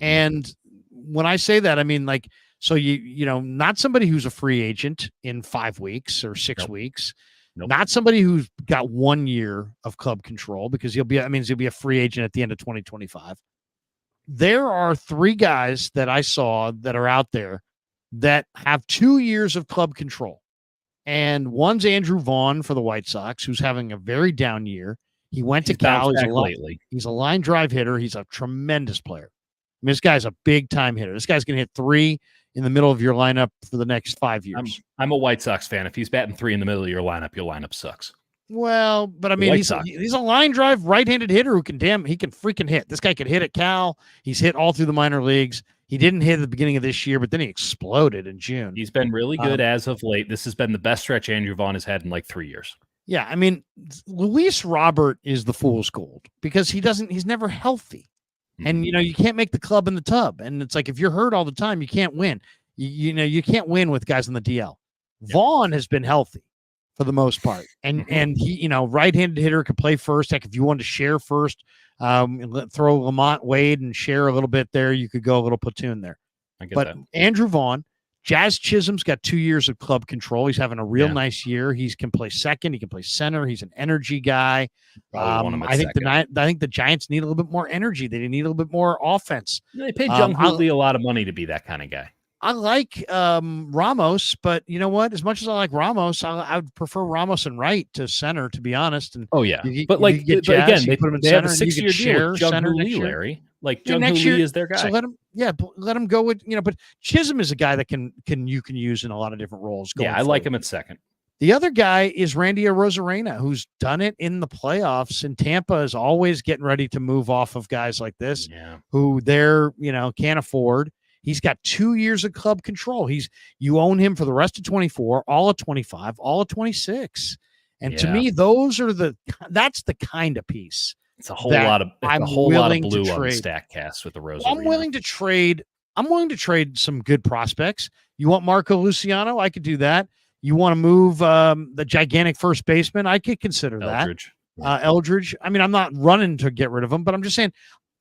And when I say that, I mean, like, so not somebody who's a free agent in 5 weeks or 6 weeks, not somebody who's got 1 year of club control, because he'll be a free agent at the end of 2025. There are 3 guys that I saw that are out there that have 2 years of club control. And one's Andrew Vaughn for the White Sox, who's having a very down year. He went to Cal. He's a line drive hitter. He's a tremendous player. I mean, this guy's a big-time hitter. This guy's going to hit 3 in the middle of your lineup for the next 5 years. I'm a White Sox fan. If he's batting 3 in the middle of your lineup sucks. Well, but I mean, he's a line drive right-handed hitter who can freaking hit. This guy could hit at Cal. He's hit all through the minor leagues. He didn't hit at the beginning of this year, but then he exploded in June. He's been really good as of late. This has been the best stretch Andrew Vaughn has had in like 3 years. Yeah, I mean, Luis Robert is the fool's gold, because he's never healthy. And, you can't make the club in the tub. And it's like, if you're hurt all the time, you can't win. You can't win with guys on the DL. Vaughn has been healthy for the most part. And he, right-handed hitter could play first. Heck, if you wanted to share first, throw Lamont Wade and share a little bit there, you could go a little platoon there. But Andrew Vaughn, Jazz Chisholm's got 2 years of club control. He's having a real nice year. He can play second. He can play center. He's an energy guy. I think the Giants need a little bit more energy. They need a little bit more offense. They paid Jung Hoo Lee a lot of money to be that kind of guy. I like Ramos, but you know what? As much as I like Ramos, I would prefer Ramos and Wright to center, to be honest. And again, they have a 6-year deal with Jung Hoo Lee, Larry. Like, Jung Hoo Lee is their guy. So let him go with, but Chisholm is a guy that you can use in a lot of different roles. I like him at second. The other guy is Randy Arozarena, who's done it in the playoffs, and Tampa is always getting ready to move off of guys like this who they're, can't afford. He's got 2 years of club control. You own him for the rest of 24, all of 25, all of 26. And to me, that's the kind of piece It's a whole lot of blue on the trade. stack cast with the Rose. I'm willing to trade. I'm willing to trade some good prospects. You want Marco Luciano? I could do that. You want to move the gigantic first baseman? I could consider Eldridge. that. Eldridge. I mean, I'm not running to get rid of him, but I'm just saying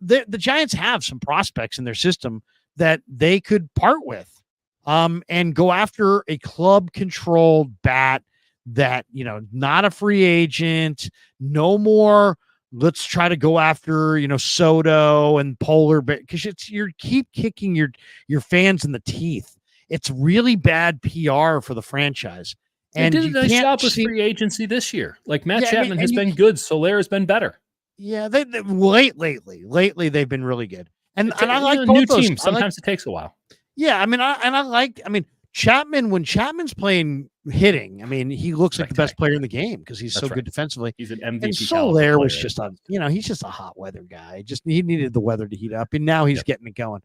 the Giants have some prospects in their system that they could part with, and go after a club-controlled bat that, not a free agent, no more. Let's try to go after, Soto and Polar, because you keep kicking your fans in the teeth. It's really bad PR for the franchise. And they did a nice job with free agency this year. Like Matt Chapman has been good. Solera's been better. Yeah, they lately they've been really good. And I like both new those. teams. Sometimes it takes a while. Yeah, I mean, Chapman, when Chapman's playing hitting, I mean, he looks like the best player in the game because he's so good defensively. He's an MVP. And Soler was just he's just a hot weather guy. He needed the weather to heat up, and now he's getting it going.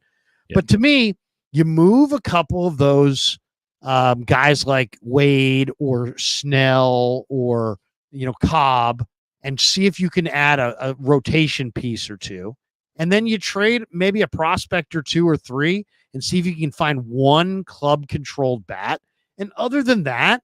Yep. But to me, you move a couple of those guys like Wade or Snell or Cobb, and see if you can add a rotation piece or two, and then you trade maybe a prospect or two or three, and see if you can find one club-controlled bat. And other than that,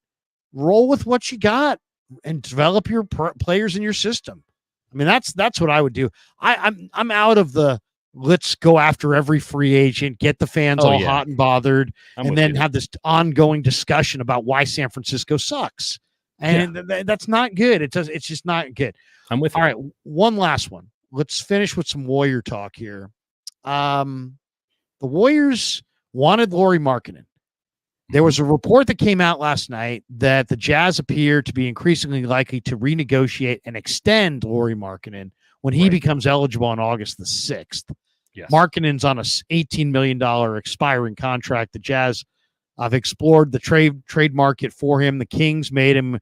roll with what you got and develop your players in your system. I mean, that's what I would do. I'm out of the let's go after every free agent, get the fans hot and bothered, and then have this ongoing discussion about why San Francisco sucks. And that's not good. It's just not good. I'm with you. All right, one last one. Let's finish with some Warrior talk here. The Warriors wanted Lauri Markkanen. There was a report that came out last night that the Jazz appear to be increasingly likely to renegotiate and extend Lauri Markkanen when he becomes eligible on August the 6th. Yes. Markkanen's on a $18 million expiring contract. The Jazz have explored the trade market for him. The Kings made an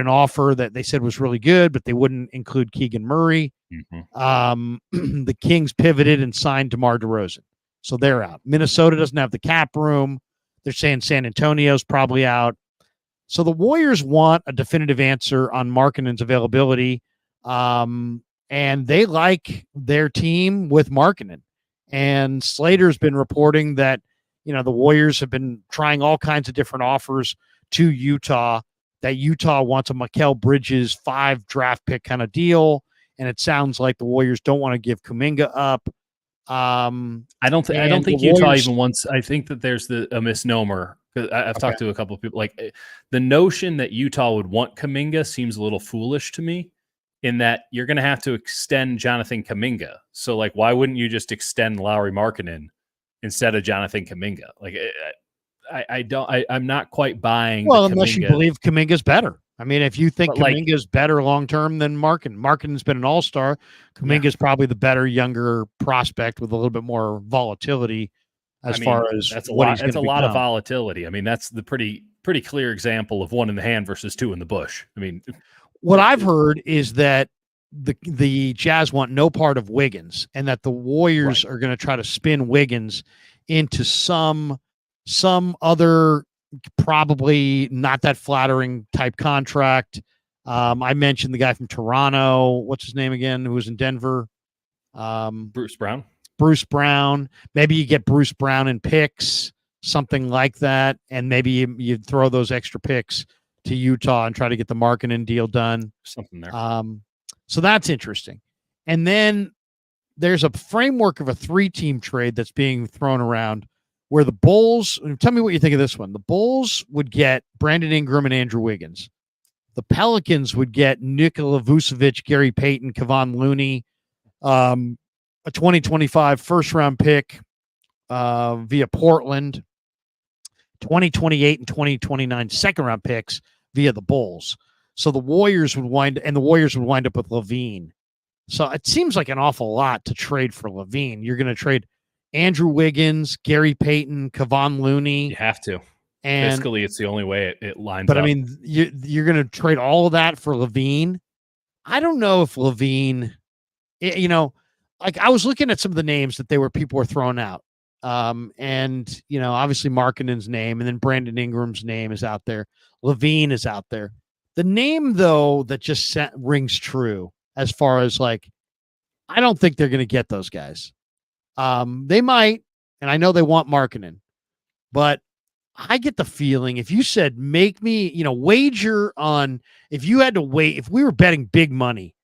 offer that they said was really good, but they wouldn't include Keegan Murray. Mm-hmm. The Kings pivoted and signed DeMar DeRozan. So they're out. Minnesota doesn't have the cap room. They're saying San Antonio's probably out. So the Warriors want a definitive answer on Markkanen's availability. And they like their team with Markkanen. And Slater's been reporting that, the Warriors have been trying all kinds of different offers to Utah, that Utah wants a Mikal Bridges 5 draft pick kind of deal. And it sounds like the Warriors don't want to give Kuminga up. I don't think Utah even wants. I think that there's a misnomer. I've talked to a couple of people. Like the notion that Utah would want Kuminga seems a little foolish to me, in that you're going to have to extend Jonathan Kuminga. So like, why wouldn't you just extend Lauri Markkanen instead of Jonathan Kuminga? Like, I'm not quite buying. Well, unless you believe Kuminga's better. I mean, if you think Kuminga's better long-term than Markkanen. Markkanen's been an all-star. Kuminga's probably the better, younger prospect with a little bit more volatility far as that's a lot. That's a lot of volatility. I mean, that's the pretty clear example of 1 in the hand versus 2 in the bush. I mean, what I've heard is that the Jazz want no part of Wiggins, and that the Warriors are going to try to spin Wiggins into some other, probably not that flattering type contract. I mentioned the guy from Toronto. What's his name again? Who was in Denver? Bruce Brown. Bruce Brown. Maybe you get Bruce Brown in picks, something like that, and maybe you throw those extra picks to Utah and try to get the Markkanen deal done. Something there. So that's interesting. And then there's a framework of a 3-team trade that's being thrown around, where the Bulls, tell me what you think of this one. The Bulls would get Brandon Ingram and Andrew Wiggins. The Pelicans would get Nikola Vucevic, Gary Payton, Kevon Looney, a 2025 first-round pick via Portland, 2028 and 2029 second-round picks via the Bulls. So the Warriors would wind up with LaVine. So it seems like an awful lot to trade for LaVine. You're going to trade Andrew Wiggins, Gary Payton, Kevon Looney. You have to. And basically, it's the only way it lines up. But I mean, you're going to trade all of that for LaVine. I don't know if LaVine, like I was looking at some of the names that people were throwing out. And obviously Markkanen's name, and then Brandon Ingram's name is out there. LaVine is out there. The name though that just rings true as far as like I don't think they're going to get those guys. They might, and I know they want Markkanen, but I get the feeling if you said, make me, wager on, if you had to wait, if we were betting big money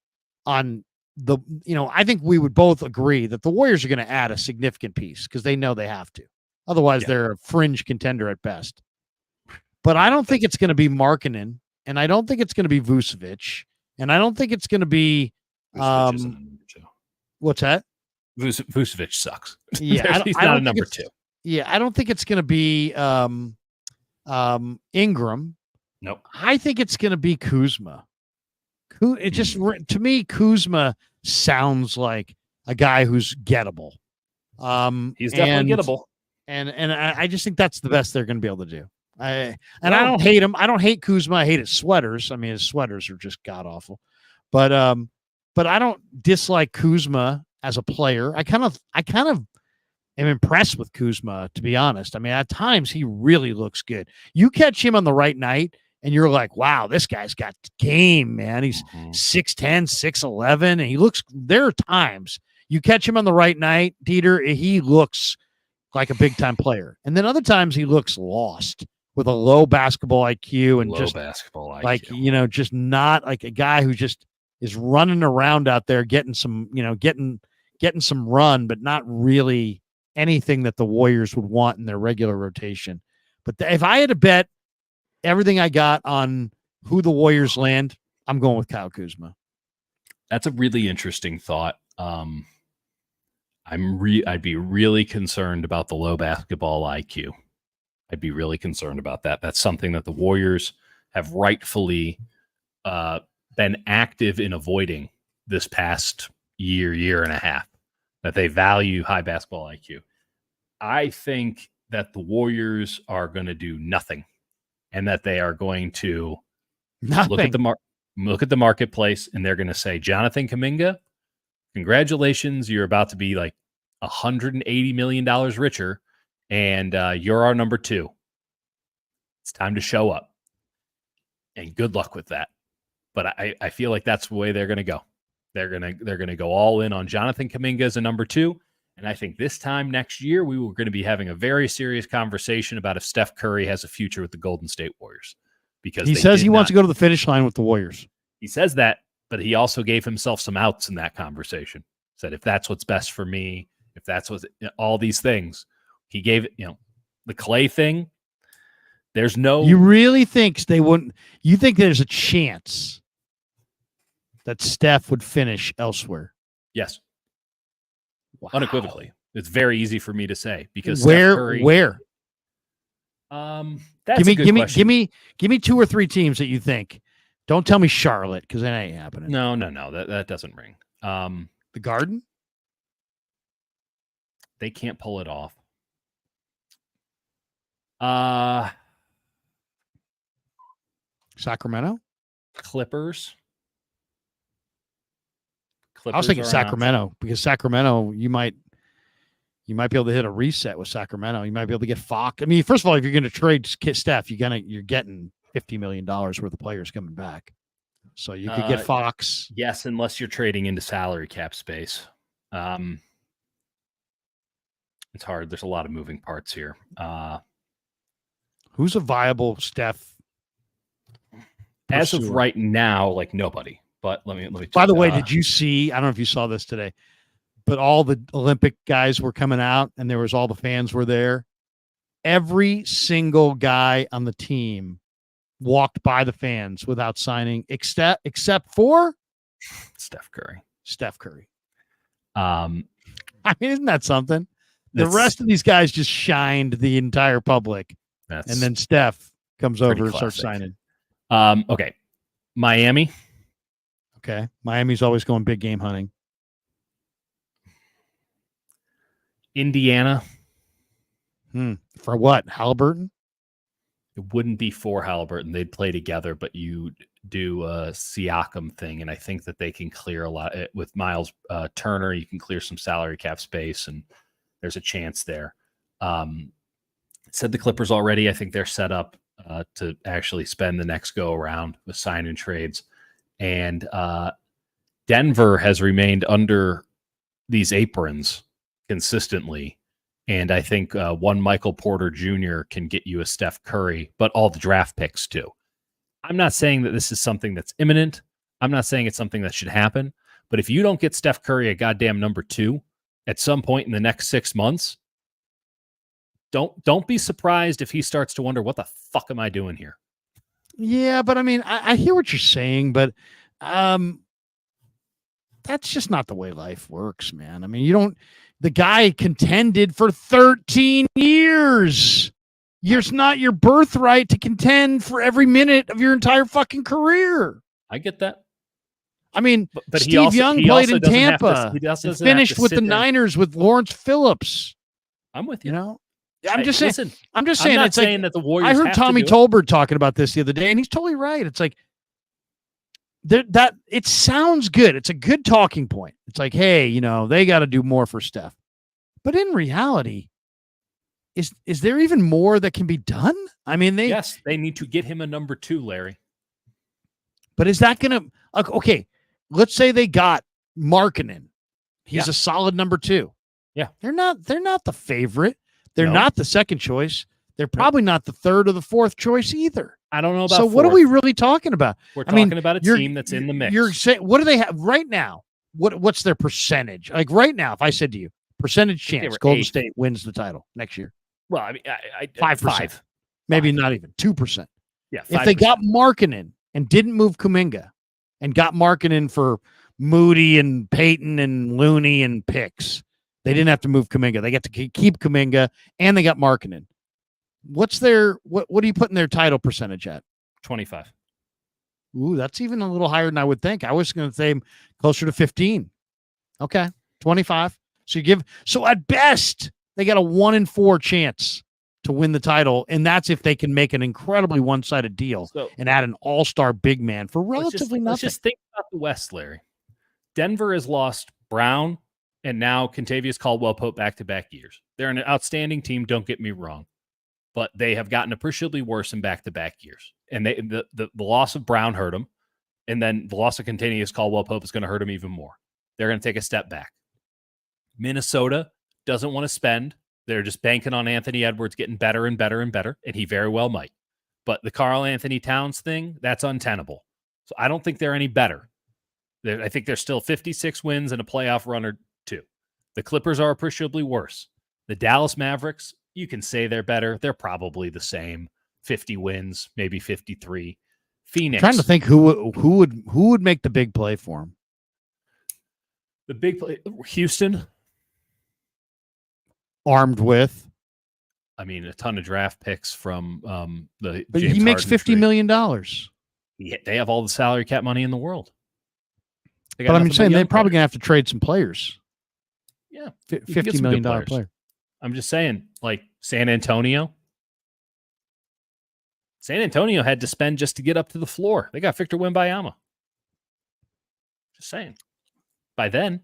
on I think we would both agree that the Warriors are going to add a significant piece because they know they have to. Otherwise, they're a fringe contender at best. But I don't think it's going to be Markkanen, and I don't think it's going to be Vucevic, and I don't think it's going to be what's that? Vucevic sucks. Yeah, he's not a number 2. Yeah, I don't think it's going to be Ingram. Nope. I think it's going to be Kuzma. It just to me, Kuzma sounds like a guy who's gettable. He's definitely gettable, and I just think that's the best they're going to be able to do. I don't hate him. I don't hate Kuzma. I hate his sweaters. I mean, his sweaters are just god awful. But I don't dislike Kuzma as a player. I kind of am impressed with Kuzma, to be honest. I mean, at times he really looks good. You catch him on the right night, and you're like, wow, this guy's got game, man. He's 6'10", 6'11", and he looks. There are times you catch him on the right night, Dieter, he looks like a big time player, and then other times he looks lost with a low basketball IQ and just not like a guy who just is running around out there getting some run, but not really anything that the Warriors would want in their regular rotation. But if I had to bet everything I got on who the Warriors land, I'm going with Kyle Kuzma. That's a really interesting thought. I'd be really concerned about the low basketball IQ. I'd be really concerned about that. That's something that the Warriors have rightfully been active in avoiding this past year and a half, that they value high basketball IQ. I think that the Warriors are going to do nothing, and that they are going to look at the marketplace, and they're going to say, Jonathan Kuminga, congratulations, you're about to be like $180 million richer, and you're our number 2. It's time to show up, and good luck with that. But I feel like that's the way they're going to go. They're going to go all in on Jonathan Kuminga as a number 2. And I think this time next year, we were going to be having a very serious conversation about if Steph Curry has a future with the Golden State Warriors, because he says he wants to go to the finish line with the Warriors. He says that, but he also gave himself some outs in that conversation. Said, if that's what's best for me, if that's what all these things, he gave it, the Clay thing. There's no. You really think they wouldn't? You think there's a chance that Steph would finish elsewhere? Yes. Wow. Unequivocally. It's very easy for me to say, because where? That's a good question. Give me 2 or 3 teams that you think. Don't tell me Charlotte, because that ain't happening. No. That doesn't ring. The Garden? They can't pull it off. Sacramento? Clippers. I was thinking Sacramento, because Sacramento, you might be able to hit a reset with Sacramento. You might be able to get Fox. I mean, first of all, if you're going to trade Steph, you're getting $50 million worth of players coming back. So you could get Fox. Yes, unless you're trading into salary cap space. It's hard. There's a lot of moving parts here. Who's a viable Steph? As of right now, like nobody. But let me. By the way, did you see? I don't know if you saw this today, but all the Olympic guys were coming out, and there was all the fans were there. Every single guy on the team walked by the fans without signing, except for Steph Curry. I mean, isn't that something? The rest of these guys just shined the entire public, and then Steph comes over and starts signing. Okay, Miami. Okay, Miami's always going big game hunting. Indiana. For what? Halliburton? It wouldn't be for Halliburton. They'd play together, but you do a Siakam thing, and I think that they can clear a lot with Miles Turner. You can clear some salary cap space, and there's a chance there. Said the Clippers already. I think they're set up to actually spend the next go around with sign and trades. And Denver has remained under these aprons consistently. And I think one Michael Porter Jr. can get you a Steph Curry, but all the draft picks too. I'm not saying that this is something that's imminent. I'm not saying it's something that should happen. But if you don't get Steph Curry a goddamn number 2 at some point in the next 6 months, don't be surprised if he starts to wonder, what the fuck am I doing here? Yeah, but I mean, I hear what you're saying, but that's just not the way life works, man. I mean, the guy contended for 13 years. It's not your birthright to contend for every minute of your entire fucking career. I get that. I mean, but Steve Young played in Tampa. He finished with the Niners with Lawrence Phillips. I'm with you. You know, I'm just saying. Listen, I'm just saying. I'm not it's saying like, that the Warriors. I heard Tommy Tolbert talking about this the other day, and he's totally right. It's like that. It sounds good. It's a good talking point. It's like, hey, they got to do more for Steph, but in reality, is there even more that can be done? I mean, they need to get him a number 2, Larry. But is that going to okay? Let's say they got Markkanen. He's a solid number 2. Yeah. They're not the favorite. They're not the second choice. They're probably not the third or the fourth choice either. I don't know about So fourth. What are we really talking about? We're talking about a team that's in the mix. You're saying, what do they have right now? What's their percentage? Like right now, if I said to you, percentage chance Golden State wins the title next year. Well, I mean, 5%. Maybe not even 2%. Yeah. 5%. If they got Markkanen and didn't move Kuminga and got Markkanen for Moody and Peyton and Looney and picks, they didn't have to move Kuminga. They got to keep Kuminga and they got Markkanen. What are you putting their title percentage at? 25. Ooh, that's even a little higher than I would think. I was going to say closer to 15. Okay, 25. So at best they got a 1 in 4 chance to win the title, and that's if they can make an incredibly one-sided deal and add an all-star big man for relatively nothing. Let's just think about the West, Larry. Denver has lost Brown and now Kentavious Caldwell-Pope back-to-back years. They're an outstanding team, don't get me wrong, but they have gotten appreciably worse in back-to-back years. And the loss of Brown hurt them, and then the loss of Kentavious Caldwell-Pope is going to hurt them even more. They're going to take a step back. Minnesota doesn't want to spend. They're just banking on Anthony Edwards getting better and better and better, and he very well might. But the Karl Anthony Towns thing, that's untenable. So I don't think they're any better. I think they're still 56 wins and a playoff run or 2. The Clippers are appreciably worse. The Dallas Mavericks, you can say they're better. They're probably the same. 50 wins, maybe 53. Phoenix. I'm trying to think who would make the big play for him. The big play, Houston. Armed with, I mean, a ton of draft picks from the. But James he makes Harden $50 million. They have all the salary cap money in the world. But I'm saying they're probably going to have to trade some players. Yeah, $50 million player. I'm just saying, like San Antonio. San Antonio had to spend just to get up to the floor. They got Victor Wembanyama. Just saying. By then,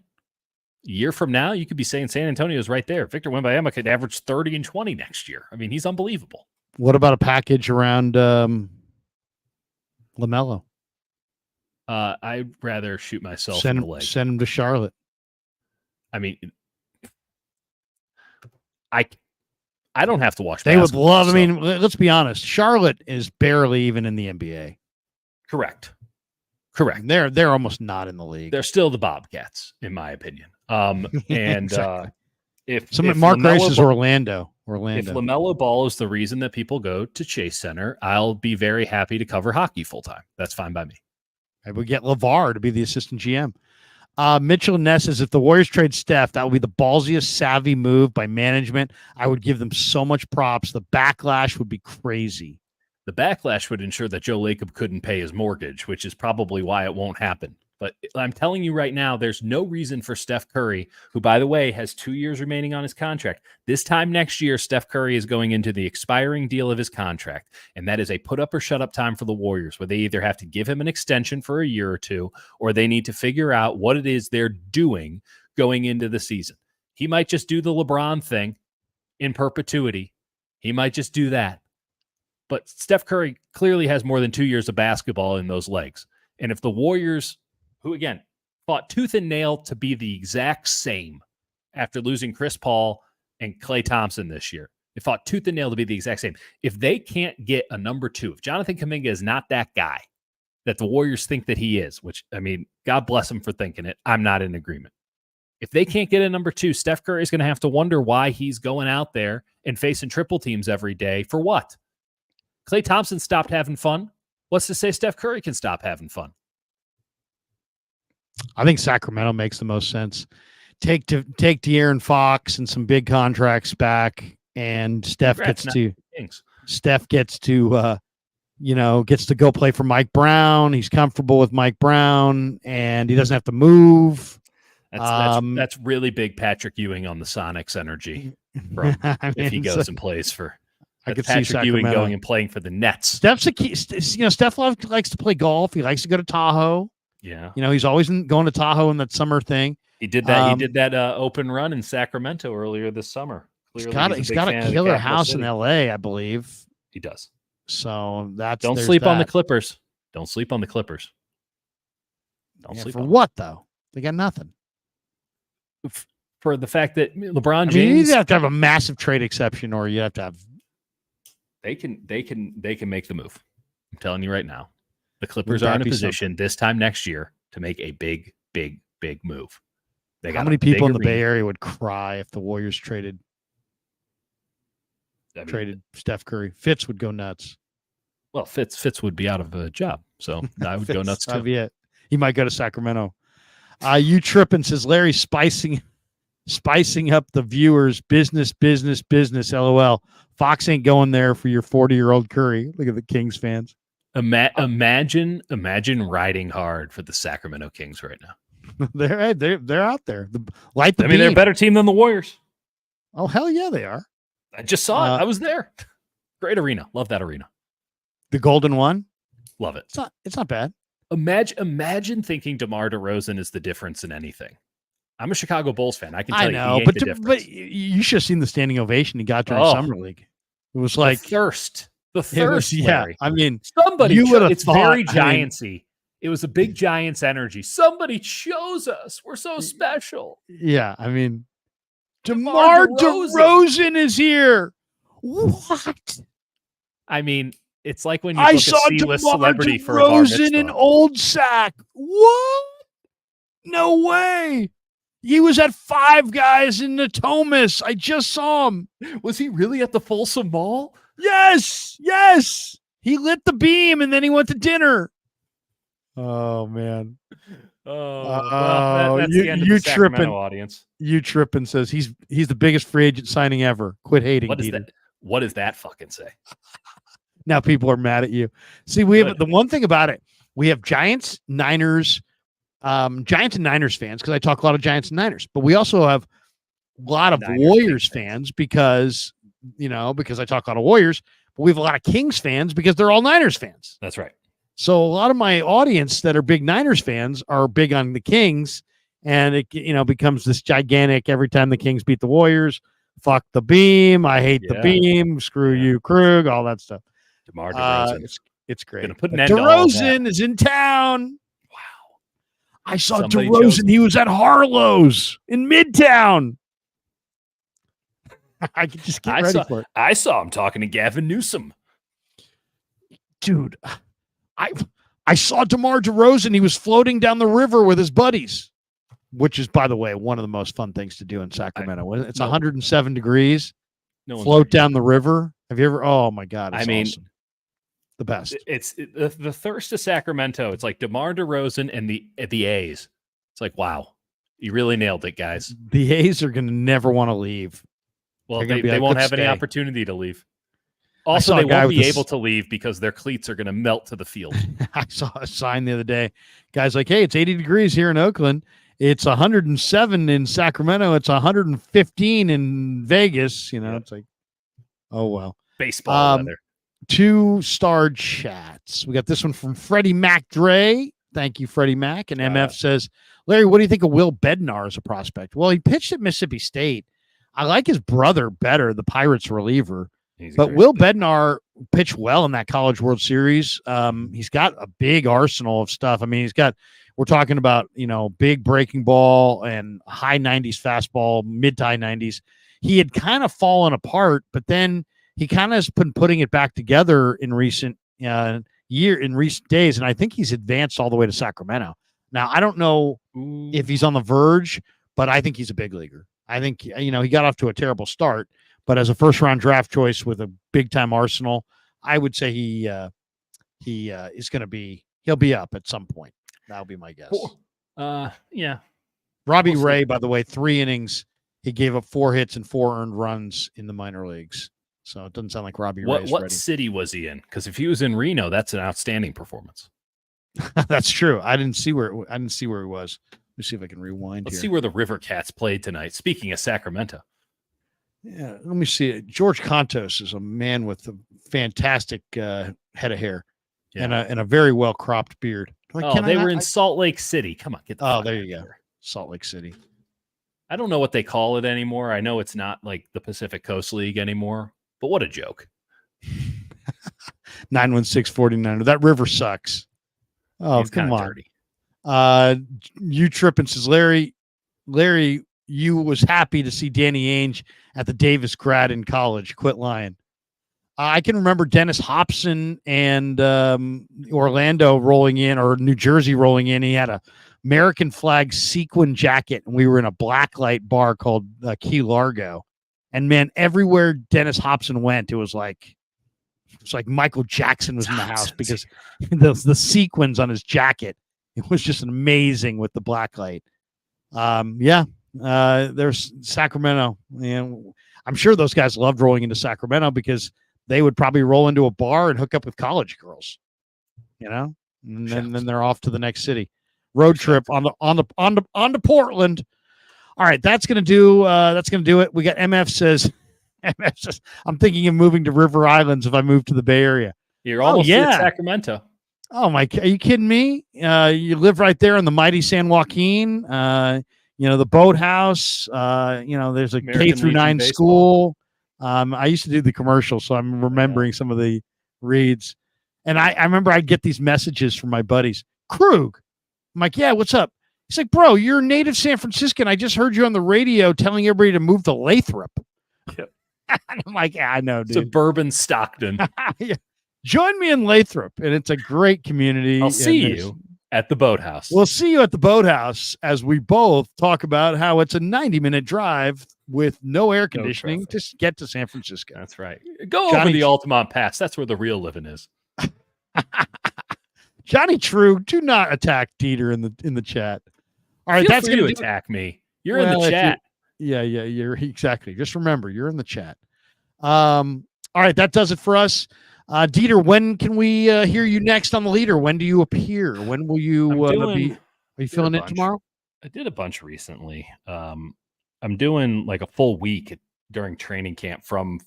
a year from now, you could be saying San Antonio's right there. Victor Wembanyama could average 30 and 20 next year. I mean, he's unbelievable. What about a package around LaMelo? I'd rather shoot myself in the leg. Send him to Charlotte. I mean, I don't have to watch. They would love. So. I mean, let's be honest. Charlotte is barely even in the NBA. Correct. They're almost not in the league. They're still the Bobcats, in my opinion. And exactly. if Mark Grace is Orlando. If LaMelo Ball is the reason that people go to Chase Center, I'll be very happy to cover hockey full time. That's fine by me. I would get LeVar to be the assistant GM. Mitchell Ness says, if the Warriors trade Steph, that would be the ballsiest, savvy move by management. I would give them so much props. The backlash would be crazy. The backlash would ensure that Joe Lacob couldn't pay his mortgage, which is probably why it won't happen. But I'm telling you right now, there's no reason for Steph Curry, who, by the way, has 2 years remaining on his contract. This time next year, Steph Curry is going into the expiring deal of his contract, and that is a put up or shut up time for the Warriors, where they either have to give him an extension for a year or two, or they need to figure out what it is they're doing going into the season. He might just do the LeBron thing in perpetuity. He might just do that. But Steph Curry clearly has more than 2 years of basketball in those legs. And if the Warriors, who again, fought tooth and nail to be the exact same after losing Chris Paul and Klay Thompson this year. They fought tooth and nail to be the exact same. If they can't get a number 2, if Jonathan Kuminga is not that guy that the Warriors think that he is, which, I mean, God bless him for thinking it, I'm not in agreement. If they can't get a number 2, Steph Curry is going to have to wonder why he's going out there and facing triple teams every day for what? Klay Thompson stopped having fun. What's to say Steph Curry can stop having fun? I think Sacramento makes the most sense. Take De'Aaron Fox and some big contracts back, and Steph gets to go play for Mike Brown. He's comfortable with Mike Brown, and he doesn't have to move. That's really big Patrick Ewing on the Sonics energy from if he goes and plays for. I could see Patrick Ewing going and playing for the Nets. Steph's a key. Steph likes to play golf. He likes to go to Tahoe. Yeah, he's always going to Tahoe in that summer thing. He did that. He did that open run in Sacramento earlier this summer. Clearly, he's got a killer house in L.A., I believe. He does. So don't sleep on the Clippers. Don't sleep on the Clippers. Don't sleep for what though? They got nothing. For the fact that LeBron James, you have to have a massive trade exception, or you have to have. They can make the move. I'm telling you right now, the Clippers are in a position this time next year to make a big move. How many people in the Bay Area would cry if the Warriors traded Steph Curry? Fitz would go nuts. Well, Fitz would be out of a job, so I would go nuts too. That'd be it. He might go to Sacramento. You tripping, says Larry, spicing up the viewers. Business. LOL. Fox ain't going there for your 40-year-old Curry. Look at the Kings fans. Imagine riding hard for the Sacramento Kings right now. They're out there. They're a better team than the Warriors. Oh, hell yeah, they are. I just saw it. I was there. Great arena. Love that arena. The Golden One? Love it. It's not bad. Imagine thinking DeMar DeRozan is the difference in anything. I'm a Chicago Bulls fan. I can tell you, but you should have seen the standing ovation he got during Summer League. It was like the thirst. Larry. I mean, somebody. It's very Giantsy. It was a big Giants energy. Somebody chose us. We're so special. Yeah, I mean, DeMar DeRozan is here. What? I mean, it's like when you book a C-list celebrity for a bar mitzvah. in Old Sac. What? No way. He was at Five Guys in Natomas. I just saw him. Was he really at the Folsom Mall? Yes. He lit the beam and then he went to dinner. Oh man. That's the end of the Sacramento audience. You tripping says he's the biggest free agent signing ever. Quit hating. What does that fucking say? Now people are mad at you. See, we have the one thing about it. We have Giants, Niners, Giants and Niners fans, because I talk a lot of Giants and Niners, but we also have a lot of Warriors fans because I talk a lot of Warriors, but we have a lot of Kings fans because they're all Niners fans. That's right. So a lot of my audience that are big Niners fans are big on the Kings, and it becomes this gigantic every time the Kings beat the Warriors. Fuck the beam. I hate the beam. Screw you, Krueger, all that stuff. DeMar DeRozan. It's great. Gonna put an end to all that. DeRozan is in town. I saw DeRozan. He was at Harlow's in Midtown. I could just get ready for it. I saw him talking to Gavin Newsom. Dude, I saw DeMar DeRozan. He was floating down the river with his buddies, which is, by the way, one of the most fun things to do in Sacramento. It's 107 degrees. Float down the river. Have you ever? Oh, my God. It's awesome. The best. It's the thirst of Sacramento. It's like DeMar DeRozan and the A's. It's like, wow, you really nailed it, guys. The A's are going to never want to leave. Well, they won't have any opportunity to leave. Also, they won't be able to leave because their cleats are going to melt to the field. I saw a sign the other day. Guy's like, hey, it's 80 degrees here in Oakland. It's 107 in Sacramento. It's 115 in Vegas. It's like, oh, well. Baseball weather. 2-star chats. We got this one from Freddie Mac Dre. Thank you, Freddie Mac. And MF says, Larry, what do you think of Will Bednar as a prospect? Well, he pitched at Mississippi State. I like his brother better, the Pirates reliever. But Will Bednar pitched well in that College World Series. He's got a big arsenal of stuff. I mean, we're talking about, big breaking ball and high 90s fastball, mid to high 90s. He had kind of fallen apart, but then he kind of has been putting it back together in recent days. And I think he's advanced all the way to Sacramento. Now, I don't know if he's on the verge, but I think he's a big leaguer. I think, he got off to a terrible start, but as a first round draft choice with a big time arsenal, I would say he is going to be, he'll be up at some point. That'll be my guess. Yeah. Robbie Ray, by the way, 3 innings. He gave up 4 hits and 4 earned runs in the minor leagues. So it doesn't sound like Robbie Ray. What city was he in? Because if he was in Reno, that's an outstanding performance. That's true. I didn't see where he was. Let me see if I can rewind. Let's see where the River Cats played tonight. Speaking of Sacramento. Yeah, let me see it. George Contos is a man with a fantastic head of hair and a very well cropped beard. They were in Salt Lake City. Come on, get the Oh, there you go. Salt Lake City. I don't know what they call it anymore. I know it's not like the Pacific Coast League anymore, but what a joke. 916-49. That river sucks. Oh, come on. Dirty. You tripping says, Larry, you was happy to see Danny Ainge at the Davis grad in college. Quit lying. I can remember Dennis Hobson and Orlando rolling in, or New Jersey rolling in. He had a American flag sequin jacket, and we were in a blacklight bar called Key Largo. And man, everywhere Dennis Hobson went, it was like Michael Jackson was in the house because the sequins on his jacket. It was just amazing with the blacklight. There's Sacramento. I'm sure those guys loved rolling into Sacramento because they would probably roll into a bar and hook up with college girls, and then they're off to the next city. Road trip on to Portland. All right, that's gonna do it. We got MF says, I'm thinking of moving to River Islands if I move to the Bay Area. You're almost at Sacramento. Oh my! Are you kidding me? You live right there in the mighty San Joaquin. The boathouse. There's a American K-9 school. I used to do the commercial, so I'm remembering some of the reads. And I remember I'd get these messages from my buddies. Krug. I'm like, yeah, what's up? He's like, bro, you're a native San Franciscan. I just heard you on the radio telling everybody to move to Lathrop. Yep. I'm like, yeah, I know, dude. Suburban Stockton. Yeah. Join me in Lathrop, and it's a great community. I'll see you at the boathouse. We'll see you at the boathouse as we both talk about how it's a 90-minute drive with no air conditioning to get to San Francisco. That's right. Go over the Altamont Pass. That's where the real living is. Johnny True, do not attack Dieter in the chat. All right, that's going to attack me. You're in the chat. You're exactly. Just remember, you're in the chat. All right, that does it for us. Dieter, when can we hear you next on the leader? When do you appear? When will you be? Are you filling it tomorrow? I did a bunch recently. I'm doing like a full week during training camp from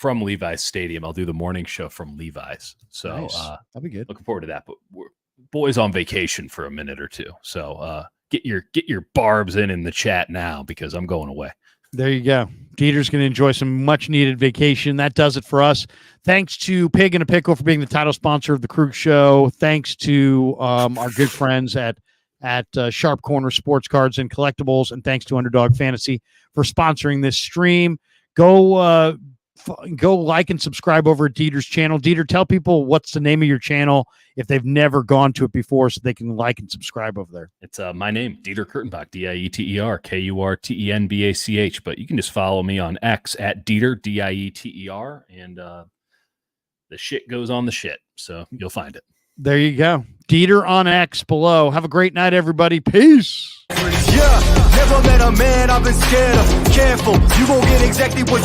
Levi's Stadium. I'll do the morning show from Levi's. So nice. That'll be good. Looking forward to that. But we're boys on vacation for a minute or two. So get your barbs in the chat now because I'm going away. There you go. Dieter's going to enjoy some much-needed vacation. That does it for us. Thanks to Pig and a Pickle for being the title sponsor of the Krueger Show. Thanks to our good friends at Sharp Corner Sports Cards and Collectibles, and thanks to Underdog Fantasy for sponsoring this stream. Go like and subscribe over at Dieter's channel. Dieter, tell people what's the name of your channel if they've never gone to it before so they can like and subscribe over there. It's my name, Dieter Kurtenbach, Dieter Kurtenbach. But you can just follow me on X at Dieter, Dieter, and the shit goes on the shit. So you'll find it. There you go. Dieter on X below. Have a great night, everybody. Peace. Yeah, never met a man I've been scared of. Careful, you gon' get exactly what